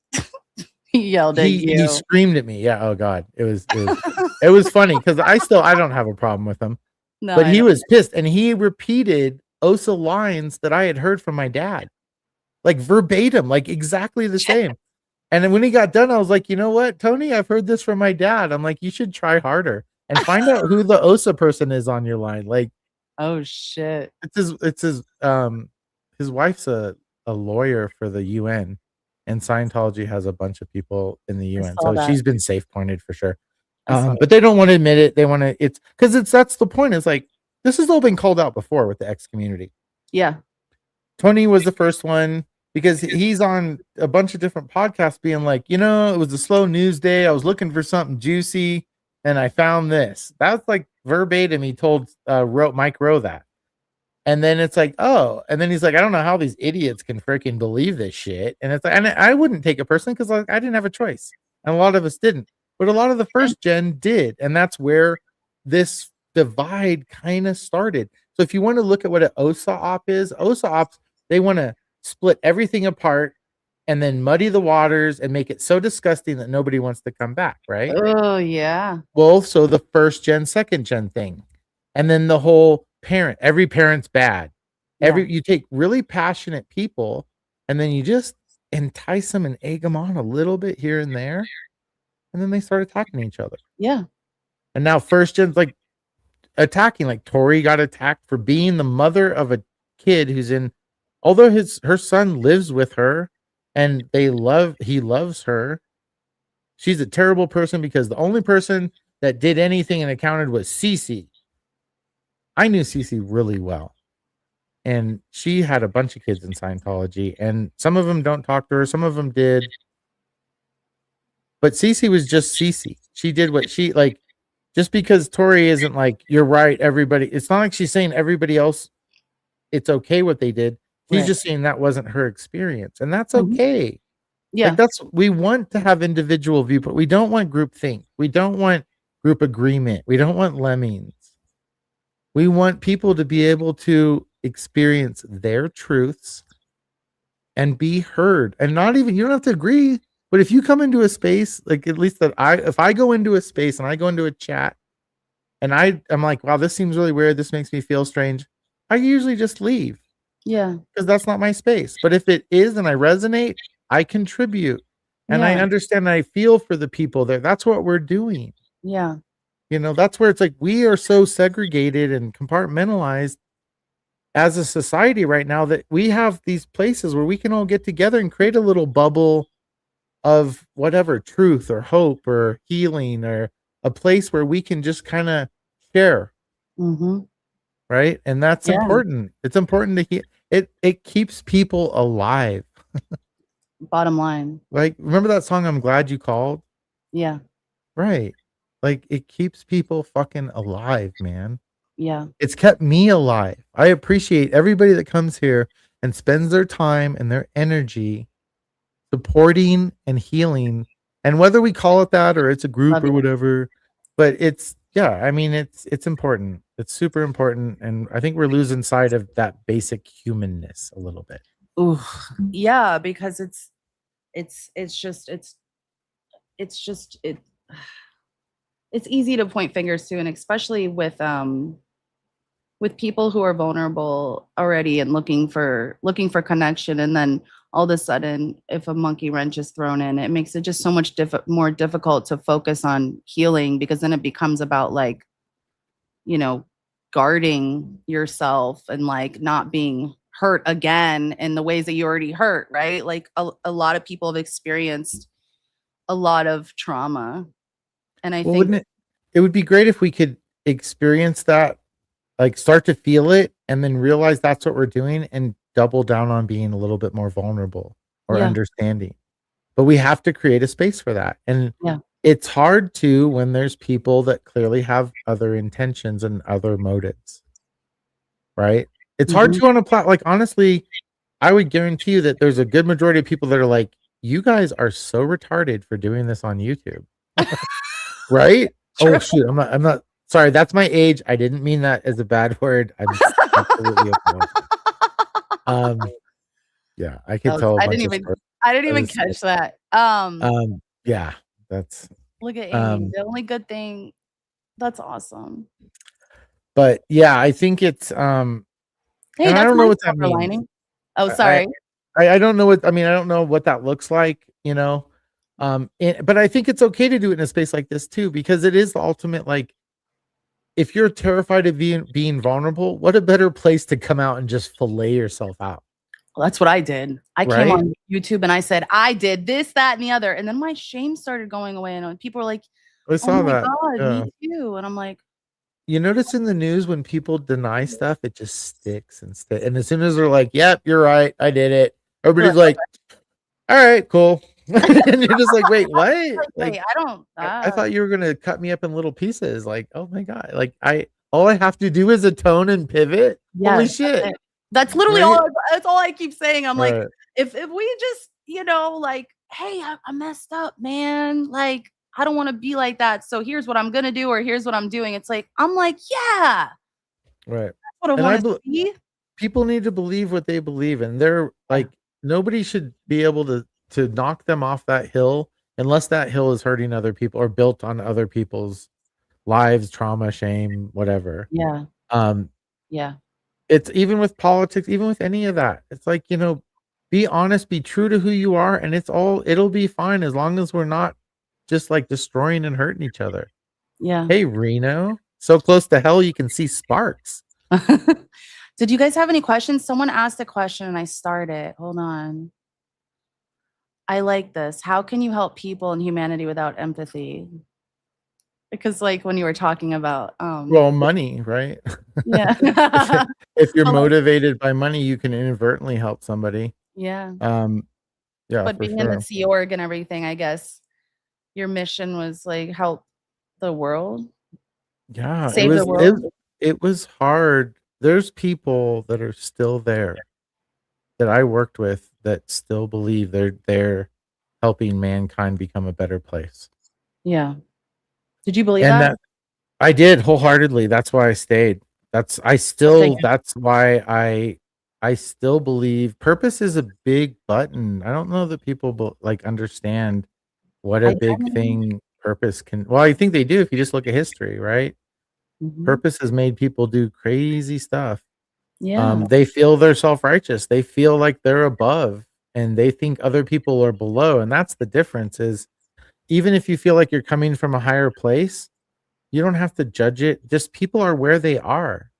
He yelled at he you. screamed at me. Yeah, oh god. It was funny because I don't have a problem with him. No, But I he know. was pissed and he repeated OSA lines that I had heard from my dad. Like verbatim, like exactly the same. And then when he got done, I was like, you know what, Tony, I've heard this from my dad. I'm like, you should try harder and find out who the OSA person is on your line. Like, Oh shit. his wife's a lawyer for the UN, and Scientology has a bunch of people in the I UN. saw So that. she's been safe pointed for sure. I saw But they don't want to admit it. They want to, it's because that's the point. Is like, this has all been called out before with the X community. Yeah. Tony was the first one because he's on a bunch of different podcasts being like, it was a slow news day. I was looking for something juicy and I found this. That's like verbatim. He told Mike Rowe that. And then it's like, oh, and then he's like, I don't know how these idiots can freaking believe this shit. And it's like, and I wouldn't take it personally because like I didn't have a choice. And a lot of us didn't. but a lot of the first gen did. And that's where this divide kind of started. So if you want to look at what an OSA op is, OSA ops, they want to split everything apart and then muddy the waters and make it so disgusting that nobody wants to come back, right? Oh, yeah. Well, so the first gen, second gen thing. And then the whole every parent's bad. Yeah. You take really passionate people and then you just entice them and egg them on a little bit here and there. And then they start attacking each other. Yeah. And now first gen's like attacking, like Tori got attacked for being the mother of a kid who's in, although her son lives with her and he loves her. She's a terrible person because the only person that did anything and accounted was Cece. I knew Cece really well. And she had a bunch of kids in Scientology, and some of them don't talk to her, some of them did. But Cece was just Cece. She did what she like. Just because Tori isn't like, you're right, everybody. It's not like she's saying everybody else, it's okay what they did. She's just saying that wasn't her experience. And that's okay. Yeah. Like we want to have individual viewpoint. We don't want group think. We don't want group agreement. We don't want lemmings. We want people to be able to experience their truths and be heard. And not even, you don't have to agree, but if you come into a space, like at least if I go into a space and I go into a chat and I'm like, wow, this seems really weird. This makes me feel strange. I usually just leave. Yeah. Because that's not my space. But if it is and I resonate, I contribute. And I understand and I feel for the people there. That's what we're doing. Yeah. You know, that's where it's like we are so segregated and compartmentalized as a society right now that we have these places where we can all get together and create a little bubble of whatever truth or hope or healing, or a place where we can just kind of share. Right. And that's important. It's important to hear it keeps people alive. Bottom line. Like, remember that song, I'm Glad You Called? Yeah. Right. Like, it keeps people fucking alive, man. Yeah. It's kept me alive. I appreciate everybody that comes here and spends their time and their energy supporting and healing. And whether we call it that or it's a group or whatever, but it's, yeah, I mean, it's important. It's super important. And I think we're losing sight of that basic humanness a little bit. Ooh, yeah, because it's easy to point fingers to, and especially with people who are vulnerable already and looking for connection, and then all of a sudden, if a monkey wrench is thrown in, it makes it just so much more difficult to focus on healing, because then it becomes about like, you know, guarding yourself and like not being hurt again in the ways that you already hurt, right? Like a lot of people have experienced a lot of trauma. And I think wouldn't it would be great if we could experience that, like start to feel it and then realize that's what we're doing and double down on being a little bit more vulnerable or understanding. But we have to create a space for that. And it's hard to when there's people that clearly have other intentions and other motives. Right? It's hard to on a plot. Like, honestly, I would guarantee you that there's a good majority of people that are like, you guys are so retarded for doing this on YouTube. Right? True. Oh shoot, I'm not sorry, that's my age. I didn't mean that as a bad word. I'm absolutely yeah, I can tell. I didn't even catch that. Yeah, that's look at Amy. The only good thing, that's awesome. But yeah, I think it's hey, I don't know what that means. Lining. Oh, sorry. I don't know what I mean. I don't know what that looks like, you know. But I think it's okay to do it in a space like this too, because it is the ultimate, like, if you're terrified of being vulnerable, what a better place to come out and just fillet yourself out. Well, that's what I did. I came on YouTube and I said, I did this, that, and the other. And then my shame started going away. And people were like, I saw that. God, me too. And I'm like, you notice in the news when people deny stuff, it just sticks and sticks. And as soon as they're like, yep, you're right, I did it, everybody's like, all right, cool. And you're just like, wait, what? Like, I thought you were gonna cut me up in little pieces. Like, oh my God. Like, all I have to do is atone and pivot. Holy shit. That's literally that's all I keep saying. I'm like, if we just, you know, like, hey, I messed up, man. Like, I don't want to be like that. So here's what I'm going to do, or here's what I'm doing. It's like, I'm like, yeah, Right. that's what I And want to see. people need to believe what they believe in. They're Yeah. like, nobody should be able to knock them off that hill unless that hill is hurting other people or built on other people's lives, trauma, shame, whatever. Yeah. Um, Yeah. it's even with politics, even with any of that. It's like, be honest, be true to who you are, and it'll be fine as long as we're not just like destroying and hurting each other. Yeah. Hey, Reno, so close to hell you can see sparks. Did you guys have any questions? Someone asked a question and I started. Hold on. I like this. How can you help people and humanity without empathy? Because like when you were talking about Well, money, right? yeah. if if you're But, like, motivated by money, you can inadvertently help somebody. yeah. Um, yeah, But for being in the sure. Sea Org and everything, I guess your mission was like help the world, Yeah, save the world. it was hard. There's people that are still there that I worked with that still believe they're there helping mankind become a better place. Yeah. Did you believe And that? that I did wholeheartedly. That's why I stayed. Okay. That's why I still believe purpose is a big button. I don't know that people like understand what a I big don't. thing purpose can. Well, I think they do if you just look at history, right? Mhm. Purpose has made people do crazy stuff. Yeah. They feel they're self-righteous. They feel like they're above and they think other people are below. And that's the difference is even if you feel like you're coming from a higher place, you don't have to judge it. Just people are where they are.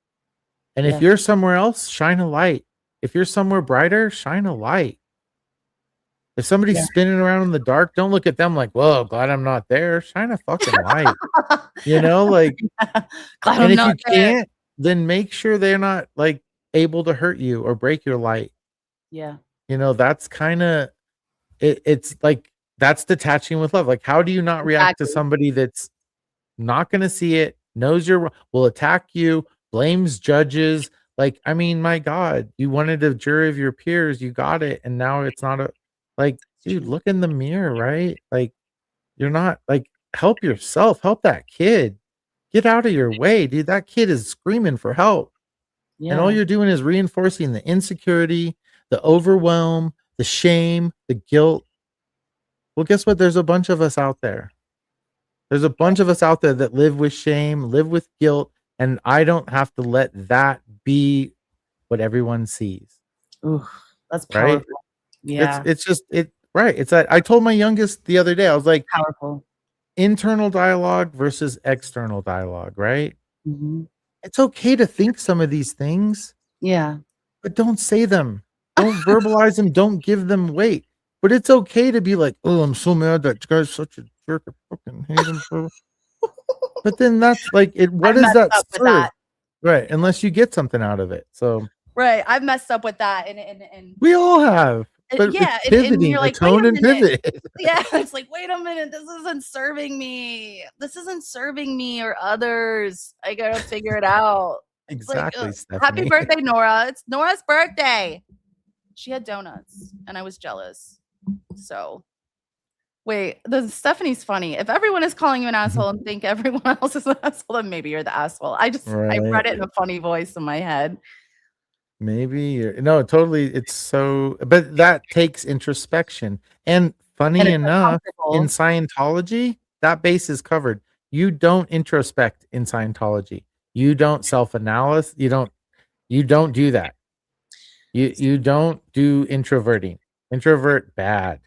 And if Yeah. you're somewhere else, shine a light. If you're somewhere brighter, shine a light. If somebody's Yeah. spinning around in the dark, don't look at them like, whoa, glad I'm not there. Shine a fucking light. Like, Glad and I'm if not you there. can't, then make sure they're not like able to hurt you or break your light. Yeah. That's kind of it's like that's detaching with love. Like, how do you not react to Exactly. somebody that's not gonna see it, knows will attack you, blames judges? Like, I mean, my God, you wanted a jury of your peers, you got it, and now it's not a like, It's dude, true. look in the mirror, right? Like, you're not like help yourself, help that kid. Get out of your way, dude. That kid is screaming for help. And all Yeah. you're doing is reinforcing the insecurity, the overwhelm, the shame, the guilt. Well, guess what? There's a bunch of us out there. There's a bunch of us out there that live with shame, live with guilt, and I don't have to let that be what everyone sees, Ooh, that's right? powerful. Yeah. It's just it right. It's that I told my youngest the other day, I was like, Powerful. internal dialogue versus external dialogue, right? Mhm. It's okay to think some of these things, Yeah. but don't say them. Don't verbalize them. Don't give them weight. But it's okay to be like, oh, I'm so mad that guy's such a jerk. I fucking hate him. But then that's like it. What I've does messed that up with serve? that. Right. Unless you get something out of it. So Right. I've messed up with that and we all have, but it's yeah, and pivoting, you're like, "Wait atone a and minute." pivot. Yeah, it's like, "Wait a minute, this isn't serving me. This isn't serving me or others. I gotta figure it out." It's like, Exactly, "Happy Stephanie. birthday, Nora. It's Nora's birthday." She had donuts, and I was jealous. So, wait, the Stephanie's funny. If everyone is calling you an asshole and think everyone else is an asshole, then maybe you're the asshole. I Right. read it in a funny voice in my head, Maybe you're no, totally. It's so, but that takes introspection. And and funny it's enough, in uncomfortable. Scientology, that base is covered. You don't introspect in Scientology. You don't self-analysis. You don't do that. You don't do introverting. Introvert bad.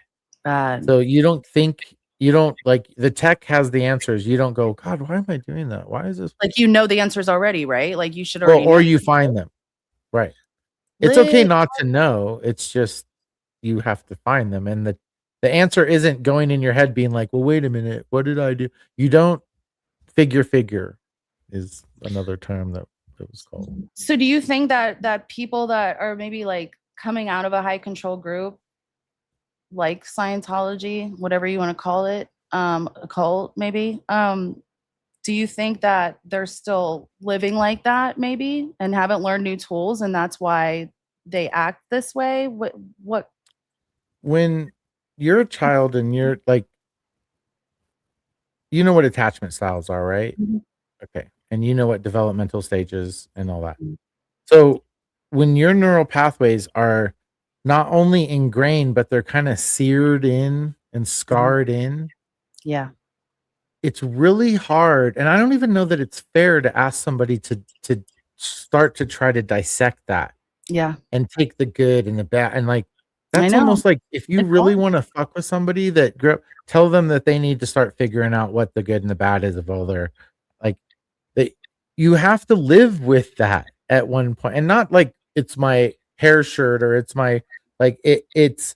Bad. So you don't like the tech has the answers. You don't go, God, why am I doing that? Why is this? Like, you know the answers already, right? Like, you should Well, already or know. you find them. Right. It's okay Lit. not to know. It's just you have to find them. And the answer isn't going in your head being like, well, wait a minute, what did I do? You don't figure is another term that was called. So do you think that people that are maybe like coming out of a high control group like Scientology, whatever you want to call it, a cult maybe, do you think that they're still living like that maybe and haven't learned new tools and that's why they act this way? What? When you're a child and you're like you know what attachment styles are, right? Mhm. Okay. And you know what developmental stages and all that. Mm. So when your neural pathways are not only ingrained, but they're kind of seared in and Mhm. scarred in, Yeah. it's really hard. And I don't even know that it's fair to ask somebody to start to try to dissect that Yeah. and take the good and the bad. And like I that's know. almost like if you It's really hard. want to fuck with somebody that grew up, tell them that they need to start figuring out what the good and the bad is of all their like they you have to live with that at one point, and not like it's my hair shirt or it's my like it's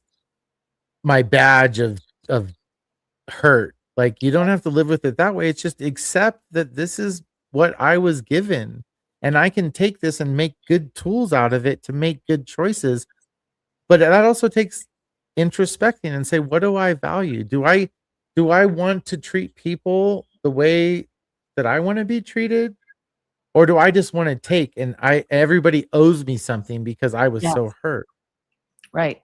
my badge of hurt. Like you don't have to live with it that way. It's just accept that this is what I was given, and I can take this and make good tools out of it to make good choices. But that also takes introspecting and say, what do I value? Do I want to treat people the way that I want to be treated? Or do I just want to take and I everybody owes me something because I was Yeah. so hurt? Right.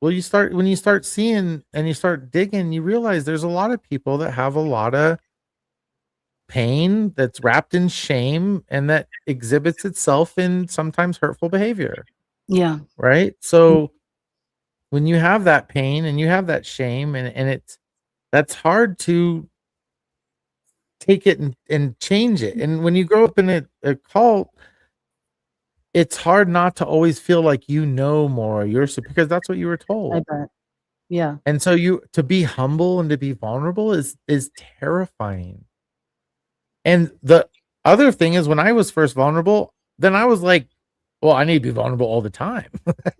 Well, when you start seeing and you start digging, you realize there's a lot of people that have a lot of pain that's wrapped in shame and that exhibits itself in sometimes hurtful behavior, Yeah. right? Mm. So when you have that pain and you have that shame and it's that's hard to take it and change it. And when you grow up in a cult, it's hard not to always feel like you know more. Because that's what you were I told. bet. Yeah. And so you to be humble and to be vulnerable is terrifying. And the other thing is when I was first vulnerable, then I was like, well, I need to be vulnerable all the time.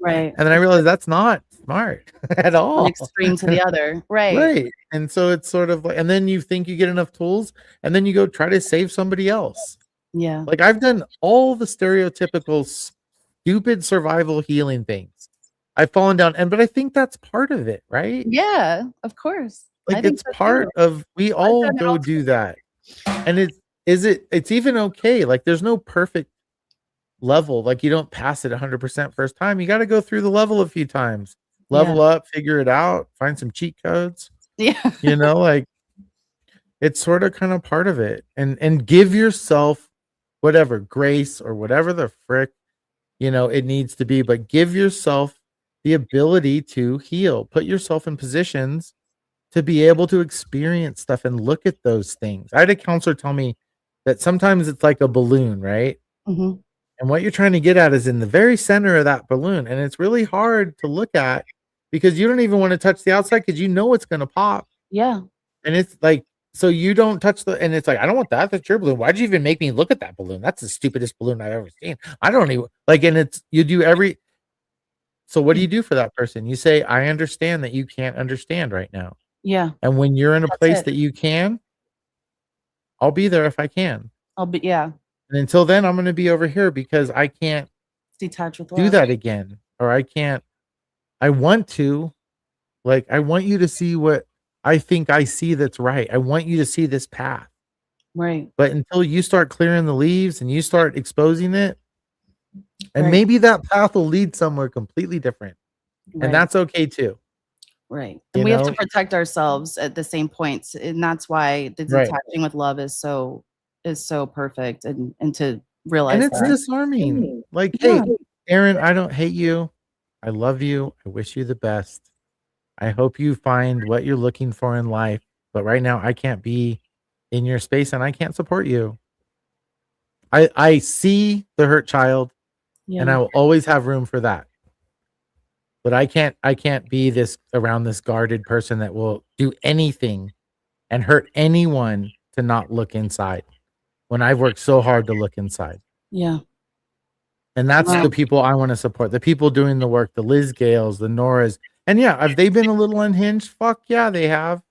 Right. And then I realized that's not smart at One all. extreme to the other. Right. Right. And so it's sort of like, and then you think you get enough tools, and then you go try to save somebody else. Yeah. Like I've done all the stereotypical stupid survival healing things. I've fallen down, and but I think that's part of it, right? Yeah. Of course. I Like think it's so too. part of we I've all done it go all do too. that. And it's even okay. Like there's no perfect level. Like you don't pass it 100% first time. You got to go through the level a few times. Yeah. Level up, figure it out, find some cheat codes, Yeah. like it's sort of kind of part of it. And give yourself whatever grace or whatever the frick, it needs to be, but give yourself the ability to heal. Put yourself in positions to be able to experience stuff and look at those things. I had a counselor tell me that sometimes it's like a balloon, right? Mhm. And what you're trying to get at is in the very center of that balloon. And it's really hard to look at because you don't even want to touch the outside because you know it's going to pop. Yeah. And it's like, so you don't touch and it's like, I don't want that. That's your balloon. Why'd you even make me look at that balloon? That's the stupidest balloon I've ever seen. I don't even like, and you do so what do Mm. you do for that person? You say, I understand that you can't understand right now. Yeah. And when you're in a That's place it. that you can, I'll be there if I can. Yeah. And until then, I'm going to be over here because I can't Detach with do love. that again. Or I want to, like, I want you to see what I think I see that's right. I want you to see this path. Right. But until you start clearing the leaves and you start exposing it, and Right. maybe that path will lead somewhere completely different. And Right. that's okay too. Right. And You we have to know? protect ourselves at the same points. And that's why the Right. detaching with love is so perfect and to And realize it's that. disarming. Like, Yeah. hey, Aaron, I don't hate you. I love you. I wish you the best. I hope you find what you're looking for in life. But right now, I can't be in your space and I can't support you. I see the hurt child and Yeah. I will always have room for that. But I can't be this around this guarded person that will do anything and hurt anyone to not look inside when I've worked so hard to look inside. Yeah. And that's Wow. the people I want to support. The people doing the work, the Liz Gales, the Noras. And yeah, have they been a little unhinged? Fuck yeah, they have.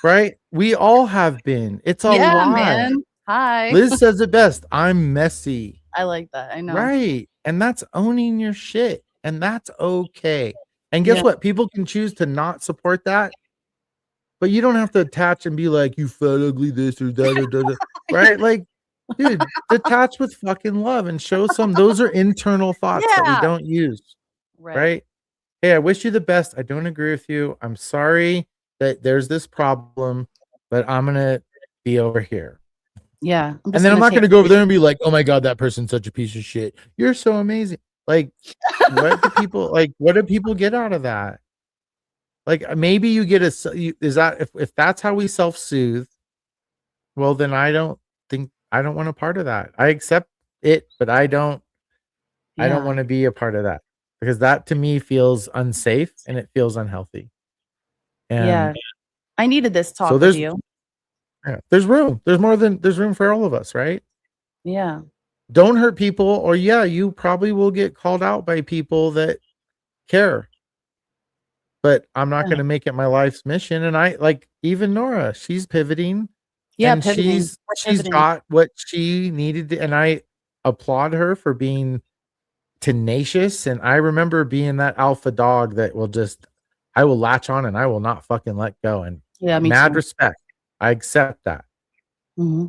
Right? We all have been. It's a Yeah, lot. man. Hi. Liz says it best. I'm messy. I like that. I know. Right. And that's owning your shit. And that's okay. And guess Yeah. what? People can choose to not support that, but you don't have to attach and be like, you fat, ugly, this or that or da. Right? Like, dude, detach with fucking love and show some. Those are internal thoughts that we Yeah. don't use. Right. Right? Hey, I wish you the best. I don't agree with you. I'm sorry that there's this problem. but I'm gonna be over here. Yeah, I'm And just then I'm gonna not take gonna go over there and be like, oh my god, that person's such a piece of shit. You're so amazing. Like, what do people get out of that? Like maybe you get is that if that's how we self-soothe, well then I don't want a part of that. I accept it, but I don't Yeah, want to be a part of that because that to me feels unsafe and it feels unhealthy. yeah. And I needed this so talk with you. there's room. There's room for all of us, right? Yeah, Don't hurt people, or yeah, you probably will get called out by people that care. But I'm not yeah, going to make it my life's mission. And I like even Nora, she's pivoting yeah. and Pivoting. We're she's pivoting. got what she needed to, and I applaud her for being tenacious. And I remember being that alpha dog that will just I will latch on and I will not fucking let go. And Yeah, me mad too. respect. I accept that. Hmm.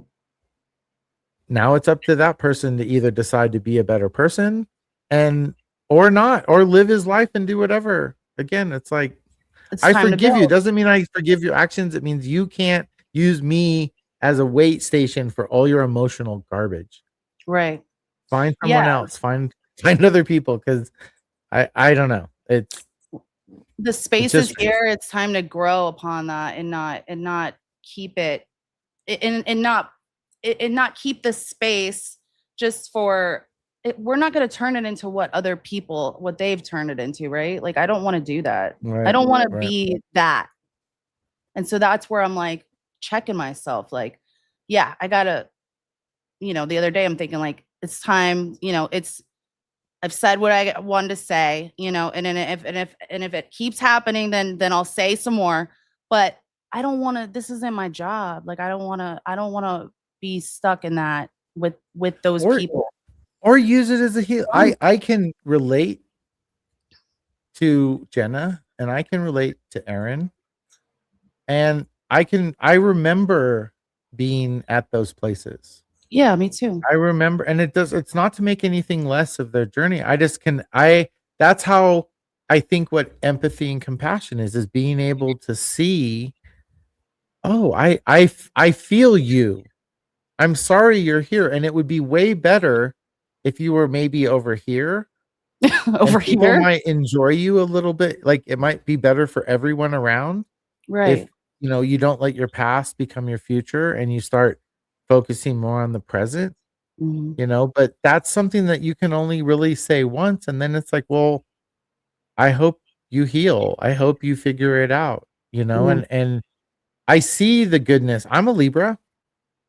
Now it's up to that person to either decide to be a better person and or not, or live his life and do whatever. Again, it's like It's I time to forgive you. It build. doesn't mean I forgive your actions. It means you can't use me as a weight station for all your emotional garbage. Right. Find Yeah. someone else. Find other people because I don't know. The It's space is just here. It's time to grow upon that and not keep it and not keep the space just for it. We're not going to turn it into what they've turned it into, right? Like I don't want to do that. I right, don't want to right. be that. And so that's where I'm like checking myself like yeah, I got to the other day I'm thinking like it's time, it's I've said what I wanted to say, and then if it keeps happening, then I'll say some more. But I don't want to. This isn't my job. Like I don't want to. I don't want to be stuck in that with those Or people. or use it as a heal. I can relate to Jenna and I can relate to Aaron and I remember being at those places. Yeah, me too. I remember, and it's not to make anything less of their journey. I just that's how I think what empathy and compassion is being able to see, oh, I feel you. I'm sorry you're here. And it would be way better if you were maybe over here Over and people here, might enjoy you a little bit. Like it might be better for everyone around if right? you don't let your past become your future and you start focusing more on the present. Mhm. But that's something that you can only really say once. And then it's like, well, I hope you heal. I hope you figure it out, Yeah, and I see the goodness. I'm a Libra.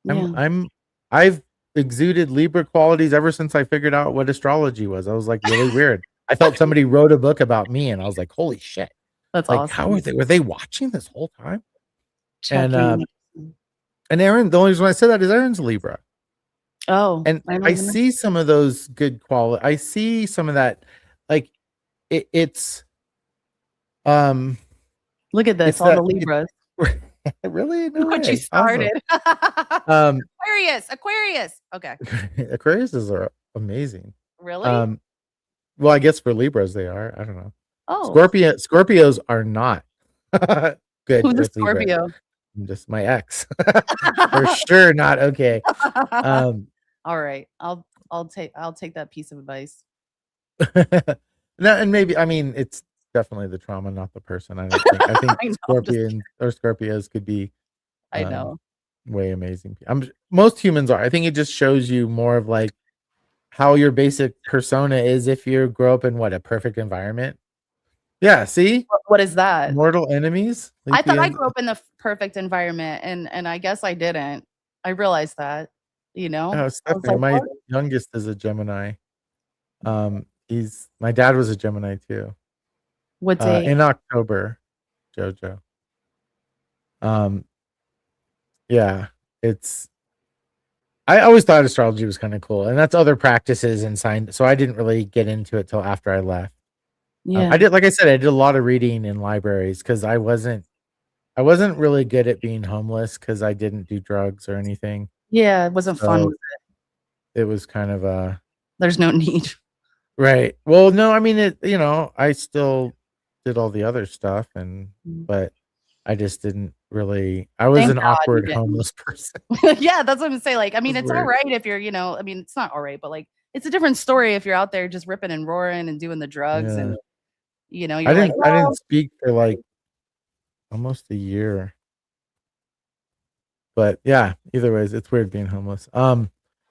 yeah. I've exuded Libra qualities ever since I figured out what astrology was. I was like really weird. I felt somebody wrote a book about me and I was like, holy shit. That's Like, how awesome. were they watching this whole time? And Checking in. and Aaron, the only reason I said that is Aaron's a Libra. Oh, And I don't I even know. see some of those good quality. I see some of that, like it's um Look at this, it's all the that it Libras. really no Look what you way. Awesome. started. Um Aquarius, Aquarius. Okay. Aquariuses are amazing. Really? Um well, I guess for Libras they are. I don't know. Oh, Scorpios are not good who's a with Libra. Scorpio? Just my ex. For sure not okay. Um All right. I'll take that piece of advice. no, and maybe I mean it's definitely the trauma, not the person. I think I know. I'm just Scorpion or Scorpios could be I um know. way amazing. Most humans are. I think it just shows you more of like how your basic persona is if you grow up in what a perfect environment. Yeah, see? What is that? Mortal enemies, I thought I Letheans. grew up in the perfect environment and I guess I didn't. I realized that, Oh, I was Stephanie, like, my "What? youngest is a Gemini. He's my dad was a Gemini too. What day?" In October, Jojo. Um, yeah, it's I always thought astrology was kind of cool, and that's other practices and sign. So I didn't really get into it till after I left. I Yeah. did, like I said, I did a lot of reading in libraries because I wasn't really good at being homeless because I didn't do drugs or anything. Yeah, it wasn't fun. So it was kind of a There's no need. right. Well, no, I mean I still did all the other stuff, Mm. but I just didn't really. I was Thank an God you awkward didn't. homeless person. Yeah, that's what I'm saying. Like, I It mean, was it's all weird. right if you're, I mean, it's not all right, but like, it's a different story if you're out there just ripping and roaring and doing the drugs Yeah. and, you're like, I didn't well, speak for like almost a year. But yeah, either ways, it's weird being homeless.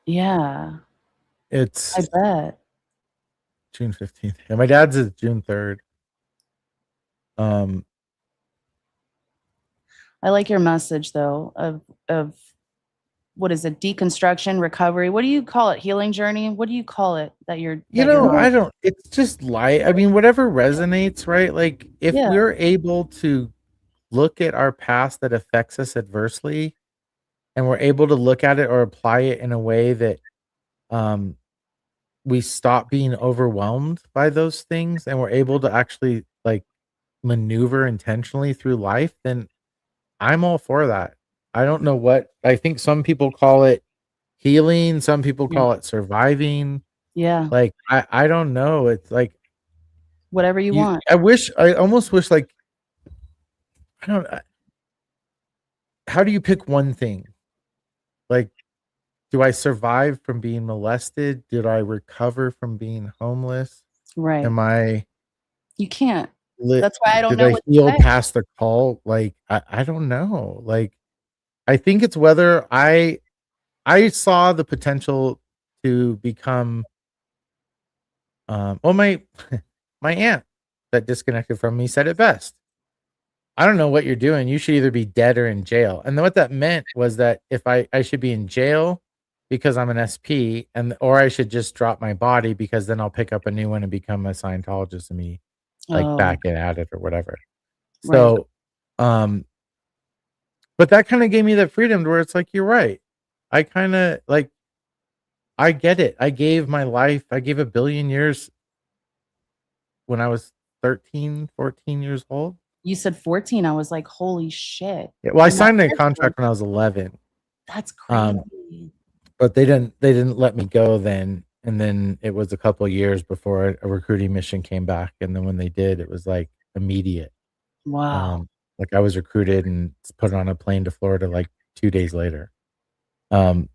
yeah, I It's bet. June 15th. Yeah, my dad's is June 3rd. Um, I like your message though of what is it? Deconstruction, recovery. What do you call it? Healing journey? What do you call it that you're on? I don't, it's just light. I mean, whatever resonates, right? Like if Yeah, we're able to look at our past that affects us adversely and we're able to look at it or apply it in a way that um we stop being overwhelmed by those things and we're able to actually like maneuver intentionally through life, then I'm all for that. I don't know what I think some people call it healing, some people yeah, call it surviving. yeah. Like I don't know. It's like Whatever you you want. I almost wish like I don't how do you pick one thing? Like do I survive from being molested? Did I recover from being homeless? Right. Am I You can't. lit? That's why I don't Did know I what to heal say. past the call? Like I don't know. Like I think it's whether I saw the potential to become well my my aunt that disconnected from me said it best. I don't know what you're doing. You should either be dead or in jail. And then what that meant was that if I should be in jail because I'm an SP and or I should just drop my body because then I'll pick up a new one and become a Scientologist and be like Oh, back at it or whatever. right. So um but that kind of gave me the freedom to where it's like you're right. I kind of like I get it. I gave my life, I gave a billion years when I was 13, 14 years old. You said 14. I was like, holy shit. Yeah, well, I And my signed a kids were, contract when I was 11. that's Um, crazy. but they didn't let me go then. And then it was a couple of years before a recruiting mission came back. And then when they did, it was like immediate. Wow. Like I was recruited and put on a plane to Florida like 2 days later. Um,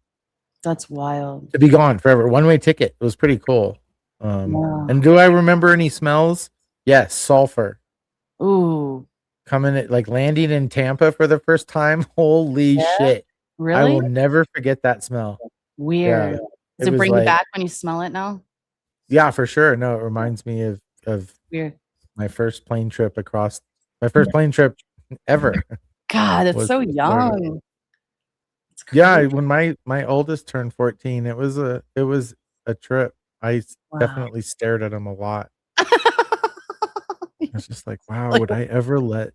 That's wild. to be gone forever. One-way ticket. It was pretty cool. And Wow. do I remember any smells? Yes, sulfur. Ooh. Coming at like landing in Tampa for the first time. Holy Yeah. shit. I Really? will never forget that smell. Yeah. Weird. Does It it was bring you like, back when you smell it now? yeah, for sure. No, it reminds me of Weird. my first plane trip across my first plane trip ever God, that's was so to Florida. young. It's Yeah, crazy. when my oldest turned 14, it was a trip. Wow. definitely stared at him a lot. I was just like, wow, Like, would I ever let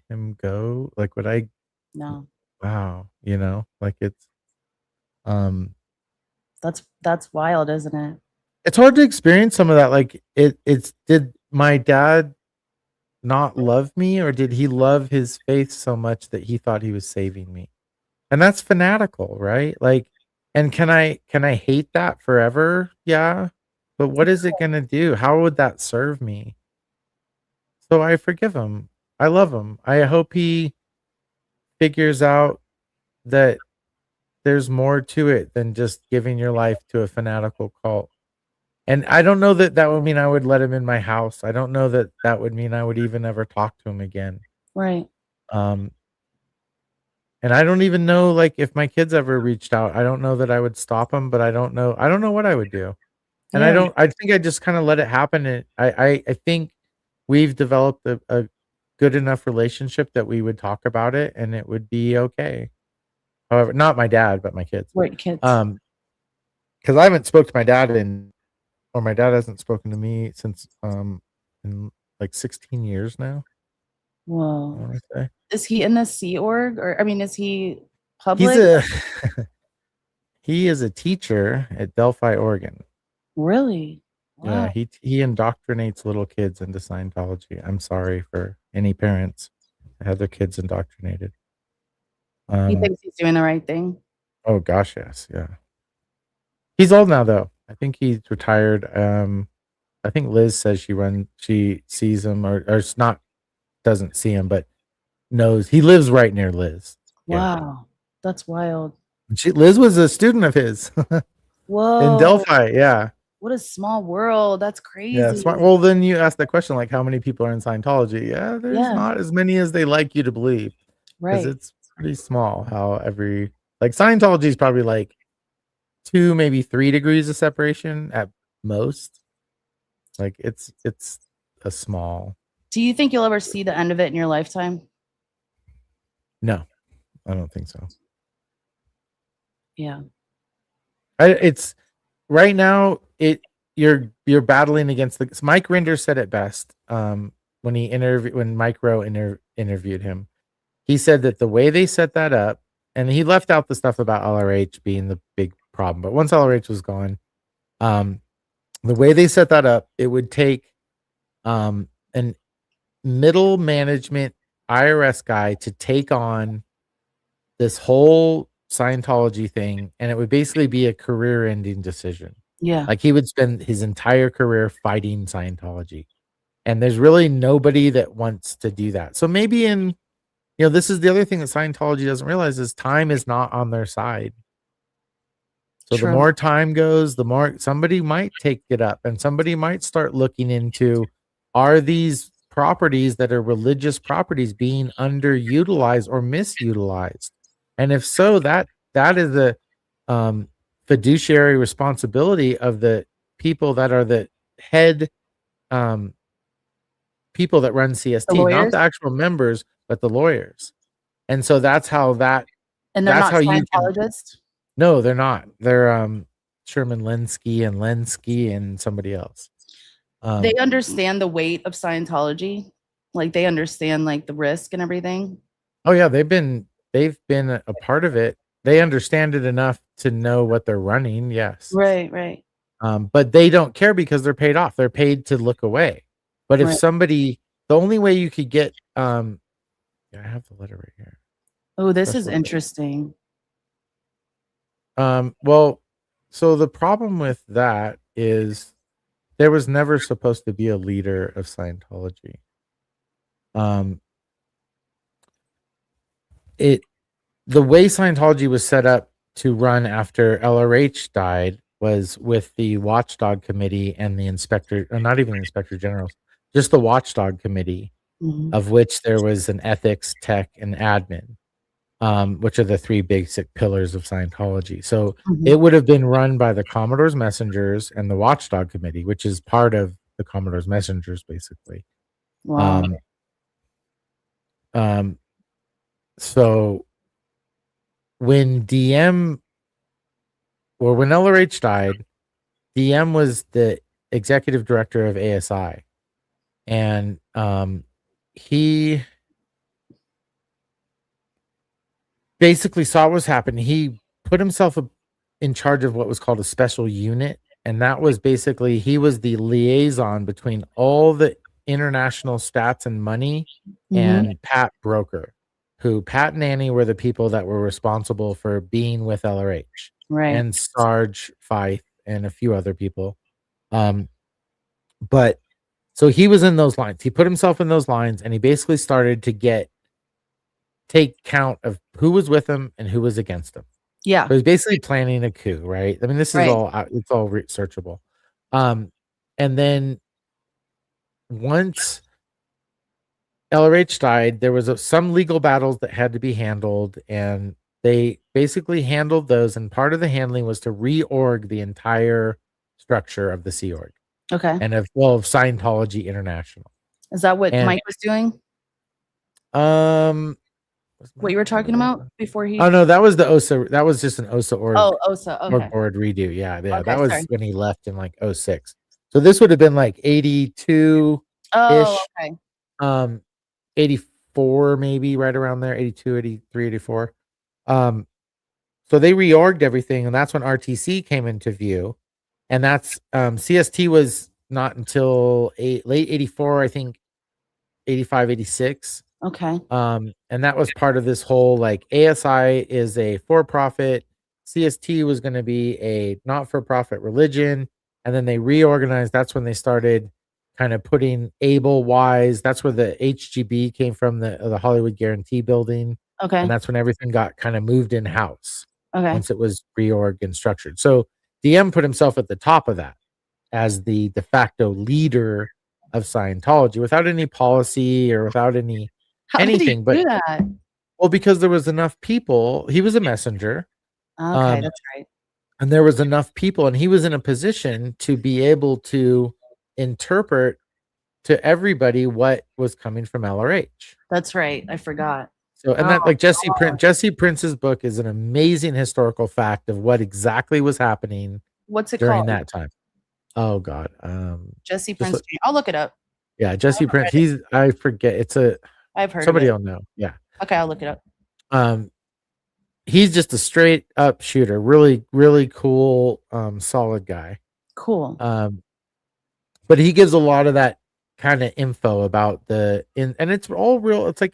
him go? Like, would I? no, Wow, you know, like um, that's wild, isn't it? it's hard to experience some of that. Like, it's did my dad not love me, or did he love his faith so much that he thought he was saving me? And that's fanatical, right? Like, and can I hate that forever? Yeah, but what is it gonna do? How would that serve me? So I forgive him. I love him. I hope he figures out that there's more to it than just giving your life to a fanatical cult. And I don't know that that would mean I would let him in my house. I don't know that that would mean I would even ever talk to him again. Right. Um, and I don't even know, like, if my kids ever reached out, I don't know that I would stop them, but I don't know what I would do. And Yeah. I think I just kinda let it happen, and I think we've developed a good enough relationship that we would talk about it and it would be okay. However, not my dad, but my kids. Right, kids. Um, because I haven't spoke to my dad in or my dad hasn't spoken to me since, in, like, 16 years now, I Whoa. wanna say. Is he in the Sea Org or I mean, is he He's public? a he is a teacher at Delphi, Oregon. Really? Yeah, Wow. he indoctrinates little kids into Scientology. I'm sorry for any parents that have their kids indoctrinated. He Um, thinks he's doing the right thing? oh gosh, yes, yeah. He's old now though. I think he's retired. I think Liz says she sees him or it's not doesn't see him, but knows. He lives right near Liz. Yeah. Wow. That's wild. Liz was a student of his in Whoa. Delphi. Yeah. What a small world. That's Yeah. Smart. crazy. Well, then you ask the question, like, how many people are in Scientology? Yeah, there's Yeah. not as many as they like you to believe, because Right. it's pretty small. How every like Scientology is probably like 2, maybe 3 degrees of separation at most. Like it's a small. Do you think you'll ever see the end of it in your lifetime? No, I don't think so. Yeah. It's right now. You're battling against the. Mike Rinder said it best. When Mike Rowe interviewed him, he said that the way they set that up, and he left out the stuff about LRH being the big problem. But once LRH was gone, um, the way they set that up, it would take an middle management IRS guy to take on this whole Scientology thing, and it would basically be a career-ending decision. Yeah. Like he would spend his entire career fighting Scientology, and there's really nobody that wants to do that. So maybe this is the other thing that Scientology doesn't realize is time is not on their side. So the True. more time goes, the more somebody might take it up, and somebody might start looking into, are these properties that are religious properties being underutilized or misutilized? And if so, that is a fiduciary responsibility of the people that are the head um, people that run The CST, not lawyers? the actual members, but the lawyers. And so And they're that's not how you can. Scientologists? No, they're not. They're Sherman Lenski and somebody else. They understand the weight of Scientology. Like they understand like the risk and everything. Oh yeah, they've been a part of it. They understand it enough to know what they're running. Yes. Right, right, But they don't care because they're paid off. They're paid to look away. But if right. somebody, the only way you could get, yeah, I have the letter right here. Oh, this Press is letter. interesting. Well, so the problem with that is there was never supposed to be a leader of Scientology. Um, it the way Scientology was set up to run after LRH died was with the Watchdog Committee and the inspector, or not even the inspector generals, just the Watchdog Committee, Mhm, of which there was an ethics, tech, and admin, which are the 3 basic pillars of Scientology. So mhm. it would have been run by the Commodore's Messengers and the Watchdog Committee, which is part of the Commodore's Messengers, basically. Wow. Um, um, so when DM or when LRH died, DM was the executive director of ASI, and he basically saw what was happening. He put himself in charge of what was called a special unit, and that was basically he was the liaison between all the international stats and money Mhm. and Pat Broker, who Pat and Annie were the people that were responsible for being with LRH, Right. and Sarge Fife and a few other people. Um, but so he was in those lines. He put himself in those lines, and he basically started to take count of who was with him and who was against him. Yeah. So he's basically planning a coup, right? I mean, this is Right. all it's all researchable. And then once LRH died, there was some legal battles that had to be handled, and they basically handled those. And part of the handling was to reorg the entire structure of the Sea Org Okay. and of Scientology International. Is that what And Mike was doing? was What Mike you were part talking of about that? before he? Oh no, that was the OSA. That was just an OSA Oh, OSA. org Okay. board redo. Yeah, yeah. Okay. That was Sorry. when he left in like '06. So this would have been like 82 Oh, ish, okay. 84 maybe, right around there, 82, 83, 84. Um, so they reorged everything, and that's when RTC came into view. And that's CST was not until late 84, I think 85, 86. Okay. And that was part of this whole, like, ASI is a for-profit, CST was going to be a not-for-profit religion, and then they reorganized. That's when they started kind of putting Able Wise. That's where the HGB came from, the Hollywood Guarantee Building, and Okay. that's when everything got kind of moved in house Okay. once it was reorg and structured. So DM put himself at the top of that as the de facto leader of Scientology without any policy or without any How did he anything. But do that? well, because there was enough people, he was a messenger. Okay, Um, that's right. and there was enough people, and he was in a position to be able to interpret to everybody what was coming from LRH. That's right. I forgot. So, and Oh, that, like, Jesse Prince's book is an amazing historical fact of what exactly was happening what's it during called? that time. Oh God, Jesse just Prince. I'll look it up. yeah, I Jesse haven't Prince. read it. I forget. It's a I've heard of somebody it. will know. Yeah. Okay, I'll look it up. Um, he's just a straight up shooter. Really, really cool, solid guy. Cool. But he gives a lot of that kind of info about and it's all real. It's like,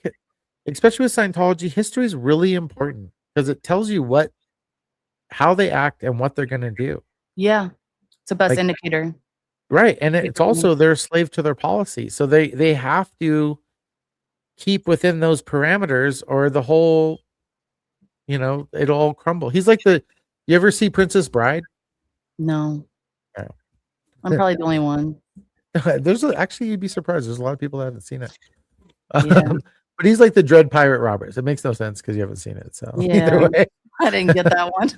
especially with Scientology, history is really important because it tells you how they act and what they're going to do. Yeah. It's the best Like, indicator. right. And it's also they're a slave to their policy. So they have to keep within those parameters or the whole, it'll all crumble. He's like you ever see Princess Bride? No. No. I'm probably the only one. Actually, you'd be surprised. There's a lot of people that haven't seen it. Yeah. But he's like the Dread Pirate Roberts. It makes no sense because you haven't seen it. So either Yeah. way, I didn't get that one.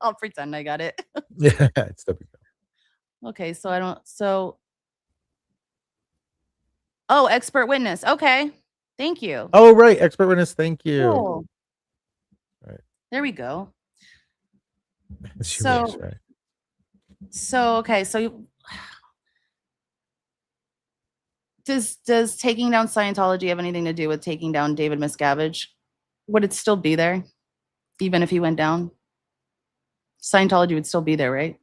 I'll pretend I got it. yeah, it's the Okay, so I don't oh, expert witness. Okay. Thank you. Oh, right, expert witness. Thank you. Cool. Right. There we go. She wish, right? Okay, so does taking down Scientology have anything to do with taking down David Miscavige? Would it still be there, even if he went down? Scientology would still be there, right?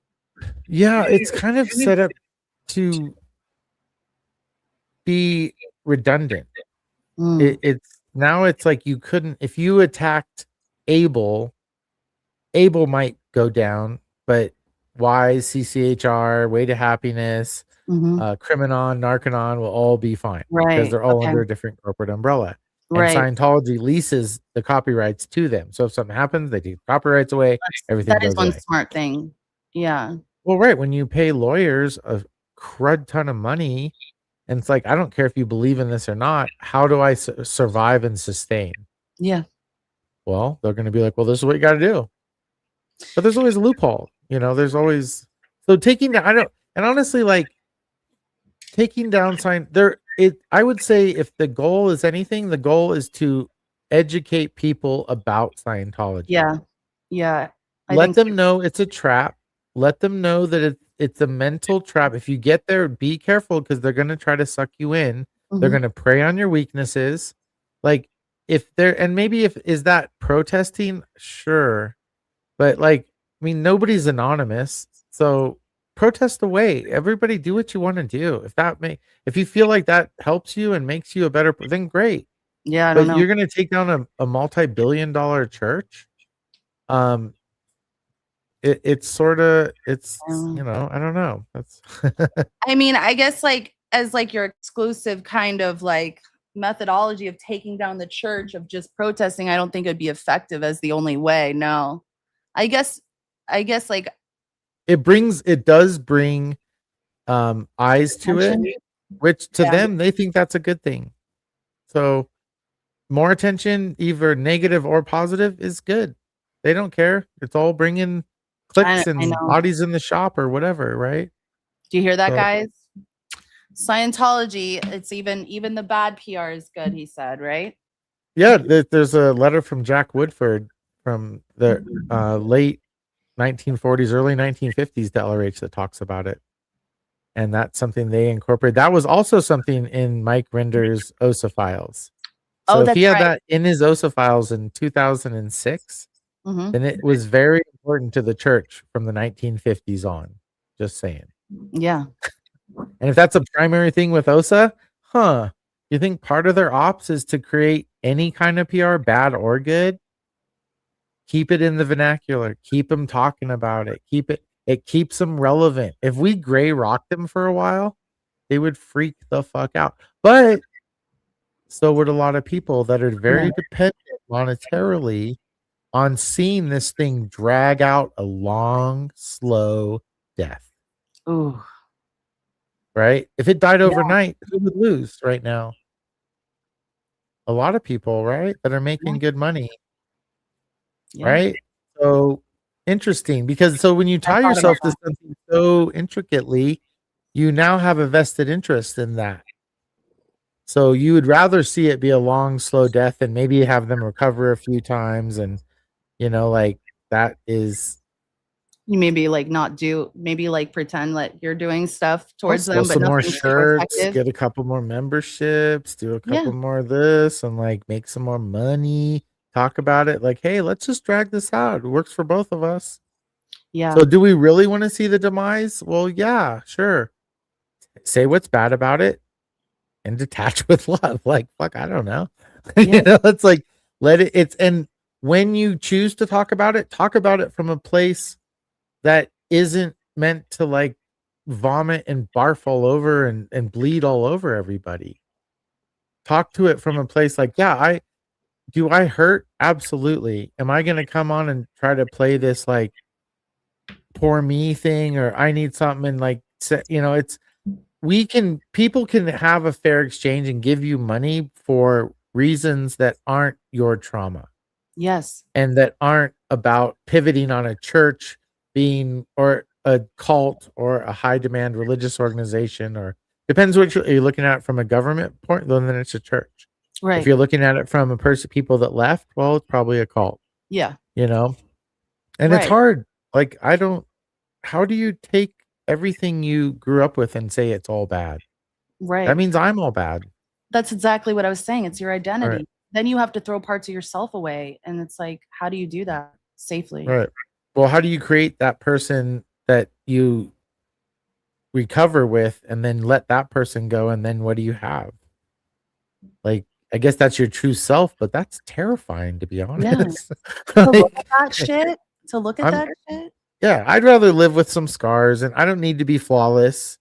Yeah, it's kind of set up to be redundant. It's like you couldn't, if you attacked Able might go down, but Wise, CCHR, Way to Happiness, Criminon, Narcanon will all be fine because they're all under a different corporate umbrella. And Scientology leases the copyrights to them. So if something happens, they take copyrights away. Everything that is goes one away. smart thing. Yeah. Well, right. When you pay lawyers a crud ton of money, and it's like, I don't care if you believe in this or not. How do I survive and sustain? Yeah. Well, they're going to be like, well, this is what you got to do. But there's always a loophole. There's always. So taking down, and honestly, like taking down I would say if the goal is anything, the goal is to educate people about Scientology. Yeah. Yeah. Let them know it's a trap. Let them know that it's a mental trap. If you get there, be careful because they're going to try to suck you in. They're going to prey on your weaknesses. Like is that protesting? Sure. But nobody's anonymous. So protest away. Everybody do what you want to do. If you feel like that helps you and makes you a better, then great. Yeah. I don't know. You're going to take down a multi-billion-dollar church. It's sort of, I don't know. That's I mean, I guess as your exclusive kind of methodology of taking down the church of just protesting, I don't think it'd be effective as the only way. No. I guess it does bring eyes to it, which to them they think that's a good thing. So more attention, either negative or positive, is good. They don't care. It's all bringing clicks and bodies in the shop or whatever, right? Do you hear that, guys? Scientology, it's even the bad PR is good, he said, right? Yeah, there's a letter from Jack Woodford from the late 1940s, early 1950s to LRH that talks about it. And that's something they incorporate. That was also something in Mike Rinder's OSA files. So if he had that in his OSA files in 2006, then it was very important to the church from the 1950s on. Just saying. Yeah. And if that's a primary thing with OSA, you think part of their ops is to create any kind of PR, bad or good? Keep it in the vernacular. Keep them talking about it. Keep it. It keeps them relevant. If we gray rocked them for a while, they would freak the fuck out. But so would a lot of people that are Yeah. very dependent monetarily on seeing this thing drag out a long, slow death. Ooh. Right? If it died Yeah. overnight, who would lose right now? A lot of people, right? That are Yeah. making good money, Yeah. right? So interesting, because so when you I tie thought about yourself to that. something so intricately, you now have a vested interest in that. So you would rather see it be a long, slow death and maybe have them recover a few times, and like that is You maybe like not do, maybe like pretend that you're doing stuff I'll towards sell them, but some more nothing super shirts, effective. get a couple more memberships, do a Yeah. couple more of this, and like make some more money. Talk about it like, hey, let's just drag this out. It works for both of us. Yeah. So, do we really want to see the demise? Well, yeah, sure. Say what's bad about it and detach with love. Like, fuck, I don't know. Yeah. It's like let it. And when you choose to talk about it from a place that isn't meant to like vomit and barf all over and bleed all over everybody. Talk to it from a place like, yeah, I hurt? Absolutely. Am I gonna come on and try to play this like poor me thing, or I need something, and like it's people can have a fair exchange and give you money for reasons that aren't your trauma, Yes. and that aren't about pivoting on a church being or a cult or a high demand religious organization, or depends what you're looking at from a government point, then it's a church. If Right. you're looking at it from a person people that left, well, it's probably a cult, Yeah. you know? And it's Right. hard. Like I don't how do you take everything you grew up with and say it's all bad? That Right. means I'm all bad. That's exactly what I was saying. It's your Right. identity. Then you have to throw parts of yourself away. And it's like, how do you do that safely? Right. Well, how do you create that person that you recover with and then let that person go, and then what do you have? Like, I guess that's your true self, but that's terrifying, to be Yeah. honest. To look at Like, that shit. To look at I'm that shit. yeah, I'd rather live with some scars, and I don't need to be flawless.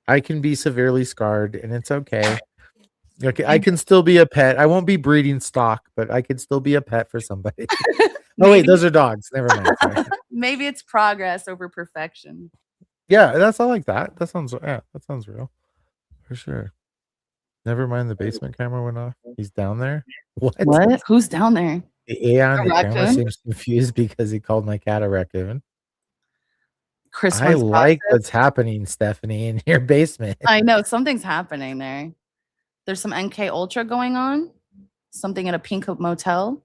I can be severely scarred, and it's okay. Okay, I can still be a pet. I won't be breeding stock, but I could still be a pet for somebody. Oh wait, Maybe those are dogs. Never mind. Sorry. maybe it's progress over perfection. Yeah, I like that. That sounds real for sure. Never mind, the basement camera went off. He's down there. What? What? Who's down there? The AI on A the camera raccoon? seems confused because he called my cat a raccoon. Chris I wants like gossip. what's happening, Stephanie, in your basement. I know something's happening there. There's some NK Ultra going on. Something in a pink motel.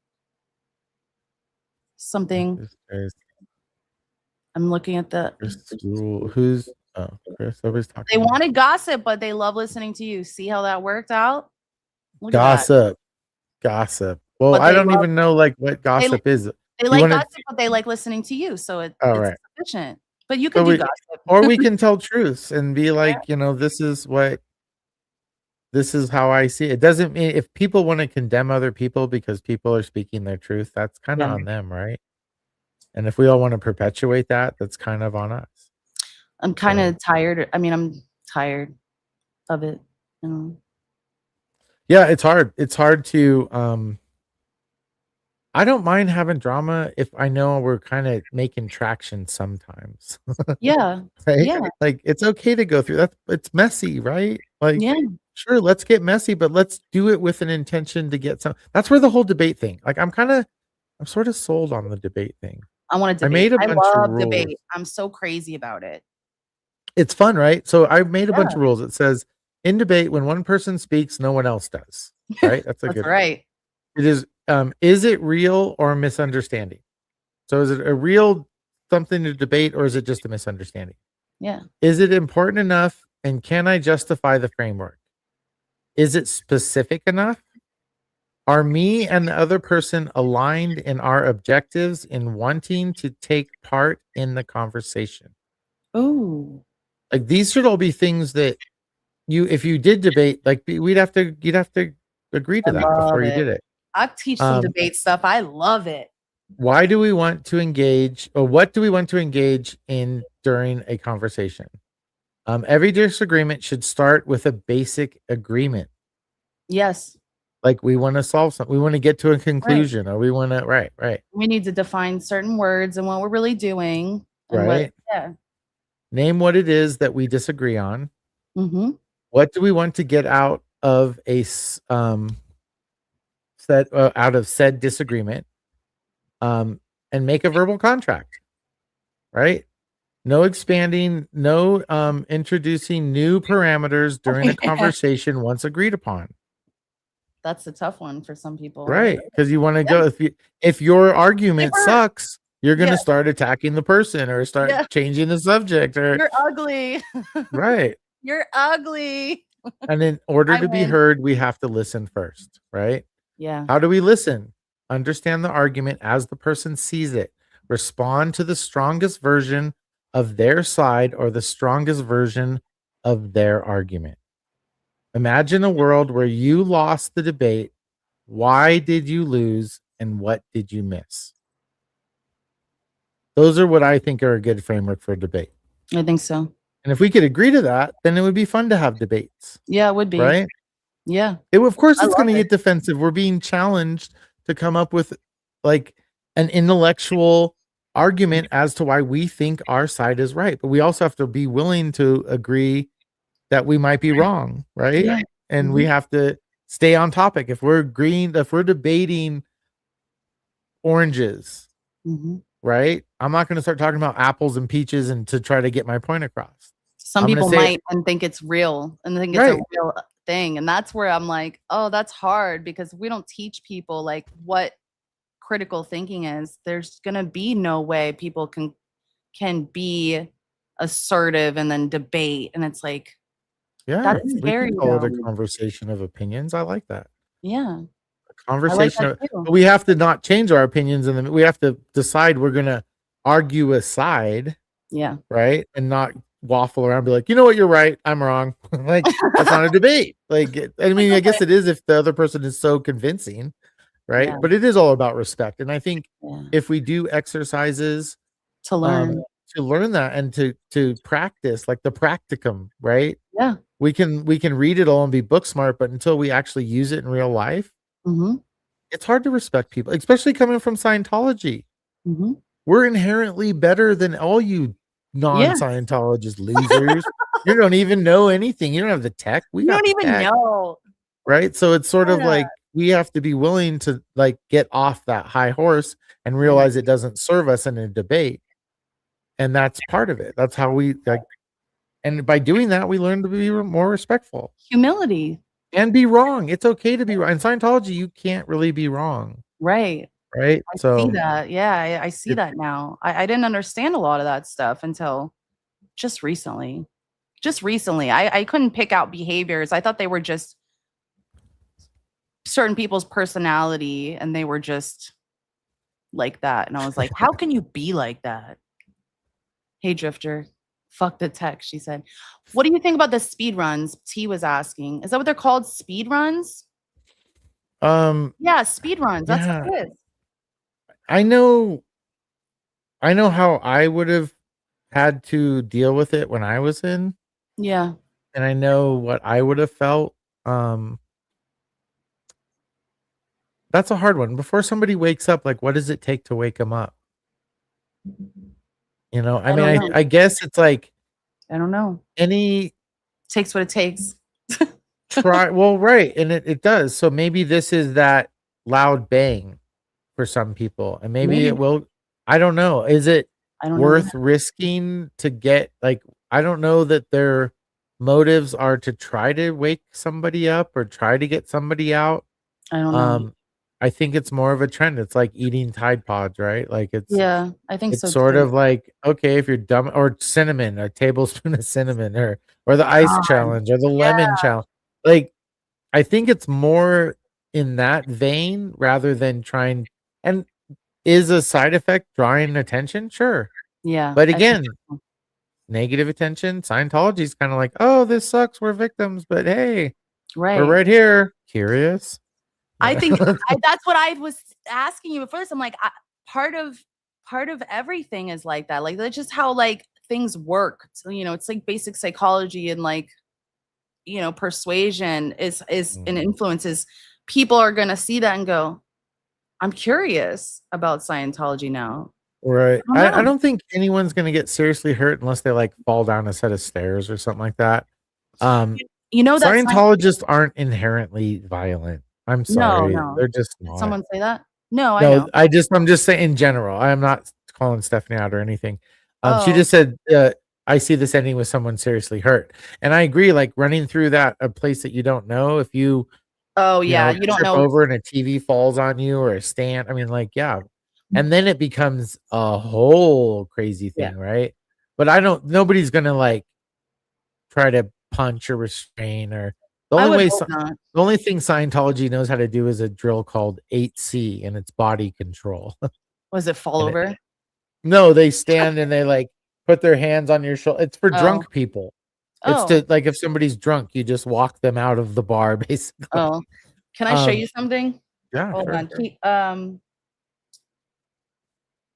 Something. There's I'm looking at the. Chris School. Who's Chris? Nobody's They talking to me. wanted gossip, but they love listening to you. See how that worked out? Look at that. Gossip. Gossip. Well, But I they don't love even know like what they gossip is. they You like want to gossip, but they like listening to you. So all it's right. sufficient. But you So could do gossip. or we can tell truths and be Yeah. like, this is how I see it. It doesn't mean if people want to condemn other people because people are speaking their truth, that's kind of Yeah. on them, right? And if we all want to perpetuate that, that's kind of on us. I'm kind of tired. I mean, I'm tired of it. You know? Yeah, it's hard. It's hard to I don't mind having drama if I know we're kind of making traction sometimes. Yeah. Right? Yeah. Like it's okay to go through that. It's messy, right? Like Yeah. sure, let's get messy, but let's do it with an intention to get some. That's where the whole debate thing. Like I'm sort of sold on the debate thing. I want to I debate. made a I bunch of love rules. debate. I'm so crazy about it. It's fun, right? So I made a bunch Yeah. of rules. It says in debate, when one person speaks, no one else does. Right? That's a That's good one. right. It is it real or a misunderstanding? So is it a real something to debate, or is it just a misunderstanding? Yeah. Is it important enough, and can I justify the framework? Is it specific enough? Are me and the other person aligned in our objectives in wanting to take part in the conversation? Oh, Like these should all be things that if you did debate, like you'd have to agree I to that love before you it. did it. I teach some Um, debate stuff. I love it. Why do we want to engage, or what do we want to engage in during a conversation? Every disagreement should start with a basic agreement. Yes. Like we want to solve something, we want to get to a Right. conclusion, or we want to, right, We need to define certain words and what we're really doing and what, right. yeah. Name what it is that we disagree on. Mm-hmm. What do we want to get out of said disagreement? And make a verbal contract, right? No expanding, no introducing new parameters during a conversation once agreed upon. That's a tough one for some people. Right. Because you want to Yeah. go, if your If argument we're, sucks, you're yeah, gonna start attacking the person or start yeah, changing the subject, or you're ugly. right. You're ugly. And in order I to be win. heard, we have to listen first, right? Yeah. How do we listen? Understand the argument as the person sees it. Respond to the strongest version of their side or the strongest version of their argument. Imagine a world where you lost the debate. Why did you lose and what did you miss? Those are what I think are a good framework for a debate. I think so. And if we could agree to that, then it would be fun to have debates, Yeah, it would be. right? Yeah. Of course, I it's love going to it. get defensive. We're being challenged to come up with like an intellectual argument as to why we think our side is right. But we also have to be willing to agree that we might be wrong, right? Yeah. And we Mhm. have to stay on topic. If we're debating oranges, Mhm. right? I'm not going to start talking about apples and peaches and to try to get my point across. Some I'm going to people say, might and think it's real and think it's a right. real thing. And that's where I'm like, oh, that's hard because we don't teach people like what critical thinking is. There's gonna be no way people can be assertive and then debate. And it's like, Yeah, that's we scary can call it though. a conversation of opinions. I like that. Yeah. I like Conversation that of, too. but we have to not change our opinions, and then we have to decide we're gonna argue a side, Yeah. right? And not waffle around, be like, you know what, you're right, I'm wrong. Like that's not a debate. I Like, mean, I okay. guess it is if the other person is so convincing, right? Yeah. But it is all about respect. And I think Yeah. if we do exercises To um learn. to learn that and to practice, like the practicum, right? Yeah. We can read it all and be book smart, but until we actually use it in real life, Mm-hmm. it's hard to respect people, especially coming from Scientology. Mm-hmm. We're inherently better than all you Yeah. non-Scientologist losers. You don't even know anything. You don't have the tech. We You got don't the even tech, know. right? So it's sort of Yeah. like we have to be willing to like get off that high horse and Yeah. realize it doesn't serve us in a debate. And that's part of it. That's how we like, and by doing that, we learn to be more respectful Humility. and be wrong. It's okay to be wrong. In Scientology, you can't really be wrong, Right. right? I see So that. Yeah. I see it, that now. I didn't understand a lot of that stuff until just recently. Just recently. I couldn't pick out behaviors. I thought they were just certain people's personality and they were just like that. And I was like, how can you be like that? Hey, Drifter, fuck the tech, she said. What do you think about the speed runs? T was asking. Is that what they're called? Speed runs? um, Yeah, speed runs. That's yeah, what it is. I know, I know how I would have had to deal with it when I was in, Yeah. and I know what I would have felt. Um, that's a hard one. Before somebody wakes up, like, what does it take to wake them up? I I mean, don't know. I guess it's like I don't know. any Takes what it takes. try. Well, right, and it does. So maybe this is that loud bang for some people, and maybe Maybe. it will. I don't know. Is it I don't know either. worth risking to get like? I don't know that their motives are to try to wake somebody up or try to get somebody out. I don't know. Um, I think it's more of a trend. It's like eating Tide Pods, right? Like Yeah, I think it's so sort too. of like, okay, if you're dumb, or cinnamon, a tablespoon of cinnamon, or the ice God. challenge or the Yeah. lemon challenge. Like I think it's more in that vein rather than trying, and is a side effect drawing attention? Sure. Yeah. But I think again, so. negative attention. Scientology is kind of like, oh, this sucks. We're victims, but hey, we're Right. right here. Curious. I think that's what I was asking you at first. I'm like, part of everything is like that. Like that's just how like things work. So, it's like basic psychology and like, persuasion is and Mhm. influences. People are gonna see that and go, I'm curious about Scientology now. Right. I don't I know. don't think anyone's gonna get seriously hurt unless they, like, fall down a set of stairs or something like that. Um, You know that Scientologists aren't inherently violent. I'm no, sorry, no. they're just Did not. someone say that? No, I No, know. I'm just saying in general. I am not calling Stephanie out or anything. She Oh, just said, "I see this ending with someone seriously hurt," and I agree. Like running through a place that you don't know, if oh yeah. You don't trip know. over and a TV falls on you or a stand. I mean, like, yeah, and then it becomes a whole crazy Yeah, thing, right? But nobody's gonna like try to punch or restrain or the I only would way. hope not. The only thing Scientology knows how to do is a drill called 8C, and it's body control. Was it fall And over? no, they stand and they, like, put their hands on your shoulder. It's for Oh, drunk people. It's oh, to like, if somebody's drunk, you just walk them out of the bar, basically. oh. Can I show Um, you something? yeah, Hold sure. on.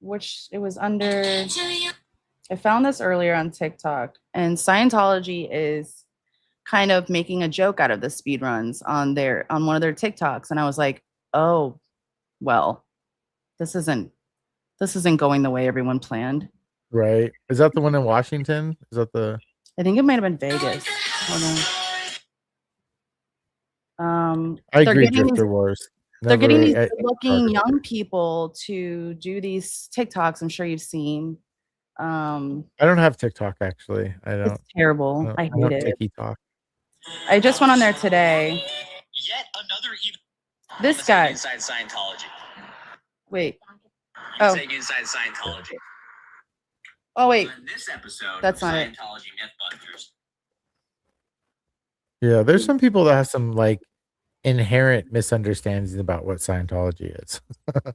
Which it was under. I found this earlier on TikTok, and Scientology is kind of making a joke out of the speed runs on one of their TikToks, and I was like, oh, well, this isn't this isn't going the way everyone planned. Right. Is that the one in Washington? Is that the I think it might have been Vegas. Hold on. I They're agree, getting these Drifter Wars. they're getting Never these I good-looking targeted young it. people to do these TikToks. I'm sure you've seen. Um, I don't have TikTok, actually. it's terrible. I I hate don't it. Tiki talk. I just went on there today. Yet another evil. This guy. Inside Scientology. Wait. Oh. Saying inside Scientology. Oh wait. In this episode That's of not it. Scientology Mythbusters. Yeah, there's some people that have some, like, inherent misunderstandings about what Scientology is. Like,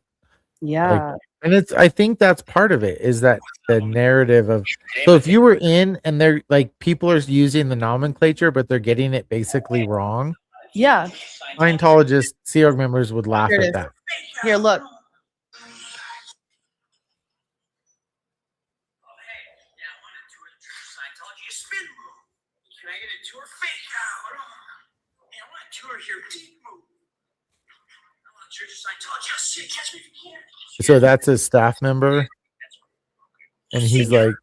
Yeah. and I think that's part of it, is that the narrative of, so if you were in and they're like, people are using the nomenclature, but they're getting it basically wrong, Yeah. Scientologists, Sea Org members would laugh Here it at is. that. Here, look. So that's a staff member, and he's like,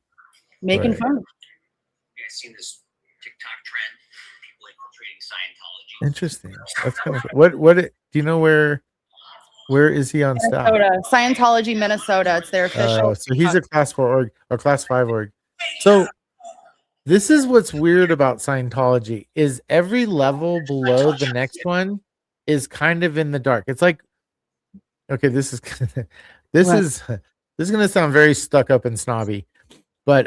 Making right. fun. You guys seen this TikTok trend? People infiltrating Scientology. Interesting. That's kind of do you know where is he on staff? Minnesota. Scientology, Minnesota. It's their official. So he's a class 4 org or class 5 org. So this is what's weird about Scientology, is every level below the next one is kind of in the dark. It's like, okay, this is this What? is this is gonna sound very stuck up and snobby, but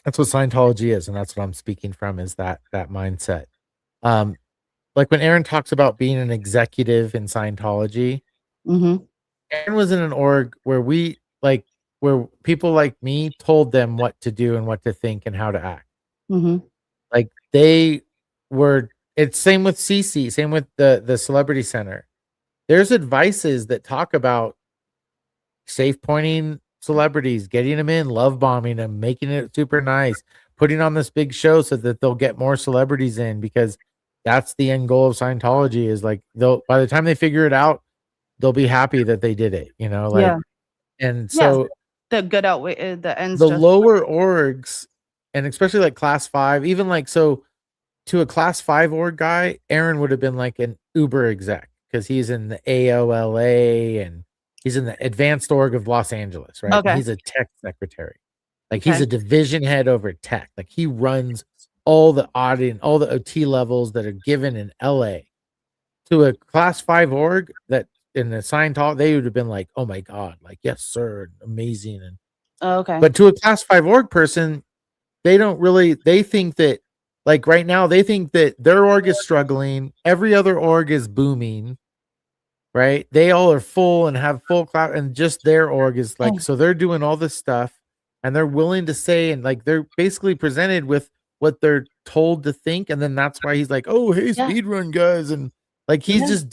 that's what Scientology is, and that's what I'm speaking from, is that mindset. Like when Aaron talks about being an executive in Scientology, Mm-hmm. Aaron was in an org where people like me told them what to do and what to think and how to act. Mm-hmm. Like they were. It's same with CC, same with the Celebrity Center. There's advices that talk about safe pointing celebrities, getting them in, love bombing them, making it super nice, putting on this big show so that they'll get more celebrities in, because that's the end goal of Scientology, is like, they'll, by the time they figure it out, they'll be happy that they did it, like, Yeah. and Yes. so The good outweigh the ends. the Just lower orgs, and especially like class 5, even like, so to a class 5 org guy, Aaron would have been like an uber exec, because he's in the AOLA and he's in the advanced org of Los Angeles, right? And okay. he's a tech secretary. Like he's Okay. a division head over tech. Like he runs all the audit and all the OT levels that are given in LA. To a class 5 org that in the Scientology, they would have been like, oh my God, like, yes, sir, amazing. And Oh, okay. but to a class 5 org person, they think that, like, right now, they think that their org is struggling, every other org is booming, right? They all are full and have full clout, and just their org is like, so they're doing all this stuff, and they're willing to say, and like, they're basically presented with what they're told to think, and then that's why he's like, oh, hey, Yeah. speed run guys, and like, he's Yeah. just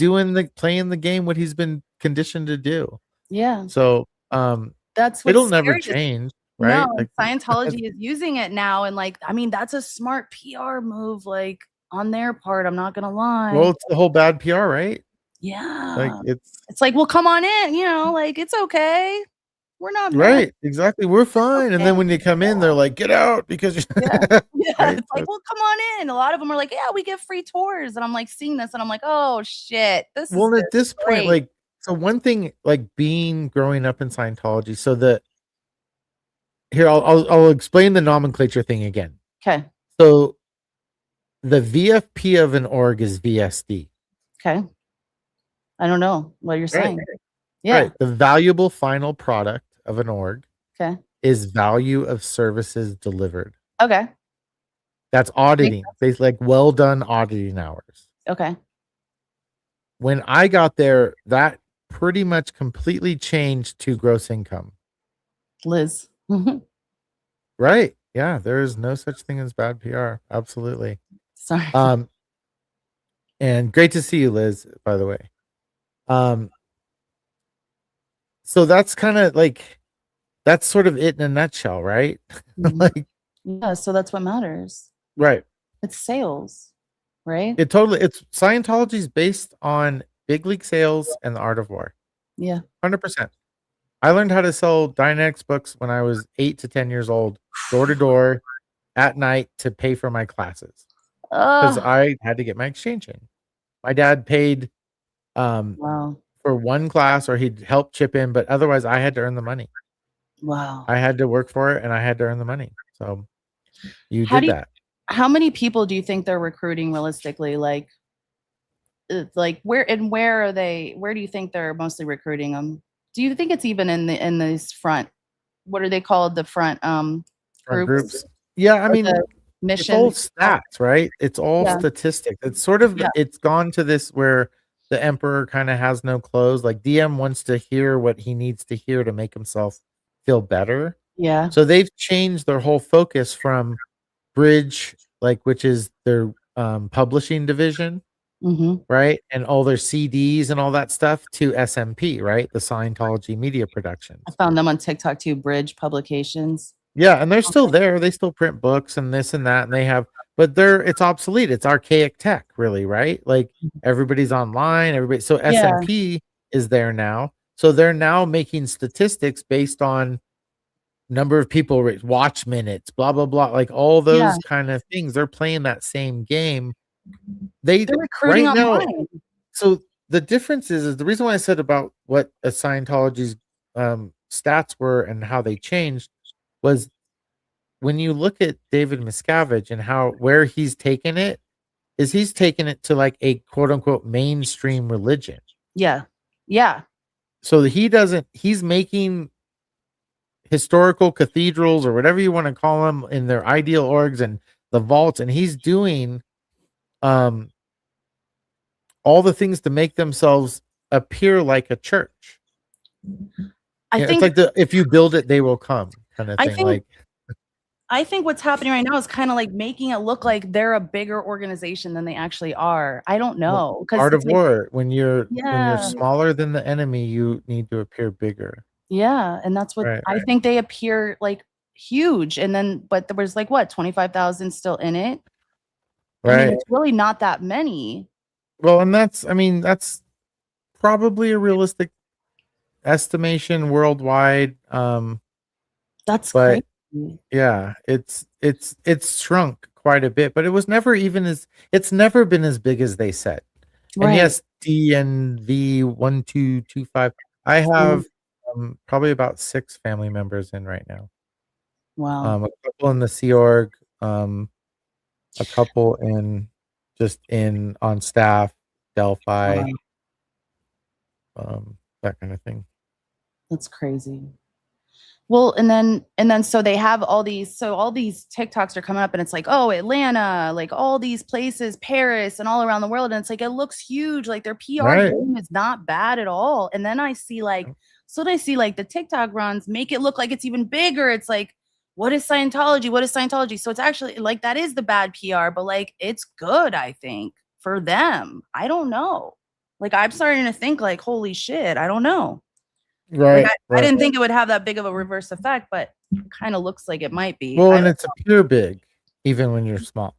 playing the game what he's been conditioned to do. Yeah. So That's it'll what's never scary. change, No, right? Like Scientology is using it now, and like, I mean, that's a smart PR move, like on their part. I'm not gonna lie. well, it's the whole bad PR, right? Like Yeah, it's it's like, well, come on in. Like it's okay. We're not bad. right, exactly. We're fine. And Okay. then when you come in, they're like, get out because Yeah, yeah. right. It's like, well, come on in. A lot of them are like, yeah, we get free tours, and I'm like seeing this, and I'm like, oh shit, this is Well, at just this point, great. like, so one thing, like growing up in Scientology, so that here I'll explain the nomenclature thing again. Okay, So the VFP of an org is VSD. okay. I don't know what you're Right. saying. Yeah. Right. The valuable final product of an org Okay. is value of services delivered. Okay. That's auditing. Basically, like well done auditing hours. Okay. When I got there, that pretty much completely changed to gross income. Liz. Right. Yeah, there is no such thing as bad PR. Absolutely. Sorry. And great to see you, Liz, by the way. So that's kind of like that's sort of it in a nutshell, right? Like Yeah, so that's what matters. right. It's sales, right? It's Scientology is based on big league sales and the art of war. Yeah. 100%. I learned how to sell Dynetics books when I was 8 to 10 years old, door to door at night to pay for my classes because I had to get my exchange in. My dad paid Wow. for one class or he'd help chip in, but otherwise I had to earn the money. Wow. I had to work for it and I had to earn the money. So you How did do you, that. how many people do you think they're recruiting realistically? Like where do you think they're mostly recruiting them? Do you think it's even in this front? What are they called? The front groups? Yeah, I mean, The it's all missions? stats, right? It's all Yeah. statistics. It's sort of Yeah. it's gone to this where the emperor kind of has no clothes. Like DM wants to hear what he needs to hear to make himself feel better. Yeah. So they've changed their whole focus from Bridge, like which is their publishing division, right? And all their CDs and all that stuff to SMP, right? The Scientology Media Productions. I found them on TikTok too, Bridge Publications. Yeah, and they're still there. They still print books and this and that, and they have, but it's obsolete. It's archaic tech, really, right? Like everybody's online, everybody. So Yeah. SMP is there now. So they're now making statistics based on number of people, watch minutes, blah blah blah, like all those kind of things. They're playing that same game. They're recruiting right now. online. So the difference is the reason why I said about what a Scientology's stats were and how they changed was when you look at David Miscavige and where he's taken it, is he's taken it to like a quote unquote mainstream religion. Yeah. Yeah. So he's making historical cathedrals or whatever you want to call them in their ideal orgs and the vaults, and he's doing all the things to make themselves appear like a church. I think it's like if you build it, they will come kind of thing. I think what's happening right now is kind of like making it look like they're a bigger organization than they actually are. I don't know. Art of war. When you're Yeah. smaller than the enemy, you need to appear bigger. Yeah. And that's what I think they appear like huge. And then, but there was like what, 25,000 still in it? Right. I mean, it's really not that many. Well, and that's probably a realistic estimation worldwide. That's crazy. Yeah, it's shrunk quite a bit, but it was never it's never been as big as they said. Right. And yes, DNV 1225. I have probably about 6 family members in right now. Wow. A couple in the Sea Org, a couple on staff, Delphi, that kind of thing. That's crazy. Well, and then so they have all these TikToks are coming up and it's like, oh, Atlanta, like all these places, Paris and all around the world. And it's like, it looks huge. Like their PR game is not bad at all. And then I see the TikTok runs make it look like it's even bigger. It's like, what is Scientology? What is Scientology? So it's actually like, that is the bad PR, but like, it's good, I think, for them. I don't know. Like, I'm starting to think like, holy shit, I don't know. Right. I didn't think it would have that big of a reverse effect, but it kind of looks like it might be. Well, and it's appear big even when you're small.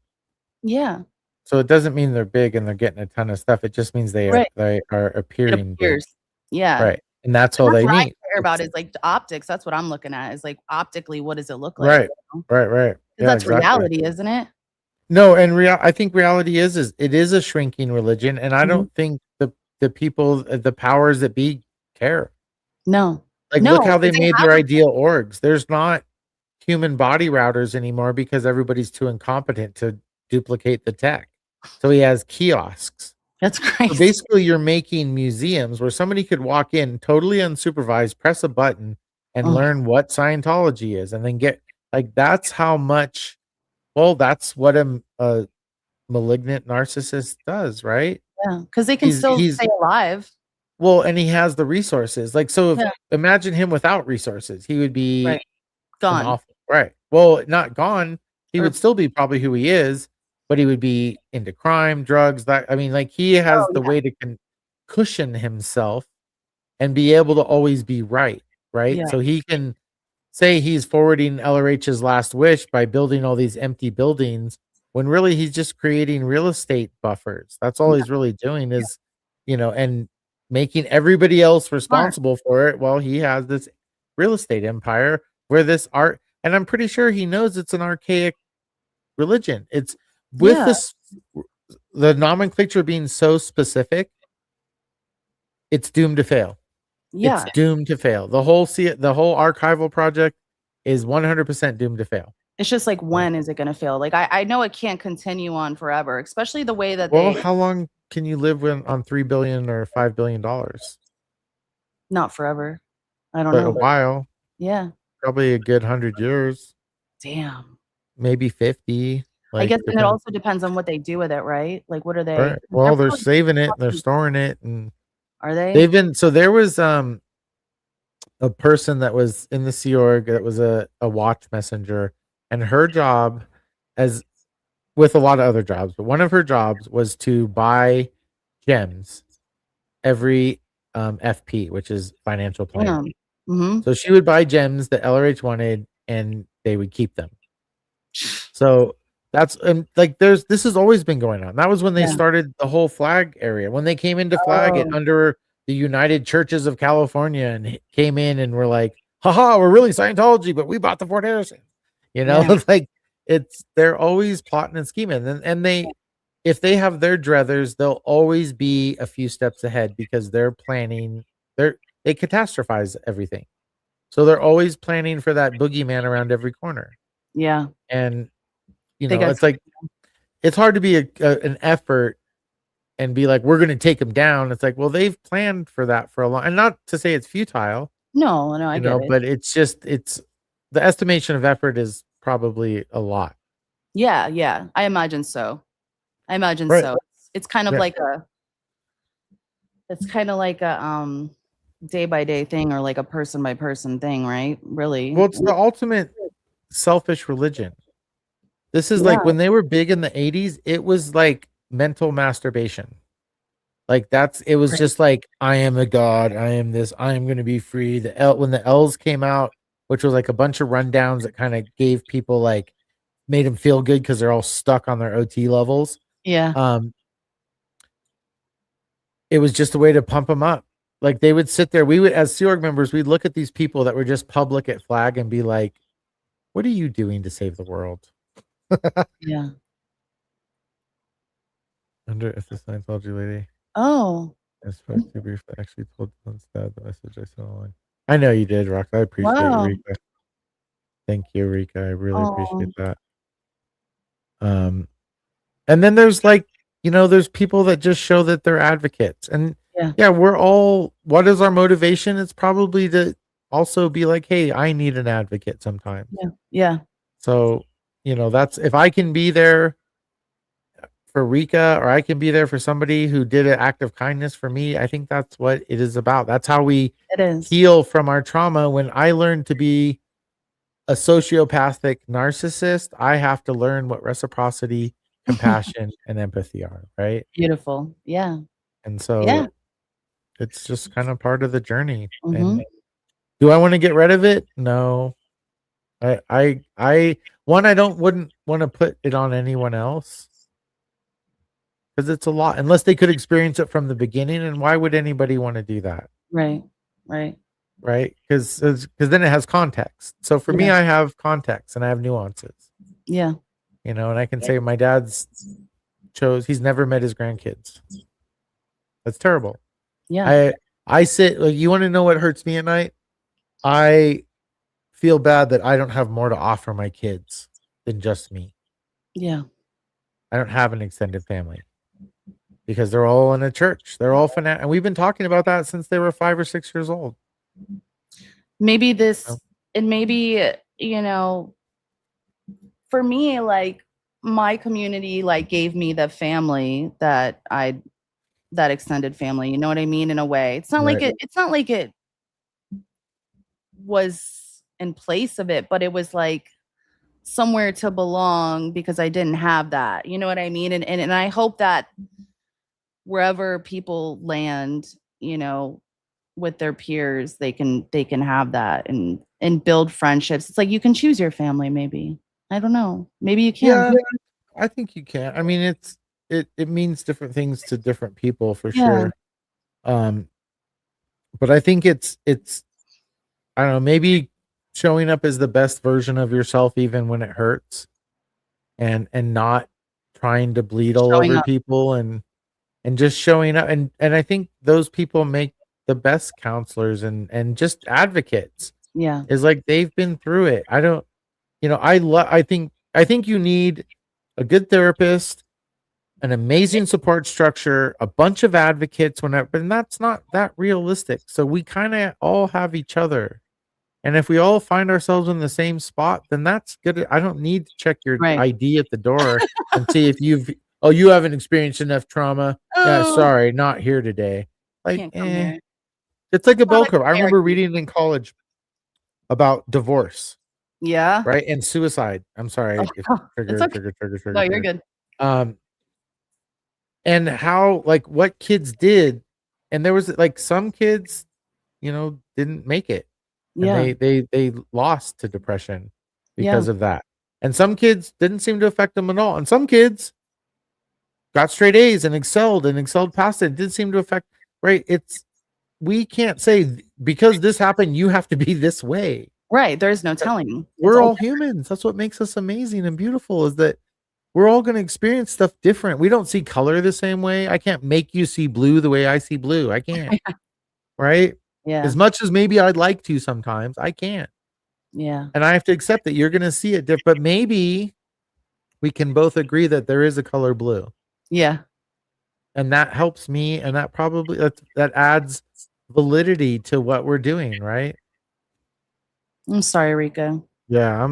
Yeah. So it doesn't mean they're big and they're getting a ton of stuff. It just means they Right. are It appearing big. appears. Yeah. Right. And that's And all that's they what I need. care about is like the optics. That's what I'm looking at is like optically, what does it look like? Right. You know? Right. 'Cause Yeah, that's exactly. reality, isn't it? No, and I think reality is it is a shrinking religion, and I Mhm. don't think the people, the powers that be care. No. Like, No, look how they 'cause they made their have ideal orgs. There's not human body routers anymore because everybody's too incompetent to duplicate the tech. So he has kiosks. That's So crazy. basically, you're making museums where somebody could walk in totally unsupervised, press a button, and Ugh. learn what Scientology is, and then get like that's how much. Well, that's what a malignant narcissist does, right? Yeah, 'cause they can still He's stay alive. well, and he has the resources. Like, so if Yeah. imagine him without resources, he would be Right. an Gone. awful right. Well, not gone. He Or would still be probably who he is, but he would be into crime, drugs. That I mean, like he has Oh, the yeah. way to cushion himself and be able to always be right, right? Yeah. So he can say he's forwarding LRH's last wish by building all these empty buildings when really he's just creating real estate buffers. That's all Yeah. he's really doing is, and making everybody else Smart. responsible for it while he has this real estate empire where this art, and I'm pretty sure he knows it's an archaic religion. It's with Yeah. this, the nomenclature being so specific, it's doomed to fail. Yeah. It's doomed to fail. The whole archival project is 100% doomed to fail. It's just like, when is it gonna fail? Like, I know it can't continue on forever, especially the way that Well, they how long can you live on $3 billion or $5 billion? not forever. I don't But a know. while, Yeah. probably a good 100 years, Damn. maybe 50. I Like, guess and it depends. also depends on what they do with it, right? Like, what are they Right. Well, they're saving it and they're storing it, and Are they? they've been. So there was a person that was in the Sea Org that was a watch messenger, and her job, as with a lot of other jobs, but one of her jobs was to buy gems every FP, which is financial planning. Damn. Mhm. So she would buy gems that LRH wanted, and they would keep them. So that's like this has always been going on. That was when they Yeah. started the whole flag area. When they came into flag it Oh. under the United Churches of California and came in and were like, haha, we're really Scientology, but we bought the Fort Harrison. Yeah. Like they're always plotting and scheming. And they, if they have their druthers, they'll always be a few steps ahead because they're planning, they catastrophize everything. So they're always planning for that boogeyman around every corner. Yeah. And They got it's like it's hard to be an effort and be like, we're going to take them down. It's like, well, they've planned for that for a long, and not to say it's futile, No, I get it. but it's just the estimation of effort is probably a lot. Yeah, yeah. I imagine so. Right. So. It's kind of Yeah. like a day by day thing or like a person by person thing, right? Really. Well, it's the ultimate selfish religion. This is like when they were big in the 80s, it was like mental masturbation. Like it was just like, I am a god, I am this, I am going to be free. When the L's came out, which was like a bunch of rundowns that kind of gave people like, made them feel good because they're all stuck on their OT levels. Yeah. It was just a way to pump them up. Like they would sit there, we would, as Sea Org members, we'd look at these people that were just public at flag and be like, what are you doing to save the world? Yeah. Wonder if the Scientology lady is supposed to be actually told instead the message I sent online. I know you did, Rox. I appreciate you, Rika. Thank you, Rika. I really appreciate that. And then there's like, there's people that just show that they're advocates. And we're all, what is our motivation? It's probably to also be like, hey, I need an advocate sometimes. Yeah. So, that's, if I can be there for Rika, or I can be there for somebody who did an act of kindness for me, I think that's what it is about. That's how we heal from our trauma. When I learned to be a sociopathic narcissist, I have to learn what reciprocity, compassion, and empathy are, right? Beautiful. Yeah. And so it's just kind of part of the journey. Mm-hmm. Do I want to get rid of it? No. I wouldn't want to put it on anyone else because it's a lot. Unless they could experience it from the beginning, and why would anybody want to do that? Right. Right? Because then it has context. So for me, Yeah. I have context and I have nuances. Yeah. And I can say my dad's he's never met his grandkids. That's terrible. Yeah. I sit like, you want to know what hurts me at night? I feel bad that I don't have more to offer my kids than just me. Yeah. I don't have an extended family because they're all in a church. They're all and we've been talking about that since they were 5 or 6 years old. Maybe Oh. and maybe, for me, like my community, like gave me the family that extended family, you know what I mean? In a way, it's not like it was in place of it, but it was like somewhere to belong because I didn't have that, you know what I mean? And I hope that wherever people land, with their peers, they can have that and build friendships. It's like you can choose your family, maybe. I don't know. Maybe you can. Yeah, I think you can. I mean, it means different things to different people for sure. But I think it's I don't know, maybe showing up as the best version of yourself even when it hurts, and not trying to bleed all Showing over up. people, and just showing up, and I think those people make the best counselors and just advocates. Yeah. Is like they've been through it. I don't, I think you need a good therapist, an amazing support structure, a bunch of advocates, and that's not that realistic. So we kind of all have each other. And if we all find ourselves in the same spot, then that's good. I don't need to check your Right. ID at the door and see if you haven't experienced enough trauma. Yeah, Oh, sorry, not here today. Like, can't come here. it's like a bell Product curve. I remember therapy. reading in college about divorce, Yeah. right? And suicide. I'm sorry. Oh, If it's okay. trigger. No, you're good. And how, like, what kids did, and there was like some kids, didn't make it. And Yeah. they lost to depression Yeah. because of that. And some kids didn't seem to affect them at all. And some kids got straight A's and excelled past it. It didn't seem to affect, right? We can't say because this happened, you have to be this way. Right. There's no telling. We're all humans. That's what makes us amazing and beautiful, is that we're all going to experience stuff different. We don't see color the same way. I can't make you see blue the way I see blue. I can't. Right? Yeah. As much as maybe I'd like to sometimes, I can't. Yeah. And I have to accept that you're going to see it different. But maybe we can both agree that there is a color blue. Yeah. And that helps me. And that probably, that adds validity to what we're doing. Right? I'm sorry, Rico. Yeah,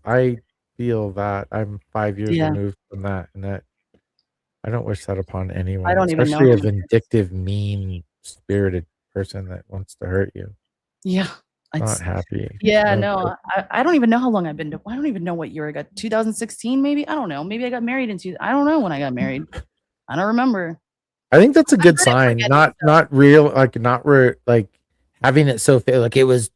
I feel that I'm 5 years removed from that. And that I don't wish that upon anyone. I don't even know especially a him. vindictive, mean spirited person that wants to hurt you. Yeah. Not happy. Yeah, no, I don't even know how long I've been. I don't even know what year I got. 2016, maybe. I don't know. Maybe I got married I don't know when I got married. I don't remember. I think that's a good sign. Not real, like like having it so like it was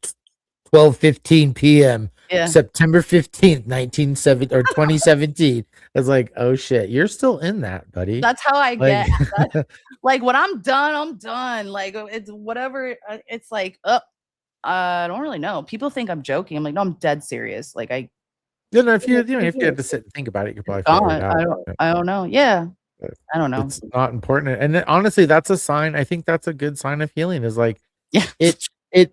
12:15 p.m. Yeah. September 15th, 1970 or 2017. It's like, oh shit, you're still in that, buddy. That's how I Like, get. Like when I'm done, I'm done. Like it's whatever. It's like, I don't really know. People think I'm joking. I'm like, no, I'm dead serious. Like if you had to sit and think about it, you could probably figure it out. I don't know. Yeah. I don't know. It's not important. And honestly, that's a sign. I think that's a good sign of healing, is like,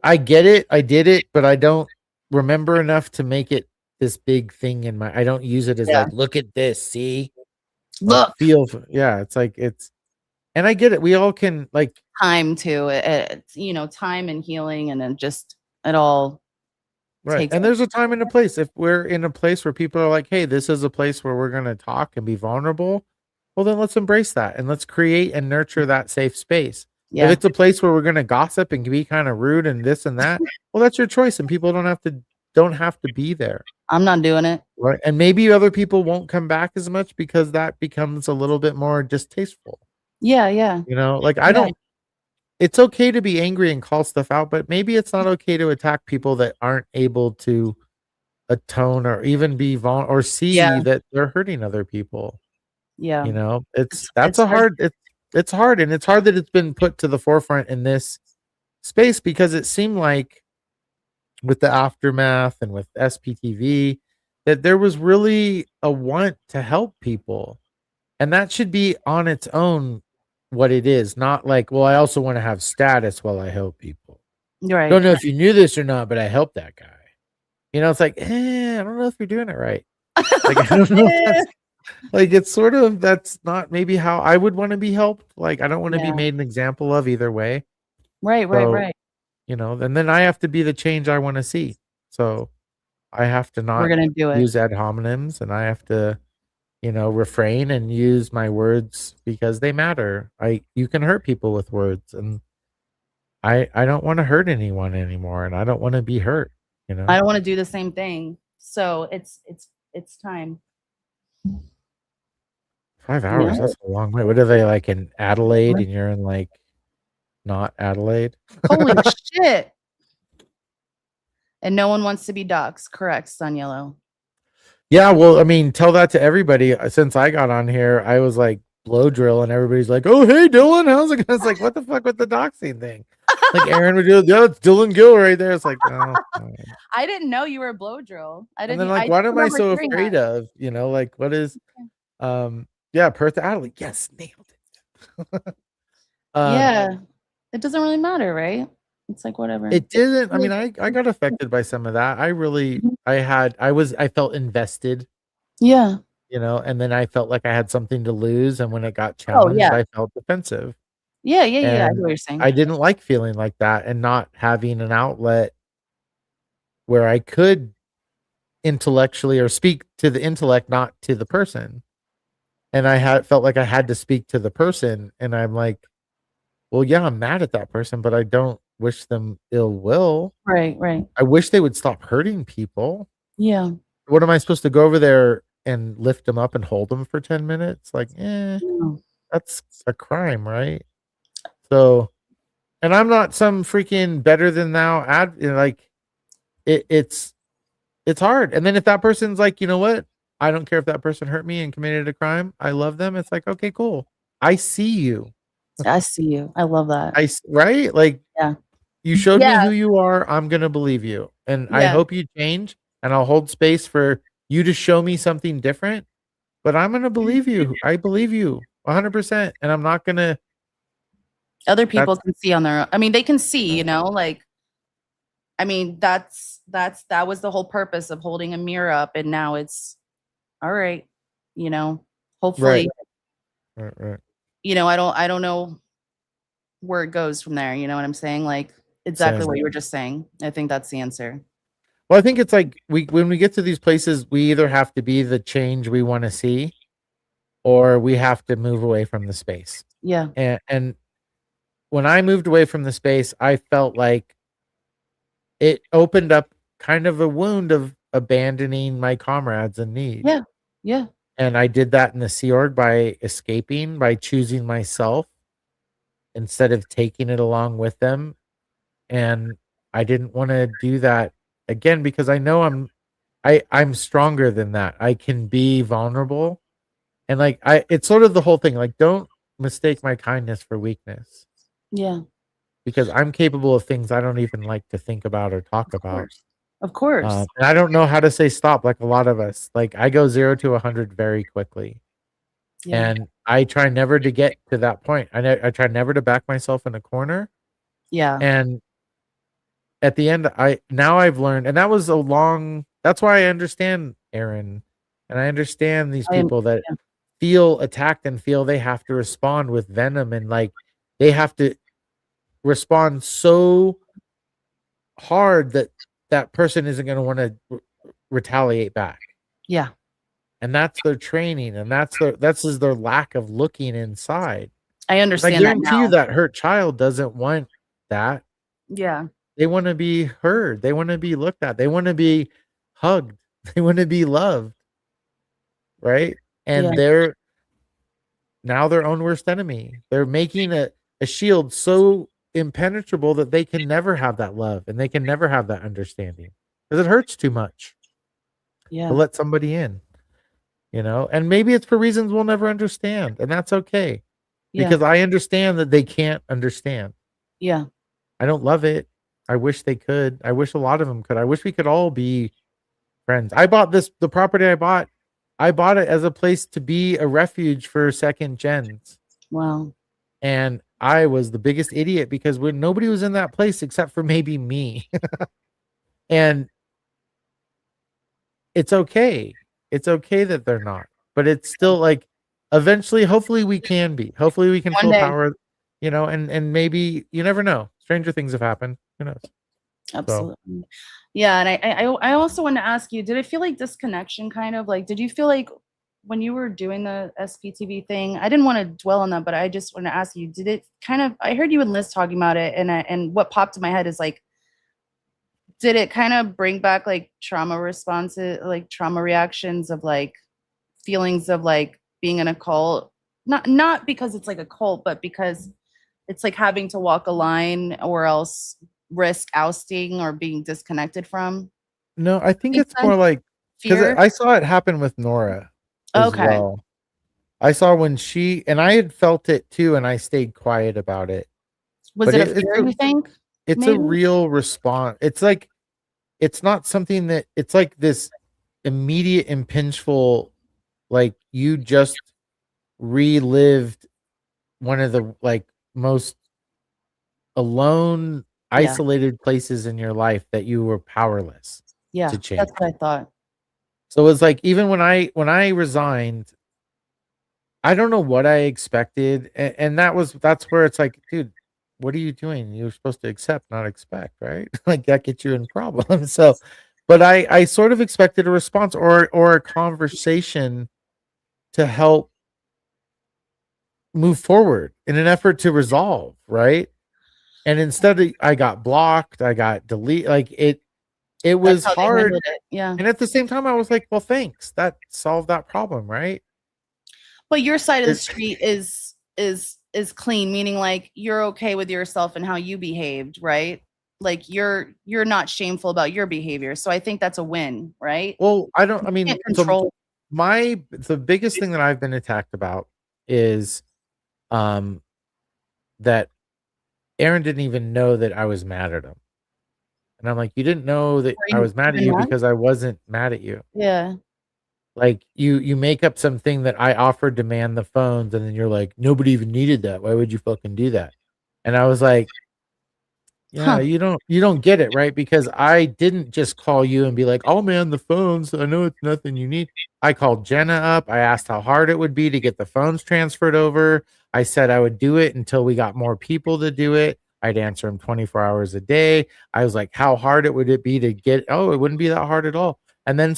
I get it. I did it, but I don't remember enough to make it this big thing I don't use it as like, look at this. See, look, it's like, and I get it. We all can like time to time and healing, and then just it all. Right. And there's a time and a place. If we're in a place where people are like, hey, this is a place where we're going to talk and be vulnerable, well, then let's embrace that and let's create and nurture that safe space. Yeah. If it's a place where we're going to gossip and be kind of rude and this and that, well, that's your choice. And people don't have to be there. I'm not doing it. Right. And maybe other people won't come back as much because that becomes a little bit more distasteful. Yeah. Yeah. Like I don't, it's okay to be angry and call stuff out, but maybe it's not okay to attack people that aren't able to atone or even be or Yeah. see that they're hurting other people. Yeah. You know, that's It's a hard. hard, it's hard, and it's hard that it's been put to the forefront in this space, because it seemed like with the aftermath and with SPTV that there was really a want to help people, and that should be on its own what it is, not like, well, I also want to have status while I help people. Right. Don't know if you knew this or not, but I helped that guy. You know, it's like, I don't know if you're doing it right. Like, I don't know if that's like, it's sort of, that's not maybe how I would want to be helped. Like, I don't want to be Yeah. made an example of either way. Right, right, So, right. you know, and then I have to be the change I want to see. So I have to We're not gonna do it. use ad hominems, and I have to, you know, refrain and use my words because they matter. You can hurt people with words, and I don't want to hurt anyone anymore, and I don't want to be hurt, you I know. don't want to do the same thing. So it's time. 5 hours, Yeah. that's a long way. What are they, like, in Adelaide, and you're in, like, not Adelaide? Holy shit. And no one wants to be ducks. Correct, Sun Yellow. Yeah, well, I mean, tell that to everybody. Since I got on here, I was like blow drill, and everybody's like, "Oh, hey, Dylan, how's it going?" It's like, what the fuck with the doxing thing? Like Aaron would do, yeah, it's Dylan Gill right there. It's like, oh. I didn't know you were a blow drill. I And then, didn't. like, I what just am I remember so hearing that. afraid of? You know, like, what is, yeah, Perth to Adelaide. Yes, nailed it. Yeah, it doesn't really matter, right? It's like whatever. It didn't. I mean, I got affected by some of that. I really, I felt invested. Yeah. You know, and then I felt like I had something to lose, and when it got Oh challenged, yeah. I felt defensive. Yeah, yeah, yeah. I get And what you're saying. I didn't like feeling like that and not having an outlet where I could intellectually or speak to the intellect, not to the person. And I had felt like I had to speak to the person, and I'm like, well, yeah, I'm mad at that person, but I don't wish them ill will. Right, right. I wish they would stop hurting people. Yeah. What am I supposed to go over there and lift them up and hold them for 10 minutes? Like, No. that's a crime, right? So, and I'm not some freaking better than thou like, it's hard. And then if that person's like, you know what? I don't care if that person hurt me and committed a crime. I love them. It's like, okay, cool. I see you. I see you. I love that. Right? Like, Yeah. you showed me Yeah. who you are. I'm going to believe you. And I Yeah. hope you change, and I'll hold space for you to show me something different, but I'm going to believe you. I believe you 100%. And I'm not going to, Other people can see on their own. I mean, they can see, you know, like, I mean, that was the whole purpose of holding a mirror up. And now it's all right, you know, hopefully, right. you know, I don't know where it goes from there. You know what I'm saying? Like exactly Same. what you were just saying. I think that's the answer. Well, I think it's like when we get to these places, we either have to be the change we want to see, or we have to move away from the space. Yeah. And when I moved away from the space, I felt like it opened up kind of a wound of abandoning my comrades in need. Yeah. Yeah. And I did that in the Sea Org by escaping, by choosing myself instead of taking it along with them. And I didn't want to do that again, because I know I'm stronger than that. I can be vulnerable. And like, it's sort of the whole thing. Like, don't mistake my kindness for weakness, Yeah. because I'm capable of things I don't even like to think about or talk about. Of course. And I don't know how to say stop, like a lot of us. Like, I go 0 to 100 very quickly. Yeah. And I try never to get to that point. I try never to back myself in a corner. Yeah. And at the end, I've learned, and that's why I understand Aaron, and I understand these people that feel attacked and feel they have to respond with venom, and like they have to respond so hard that that person isn't going to want to retaliate back. Yeah. And that's their training, and that's their lack of looking inside. I understand I guarantee you that hurt child doesn't want that. Yeah. They want to be heard. They want to be looked at. They want to be hugged. They want to be loved. Right? And they're now their own worst enemy. They're making a shield so impenetrable that they can never have that love and they can never have that understanding because it hurts too much Yeah. to let somebody in, you know? And maybe it's for reasons we'll never understand, and that's okay Yeah. because I understand that they can't understand. Yeah. I don't love it. I wish they could. I wish a lot of them could. I wish we could all be friends. The property I bought it as a place to be a refuge for second gens. Wow. And I was the biggest idiot because when nobody was in that place except for maybe me. And it's okay. It's okay that they're not. But it's still like eventually, hopefully we can be. Hopefully we can One feel day. power, you know, and maybe you never know. Stranger things have happened. Who knows? Absolutely. Yeah. And I also want to ask you, did it feel like disconnection kind of like, did you feel like when you were doing the SPTV thing, I didn't want to dwell on that, but I just want to ask you, did it kind of, I heard you and Liz talking about it and what popped in my head is like, did it kind of bring back like trauma responses, like trauma reactions of like feelings of like being in a cult? Not because it's like a cult, but because it's like having to walk a line or else risk ousting or being disconnected from. No, I think Makes it's more sense? like because Fear? I saw it happen with Nora as Okay. well. I saw when and I had felt it too, and I stayed quiet about it. Was But it a fear, you think? it's a Maybe? real response. It's like it's not something that it's like this immediate impingeful, like you just relived one of the like most alone, Yeah. isolated places in your life that you were powerless Yeah. to change. That's what I thought. So it's like even when I resigned, I don't know what I expected, and that's where it's like, dude, what are you doing? You're supposed to accept, not expect, right? Like that gets you in problems. So, but I sort of expected a response or a conversation to help move forward in an effort to resolve, right? And instead I got blocked, I got delete, like it That's was how they hard. handled it. Yeah. And at the same time, I was like, well, thanks. That solved that problem, right? But your side of the It, street is clean, meaning like you're okay with yourself and how you behaved, right? Like you're not shameful about your behavior. So I think that's a win, right? well, I You mean, can't so control. the biggest thing that I've been attacked about is um that Aaron didn't even know that I was mad at him. And I'm like, you didn't know that Were I you was mad at even you mad? because I wasn't mad at you. Yeah. Like you make up something that I offered to man the phones, and then you're like, nobody even needed that. Why would you fucking do that? And I was like, yeah, Huh. you don't get it, right? Because I didn't just call you and be like, "Oh man, the phones. I know it's nothing you need." I called Jenna up. I asked how hard it would be to get the phones transferred over. I said I would do it until we got more people to do it. I'd answer them 24 hours a day. I was like, "How hard it would it be to get?" Oh, it wouldn't be that hard at all. And then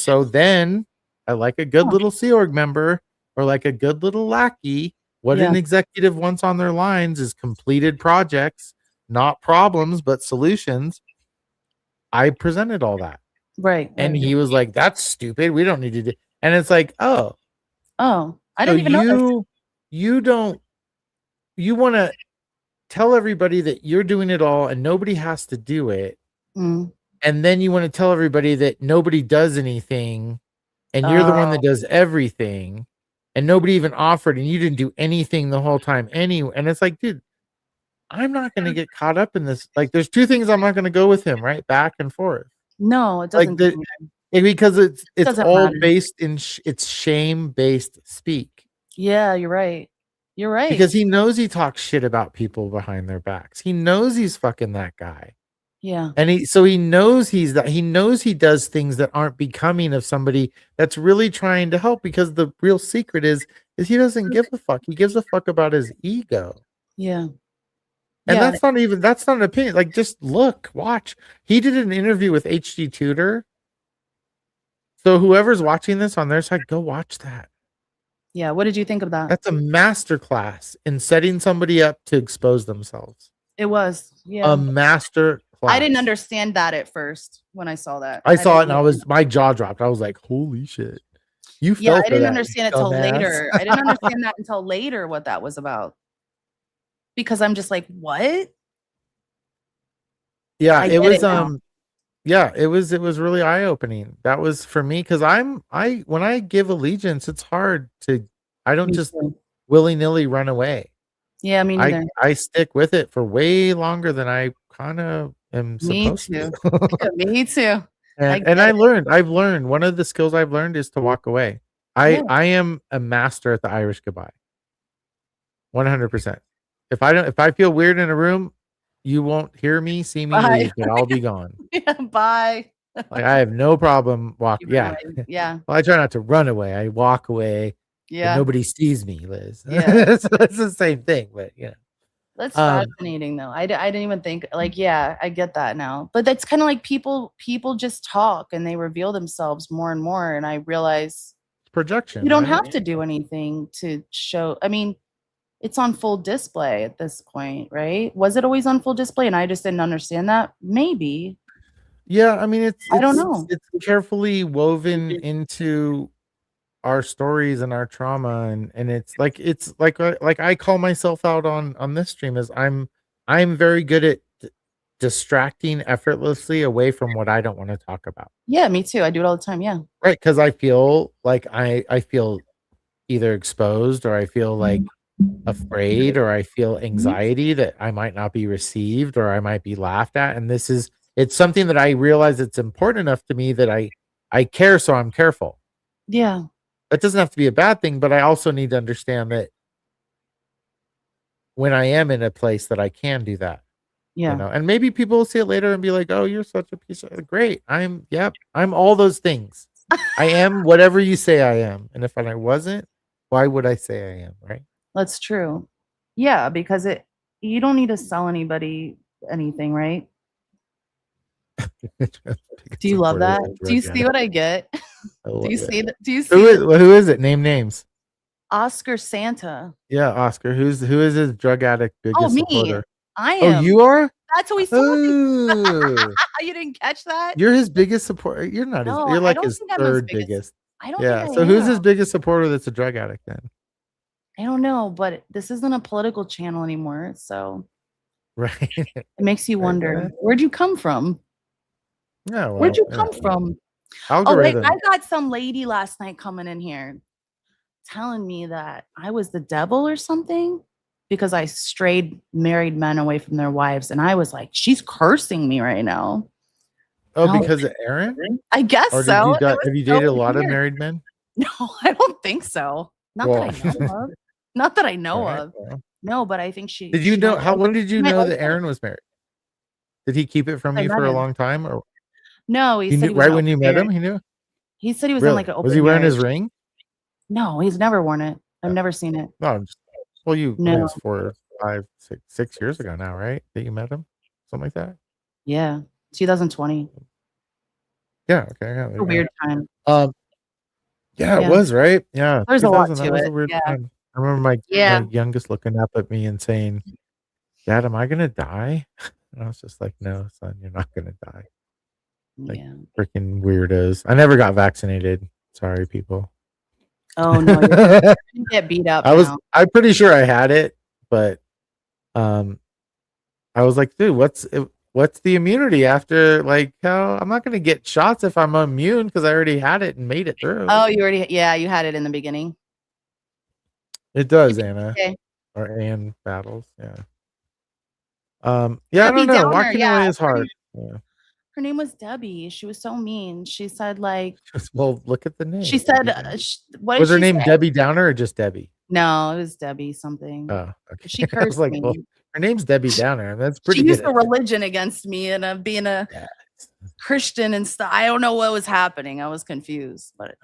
I like a good Huh. little Sea Org member or like a good little lackey. What Yeah. an executive wants on their lines is completed projects, not problems, but solutions. I presented all that. Right. And Right. he was like, that's stupid. We don't need to do. And it's like, oh, Oh, I so didn't even know this. you don't, you want to tell everybody that you're doing it all and nobody has to do it. Mm. And then you want to tell everybody that nobody does anything and you're the one Oh, that does everything and nobody even offered and you didn't do anything the whole time anyway. And it's like, dude, I'm not going to get caught up in this. Like, there's two things I'm not going to go with him, right? Back and forth. no, it Like doesn't the because it's doesn't all matter. based in it's shame based speak. Yeah, you're right. You're right. Because he knows he talks shit about people behind their backs. He knows he's fucking that guy. Yeah. And he knows he's that he knows he does things that aren't becoming of somebody that's really trying to help because the real secret is he doesn't give a fuck. He gives a fuck about his ego. Yeah. And Yeah. that's not an opinion. Like just look, watch. He did an interview with HD Tutor. So whoever's watching this on their side, go watch that. Yeah. What did you think of that? That's a masterclass in setting somebody up to expose themselves. It was. Yeah. A master class. I didn't understand that at first when I saw that. I saw it didn't and my jaw dropped. I was like, holy shit. You Yeah, fell I for didn't that, understand it till later. I didn't understand that until later what that was about. Because I'm just like, what? Yeah, I it get was it now. yeah, it was really eye-opening. That was for me because I when I give allegiance, it's hard to I don't Me just too. willy-nilly run away. Yeah, me I neither. I stick with it for way longer than I kind of am Me supposed too. to. Me too. I And get it. I've learned one of the skills I've learned is to walk away. Yeah. I am a master at the Irish goodbye. 100%. If I feel weird in a room, you won't hear me, see me Bye. leave, but I'll be gone. Yeah, bye. Like I have no problem You run yeah. away. Yeah. Well, I try not to run away. I walk away, but Yeah. nobody sees me, Liz. Yeah. So it's the same thing, but That's Um, fascinating though. I didn't even think like, yeah, I get that now. But that's kind of like people just talk and they reveal themselves more and more. And I realize you projection, don't right? have to do anything to show. I mean, it's on full display at this point, right? Was it always on full display and I just didn't understand that? Maybe. Yeah, I mean I don't know. it's carefully woven into our stories and our trauma and it's like I call myself out on this stream is I'm very good at distracting effortlessly away from what I don't want to talk about. Yeah, me too. I do it all the time. Yeah. Right? Because I feel like I feel either exposed or I feel like afraid or I feel anxiety that I might not be received or I might be laughed at. And it's something that I realize it's important enough to me that I care, so I'm careful. Yeah. That doesn't have to be a bad thing, but I also need to understand that when I am in a place that I can do that, Yeah. and maybe people will see it later and be like, oh, you're such a piece of great. I'm all those things. I am whatever you say I am. And if I wasn't, why would I say I am? Right. That's true. Yeah, because you don't need to sell anybody anything, right? Do you love that? Do you see what I get? I Do love you it. see that? Do you see Who is it? Name names. Oscar Santa? Yeah, Oscar. Who is his drug addict Oh, biggest me. supporter? I Oh, am. you are? That's what he's told me. Oh, You didn't catch that? you're his biggest supporter. You're not his. No, You're I like don't his think I'm his third biggest. biggest. I don't think Yeah. I So who's his am. biggest supporter that's a drug addict then? I don't know, but this isn't a political channel anymore, so Right. it makes you I wonder, guess. where'd you come from? Yeah. Where'd Well, you yeah. come from? Oh, wait, Algorithm. I got some lady last night coming in here telling me that I was the devil or something because I strayed married men away from their wives. And I was like, she's cursing me right now. Oh, No, because of Aaron? I guess Or so. have you dated a lot of married men? No, I don't think so. Not that Well, I know of. Not that I all know right. of. Well. No, but I think Did you know when did you might know like that that. Aaron was married? Did he keep it from I you met for a him. long time or No, he he said knew he was right an when you open met him? marriage. He knew? He said he was in like Really? an Was open he wearing his marriage. ring? No, he's never worn it. I've Yeah. never seen it. No, well, it No. was 4, 5, 6 years ago now, right? That you met him? Something like that? Yeah. 2020. Yeah, okay. Yeah, A weird time. Yeah, it Yeah. was, right? Yeah, There's a lot 2000, that to was it. a weird Yeah. time. I remember my Yeah. youngest looking up at me and saying, "Dad, am I gonna die?" And I was just like, "No, son, you're not gonna die." Like Yeah. freaking weirdos. I never got vaccinated. Sorry, people. Oh no, you're gonna get beat up now. I'm pretty sure I had it, but I was like, dude, what's the immunity after like how I'm not gonna get shots if I'm immune because I already had it and made it through. Oh, you had it in the beginning. It does, Anna. Okay. Or Ann Battles, yeah. Yeah, I Debbie don't know. Downer, Walking yeah. away is hard. Yeah. Her name was Debbie. She was so mean. She said like Well, look at the name. she said what Was did her she name say? Debbie Downer or just Debbie? No, it was Debbie something. Oh, okay. She I was cursed like, me. well, her name's Debbie Downer, and that's pretty She used good. a religion against me and being a Christian and stuff. I don't know what was happening. I was confused, but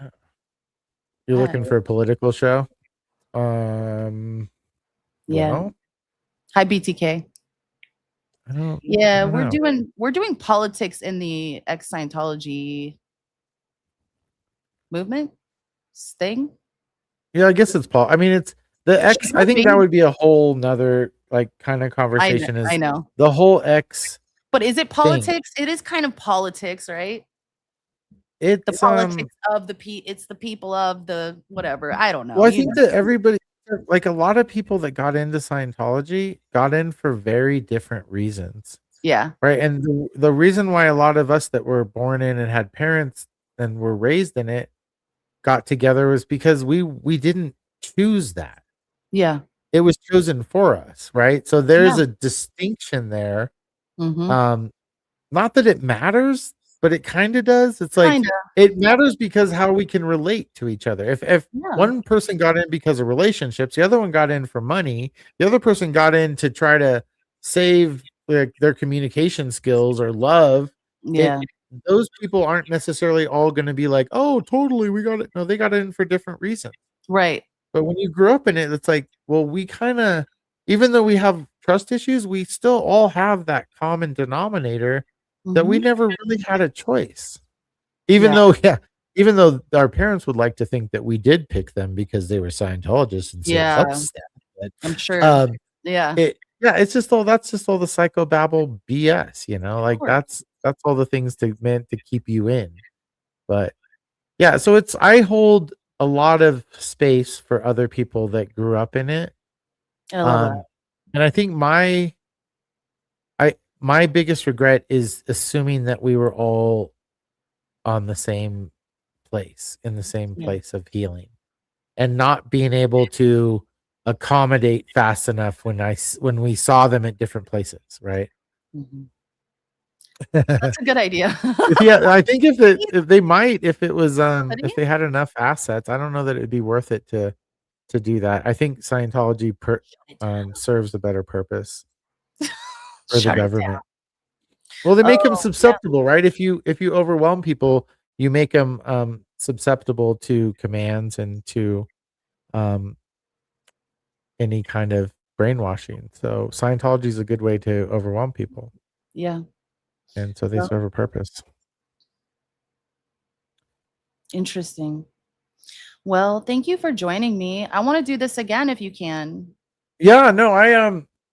You're looking for a political show? yeah. Well, Hi BTK. I don't know. We're doing politics in the ex-Scientology movement thing. Yeah, I guess it's Paul. I mean, it's the X. I think that would be a whole nother like kind of conversation. I know the whole X. But is it politics? It is kind of politics, right? It's the politics of it's the people of the whatever. I don't know. Well, I think that everybody, like a lot of people that got into Scientology, got in for very different reasons. Yeah. right? And the reason why a lot of us that were born in and had parents and were raised in it got together was because we didn't choose that. Yeah. It was chosen for us, right? So there's Yeah. a distinction there. Mm-hmm. Not that it matters, but it kind of does. It's like Kinda. it matters because how we can relate to each other. If Yeah. one person got in because of relationships, the other one got in for money, the other person got in to try to save their communication skills or love, it Yeah. those people aren't necessarily all going to be like, "Oh, totally, we got it." No, they got in for different reasons. Right. But when you grew up in it, it's like, well, we kind of, even though we have trust issues, we still all have that common denominator that we Mm-hmm. never really had a choice. Even Yeah. though, yeah, even though our parents would like to think that we did pick them because they were Scientologists and so Yeah. upset. But, I'm sure. um, Yeah. yeah, it's just all that's just all the psychobabble BS, Of like course. that's all the things meant to keep you in. But yeah, so I hold a lot of space for other people that grew up in it. I love that. And I think my biggest regret is assuming that we were all on the same place, in the same Yeah. place of healing, and not being able to accommodate fast enough when we saw them at different places, right? Mm-hmm. That's a good idea. Yeah, I think if they might, if it was Studying? if they had enough assets, I don't know that it'd be worth it to do that. I think Scientology serves a better purpose for the Shut it down. government. Well, they make them Oh, yeah. susceptible, right? If you overwhelm people, you make them susceptible to commands and to um, any kind of brainwashing. So Scientology is a good way to overwhelm people, Yeah. and so they Well, serve a purpose. interesting. Well, thank you for joining me. I want to do this again if you can. Yeah, no,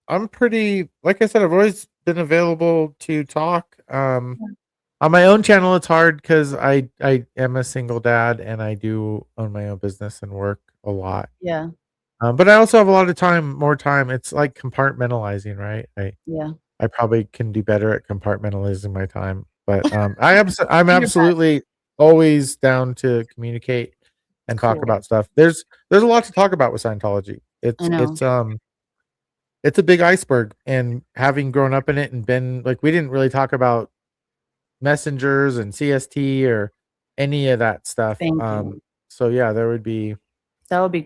I'm pretty, like I said, I've always been available to talk. On my own channel, it's hard because I am a single dad and I do own my own business and work a lot. Yeah. But I also have a lot of more time. It's like compartmentalizing, right? Yeah. I probably can do better at compartmentalizing my time. But I'm Do your best. absolutely always down to communicate and talk Cool. about stuff. There's a lot to talk about with Scientology. I know. It's a big iceberg, and having grown up in it and been like, we didn't really talk about messengers and CST or any of that stuff. Thank you. So yeah, there would be Great. there'd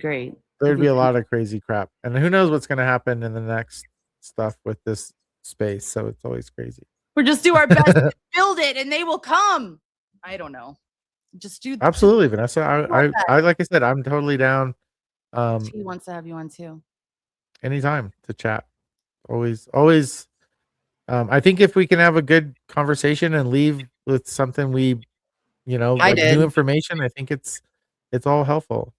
That'd be be a great. lot of crazy crap, and who knows what's going to happen in the next stuff with this space. So it's always crazy. We'll just do our best to build it and they will come. I don't know. Just do Absolutely, Vanessa. our I like I said, I'm totally down. best. He wants to have you on too. Anytime to chat. Always. I think if we can have a good conversation and leave with something I like new did. information, I think it's all helpful.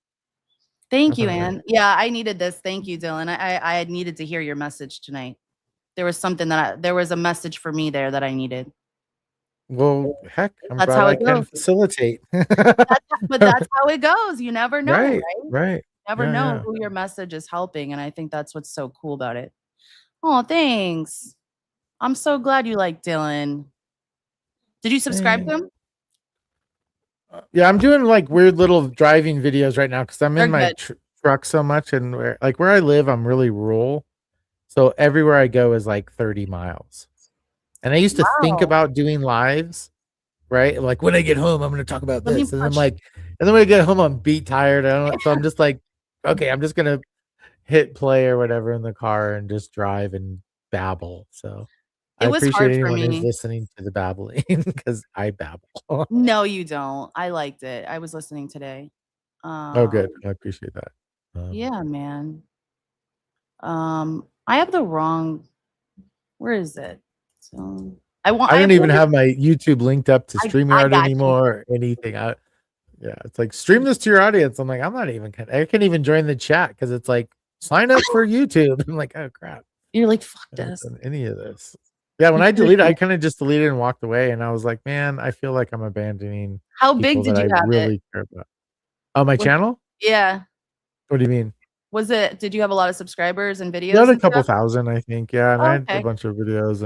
Thank you, Definitely. Ann. Yeah, I needed this. Thank you, Dylan. I had needed to hear your message tonight. There was something there was a message for me there that I needed. Well, heck, I'm That's glad how I it can goes. facilitate. But that's how it goes. You never know, Right, right? right. Never know who your message is helping. And I think that's what's so cool about it. Oh, thanks. I'm so glad you like Dylan. Did you subscribe to him? Yeah, I'm doing like weird little driving videos right now because I'm They're in my good. truck so much, and where I live, I'm really rural. So everywhere I go is like 30 miles. And I used to think Wow. about doing lives, right? Like when I get home, I'm going to talk about Let me this. And I'm punch. like, and then when I get home, I'm beat tired. So I'm just like, okay, I'm just going to hit play or whatever in the car and just drive and babble. So I It was appreciate hard for anyone who's me. listening to the babbling because I babble. No, you don't. I liked it. I was listening today. Oh, good. I appreciate that. Yeah, man. I have the wrong. Where is it? So I don't even have my YouTube linked up to I StreamYard got you. anymore or anything. Yeah, it's like stream this to your audience. I'm like, I'm not even. I can't even join the chat because it's like sign up for YouTube. I'm like, oh crap. You're like, fuck I haven't this. done any of this. Yeah, when I deleted, I kind of just deleted and walked away, and I was like, man, I feel like I'm abandoning How big people did that I you have it? really care about. Oh, my channel? Yeah. What do you mean? Did you have a lot of subscribers and videos Got a and couple stuff? thousand, I think. Yeah, and I had a Okay. bunch of videos,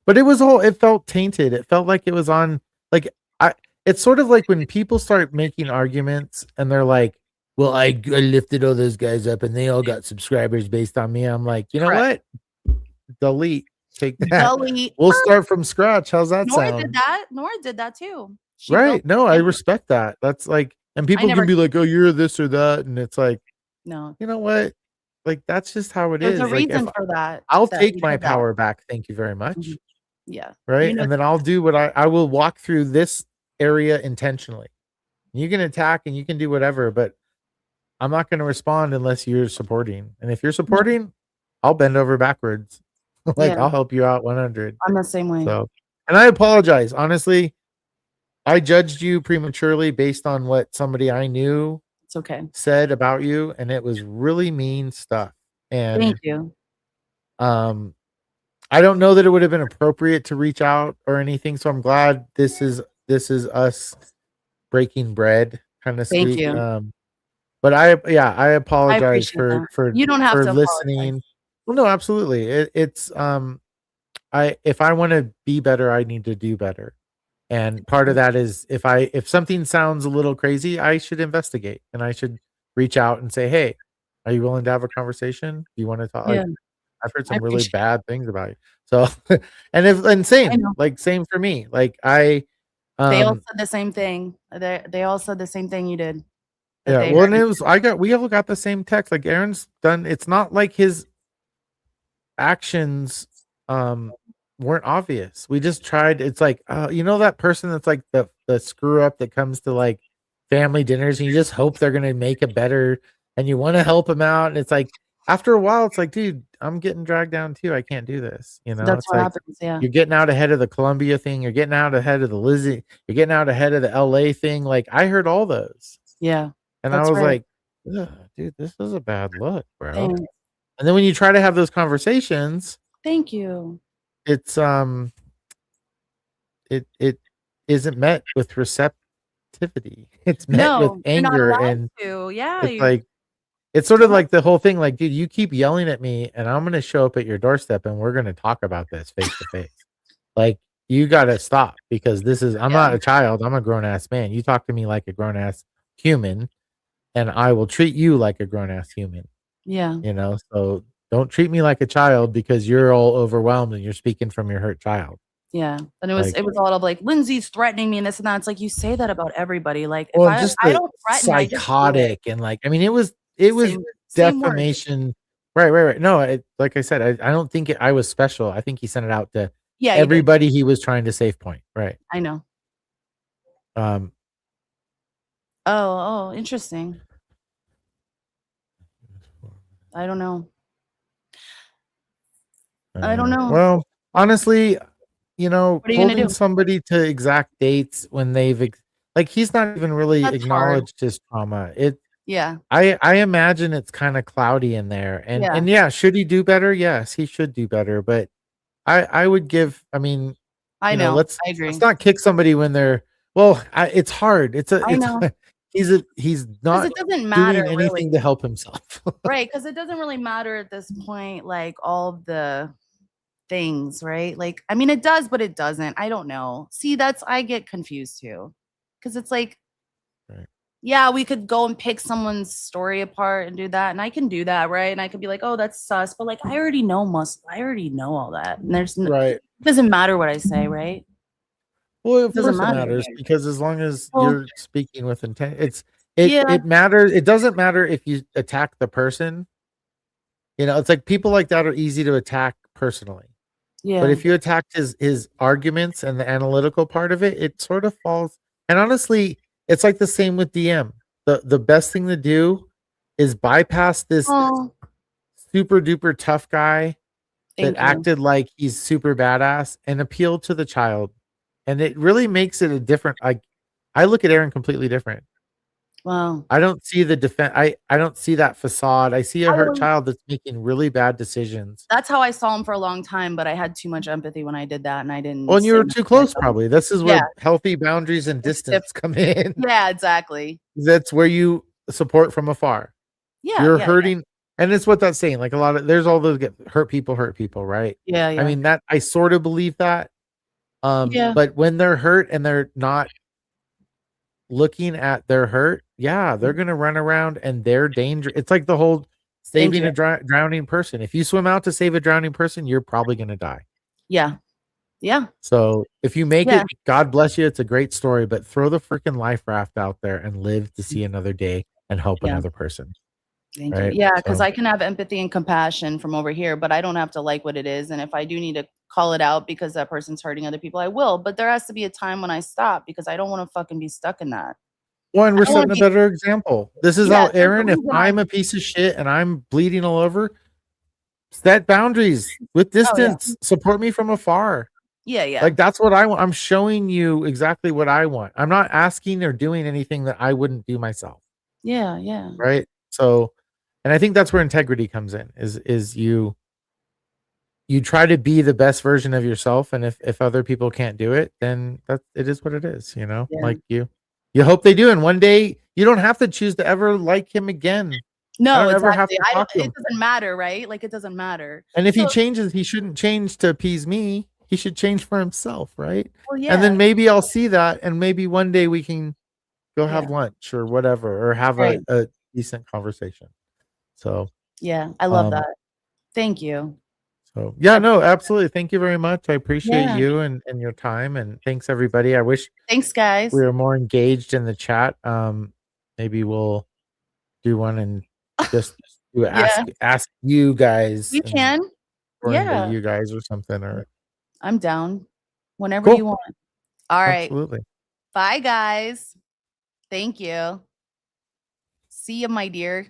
But it felt tainted. It felt like it was on, like, it's sort of like when people start making arguments and they're like, well, I lifted all those guys up and they all got subscribers based on me. I'm like, you know Correct. what? Delete. Take that. Delete. We'll start from scratch. How's that Nora sound? did that. Nora did that too. She Right. built No, I thing. respect that. That's like, and people never- can be like, oh, you're this or that. And it's like, No, you know what? Like, that's just how it there's is. a Like, reason for that. I'll that take you my did that. power back. Thank you very much. Mhm. Yeah. Right. You know, And then I'll do what I will walk through this area intentionally. You can attack and you can do whatever, but I'm not going to respond unless you're supporting. And if you're supporting, I'll bend over backwards. Like, Yeah. I'll help you out 100. I'm the same way. So, and I apologize. Honestly, I judged you prematurely based on what somebody I knew It's okay. said about you, and it was really mean stuff. And Thank you. I don't know that it would have been appropriate to reach out or anything. So I'm glad this is us breaking bread, kind of Thank speak. you. But I apologize appreciate for that. You don't have to listening. Well, no, absolutely. It's if I want to be better, I need to do better. And part of that is if something sounds a little crazy, I should investigate and I should reach out and say, hey, are you willing to have a conversation? Do you want to talk? Yeah. Like, I've heard I some really appreciate bad things about you. So, and same, know. like same for me. Like they all said the same thing. They all said the same thing you did. Yeah, well, and it was we all got the same text. Like Aaron's done. It's not like his actions weren't obvious. We just tried. It's like you know that person that's like the screw up that comes to like family dinners and you just hope they're gonna make a better and you want to help them out. And it's like after a while, it's like, dude, I'm getting dragged down too. I can't do this. You know, That's it's what like happens. Yeah. you're getting out ahead of the Columbia thing. You're getting out ahead of the Lizzie. You're getting out ahead of the LA thing. Like I heard all those. Yeah. And I was like, dude, this is a bad look, bro. Thanks. And then when you try to have those conversations, Thank you. it's it isn't met with receptivity. It's met with anger and yeah. It's like it's sort of like the whole thing, like, dude, you keep yelling at me and I'm gonna show up at your doorstep and we're gonna talk about this face to face. Like you gotta stop because I'm not a child, I'm a grown ass man. You talk to me like a grown ass human. And I will treat you like a grown-ass human. Yeah. You know, so don't treat me like a child because you're all overwhelmed and you're speaking from your hurt child. Yeah. And it was a lot of like, Lindsay's threatening me and this and that. It's like you say that about everybody. Like if I don't threaten, psychotic and like I mean it was defamation. Right. No, like I said, I don't think I was special. I think he sent it out to everybody he was trying to save point. Right. I know. Oh, interesting. I don't know. Well, honestly, you know, holding do? somebody to exact dates when they've like he's not even really acknowledged his trauma. I imagine it's kind of cloudy in there. And yeah, should he do better? Yes, he should do better. But I would give, I mean, I know. Let's not kick somebody when they're it's hard. He's not it doesn't matter doing anything to help himself. Right, because it doesn't really matter at this point, like all the things, right? Like, I mean, it does, but it doesn't. I don't know. See, I get confused too. Because it's like, yeah, we could go and pick someone's story apart and do that. And I can do that, right? And I could be like, oh, that's sus. But like, I already know all that. And it doesn't matter what I say, right? Well, of course it matters because as long as you're speaking with intent, it matters. It doesn't matter if you attack the person. You know, it's like people like that are easy to attack personally. Yeah. But if you attacked his arguments and the analytical part of it, it sort of falls. And honestly, it's like the same with DM. The best thing to do is bypass this super duper tough guy that acted like he's super badass and appeal to the child. And it really makes it a different, like, I look at Aaron completely different. Wow. I don't see the defense. I don't see that facade. I see a hurt child that's making really bad decisions. That's how I saw him for a long time, but I had too much empathy when I did that, and I didn't. Well, and you were too close, probably. This is where healthy boundaries and distance come in. Yeah, exactly. That's where you support from afar. Yeah, you're hurting. And it's what that's saying. Like a lot of there's all those hurt people, right? Yeah, I yeah. mean that I sort of believe that. Yeah. But when they're hurt and they're not looking at their hurt, yeah, they're gonna run around and they're dangerous. It's like the whole Thank saving you. a drowning person. If you swim out to save a drowning person, you're probably gonna die. Yeah. Yeah. So if you make Yeah. it, God bless you. It's a great story, but throw the freaking life raft out there and live to see another day and help Yeah. another person. Thank you. Right? Yeah, because So I can have empathy and compassion from over here, but I don't have to like what it is. And if I do need to call it out because that person's hurting other people, I will. But there has to be a time when I stop because I don't want to fucking be stuck in that. one, I we're don't want setting to a be. better example. This is Yeah, how there's a Aaron, if reason I'm a piece of shit and I'm bleeding all over, set boundaries with Oh yeah. distance. Support me from afar. Yeah, yeah. Like that's what I want. I'm showing you exactly what I want. I'm not asking or doing anything that I wouldn't do myself. Yeah, yeah. Right. So, and I think that's where integrity comes in is you try to be the best version of yourself. And if other people can't do it, then it is what it is, you know, Yeah. like you hope they do. And one day you don't have to choose to ever like him again. I No, don't ever have exactly. to talk to It him. doesn't matter, right? Like it doesn't matter. And if he So, changes, he shouldn't change to appease me. He should change for himself, right? well, And then yeah. maybe I'll see that, and maybe one day we can go Yeah. have lunch or whatever, or have Right. a decent conversation. So, Yeah, I love um, that. Thank you. so yeah, no, absolutely. Thank you very much. I appreciate Yeah. you and your time, and thanks everybody. I wish Thanks, guys. we were more engaged in the chat. Maybe we'll do one and just do Yeah. ask you guys. You can. Or into Yeah. you guys or something, or I'm down whenever cool. you want. All right. Absolutely. Bye, guys. Thank you. See you, my dear.